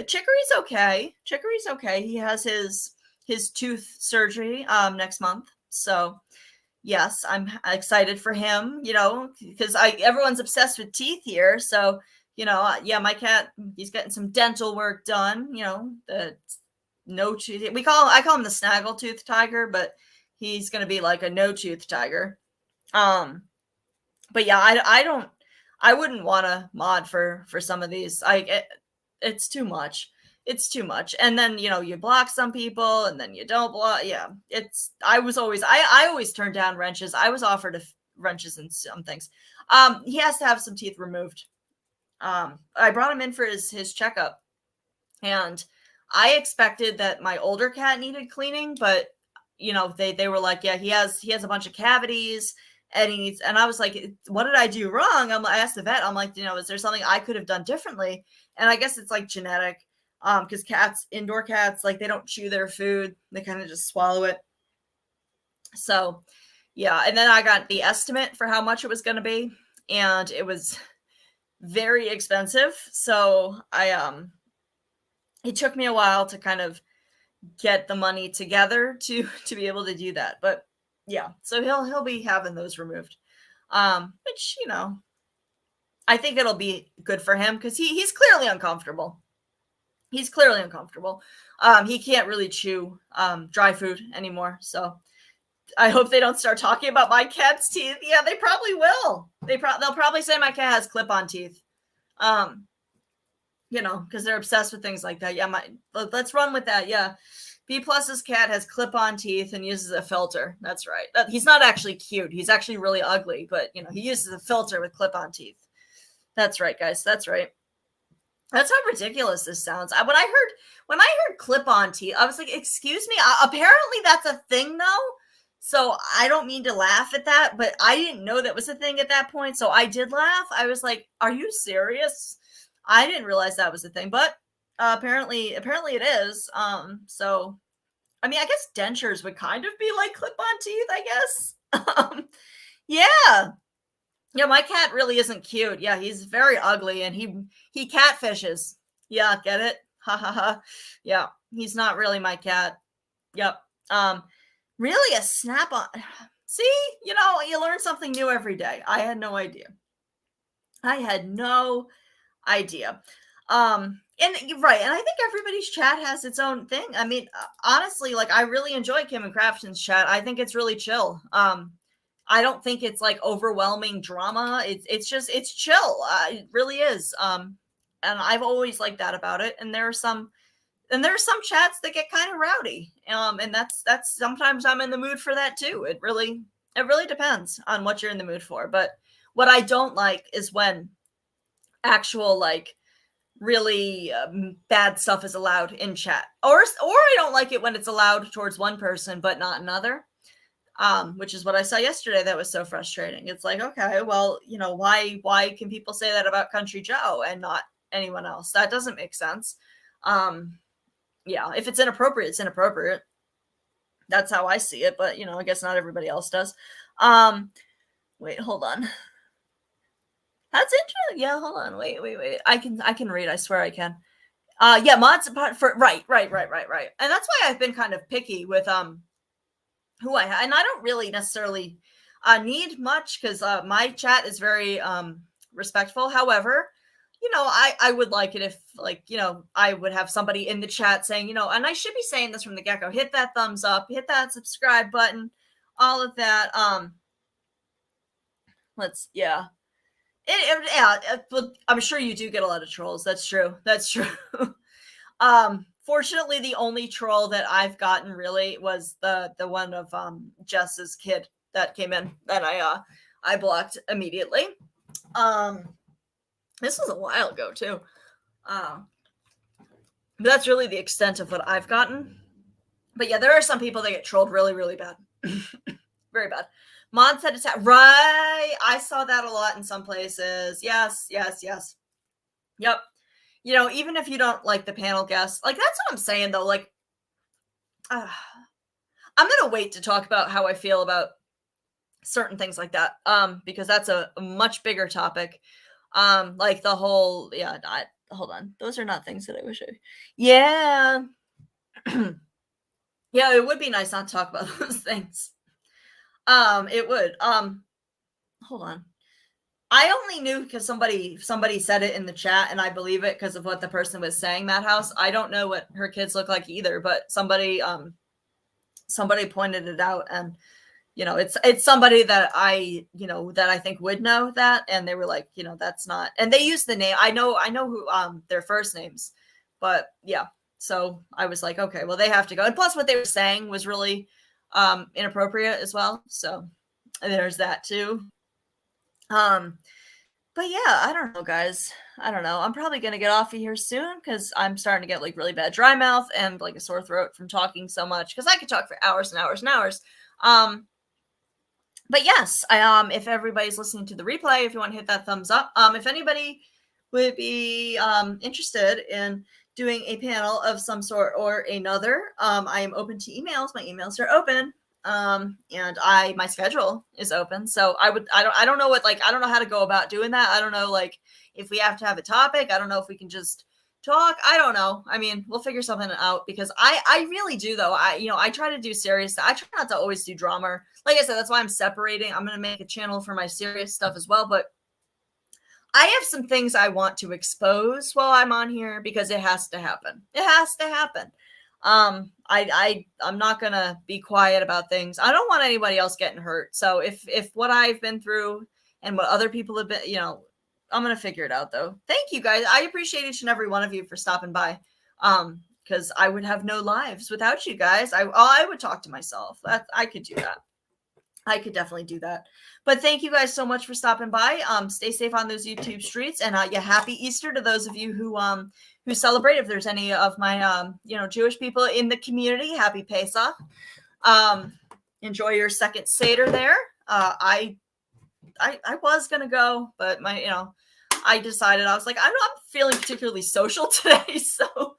Chicory's okay. He has his tooth surgery, next month. So, yes, I'm excited for him, because everyone's obsessed with teeth here. So, my cat, he's getting some dental work done, the no tooth. I call him the snaggle tooth tiger, but he's going to be like a no tooth tiger. But yeah, I wouldn't want to mod for some of these. It's too much. And then, you block some people and then you don't block. Yeah. I always turn down wrenches. I was offered wrenches and some things. He has to have some teeth removed. I brought him in for his checkup, and I expected that my older cat needed cleaning, but they were like, yeah, he has a bunch of cavities. And I was like, what did I do wrong? I asked the vet, I'm like, is there something I could have done differently? And I guess it's like genetic, because indoor cats, like, they don't chew their food. They kind of just swallow it. So yeah. And then I got the estimate for how much it was going to be, and it was very expensive. So I it took me a while to kind of get the money together to be able to do that. But yeah, so he'll be having those removed. Which, I think it'll be good for him because he's clearly uncomfortable. He's clearly uncomfortable. He can't really chew dry food anymore. So I hope they don't start talking about my cat's teeth. Yeah, they probably will. They'll probably say my cat has clip-on teeth. Because they're obsessed with things like that. Yeah, let's run with that. Yeah. BeePlus's cat has clip-on teeth and uses a filter. That's right. He's not actually cute. He's actually really ugly, but he uses a filter with clip-on teeth. That's right, guys. That's right. That's how ridiculous this sounds. When I heard clip-on teeth, I was like, excuse me? Apparently that's a thing though. So I don't mean to laugh at that, but I didn't know that was a thing at that point. So I did laugh. I was like, are you serious? I didn't realize that was a thing, but apparently it is. So, I mean, I guess dentures would kind of be like clip-on teeth, I guess. Yeah. Yeah, my cat really isn't cute. Yeah, he's very ugly and he catfishes. Yeah, get it? Ha ha ha. Yeah, he's not really my cat. Yep. Really a snap-on. See, you learn something new every day. I had no idea. And you're right, and I think everybody's chat has its own thing. I mean, honestly, like I really enjoy Kim and Crafton's chat. I think it's really chill. I don't think it's like overwhelming drama. It's chill. It really is. And I've always liked that about it. And there are some chats that get kind of rowdy. And that's sometimes I'm in the mood for that too. It really depends on what you're in the mood for. But what I don't like is when actual like really bad stuff is allowed in chat, or I don't like it when it's allowed towards one person but not another. Which is what I saw yesterday. That was so frustrating. It's like, okay, well, why can people say that about Country Joe and not anyone else? That doesn't make sense. Yeah, if it's inappropriate, it's inappropriate. That's how I see it, but I guess not everybody else does. Wait, hold on. That's interesting. Yeah, hold on. Wait. I can read. I swear I can. Yeah, mods for right. And that's why I've been kind of picky with who and I don't really necessarily need much because my chat is very respectful. However, I would like it if I would have somebody in the chat saying, and I should be saying this from the get-go, hit that thumbs up, hit that subscribe button, all of that. I'm sure you do get a lot of trolls. That's true. Fortunately, the only troll that I've gotten really was the one of Jess's kid that came in that I blocked immediately. This was a while ago too. But that's really the extent of what I've gotten. But yeah, there are some people that get trolled really, really bad. Very bad. Mon said it's right. I saw that a lot in some places. Yes. Yep. Even if you don't like the panel guests, like that's what I'm saying though. Like, I'm gonna wait to talk about how I feel about certain things like that. Because that's a much bigger topic. Like the whole hold on. Those are not things that I wish I. Yeah. Yeah, it would be nice not to talk about those things. It would. Hold on. I only knew because somebody said it in the chat, and I believe it because of what the person was saying. Madhouse. I don't know what her kids look like either, but somebody pointed it out, and it's somebody that I think would know that, and they were like, that's not, and they used the name. I know who their first names, but yeah. So I was like, okay, well they have to go, and plus what they were saying was really inappropriate as well. So there's that too. But yeah, I don't know, guys. I don't know. I'm probably gonna get off of here soon because I'm starting to get like really bad dry mouth and like a sore throat from talking so much. Because I could talk for hours and hours and hours. But yes, if everybody's listening to the replay, if you want to hit that thumbs up, if anybody would be interested in doing a panel of some sort or another, I am open to emails. My emails are open. And my schedule is open. So I don't know what, like, I don't know how to go about doing that. I don't know, like, if we have to have a topic. I don't know if we can just talk. I don't know. I mean, we'll figure something out because I really do though. I try to do serious stuff. I try not to always do drama. Like I said, that's why I'm separating. I'm going to make a channel for my serious stuff as well. But I have some things I want to expose while I'm on here because it has to happen. It has to happen. I'm not going to be quiet about things. I don't want anybody else getting hurt. So if what I've been through and what other people have been, I'm going to figure it out though. Thank you guys. I appreciate each and every one of you for stopping by. Because I would have no lives without you guys. I would talk to myself. I could do that. I could definitely do that. But thank you guys so much for stopping by. Stay safe on those YouTube streets, and happy Easter to those of you who celebrate. If there's any of my Jewish people in the community, happy Pesach. Enjoy your second Seder there. I was gonna go, but I decided I was like, I'm not feeling particularly social today, so.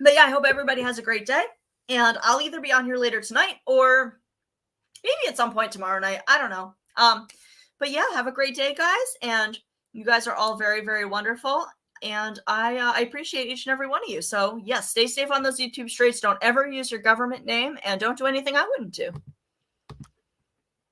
But yeah, I hope everybody has a great day, and I'll either be on here later tonight or maybe at some point tomorrow night. I don't know. But yeah, have a great day, guys. And you guys are all very, very wonderful. And I appreciate each and every one of you. So yes, stay safe on those YouTube streets. Don't ever use your government name and don't do anything I wouldn't do.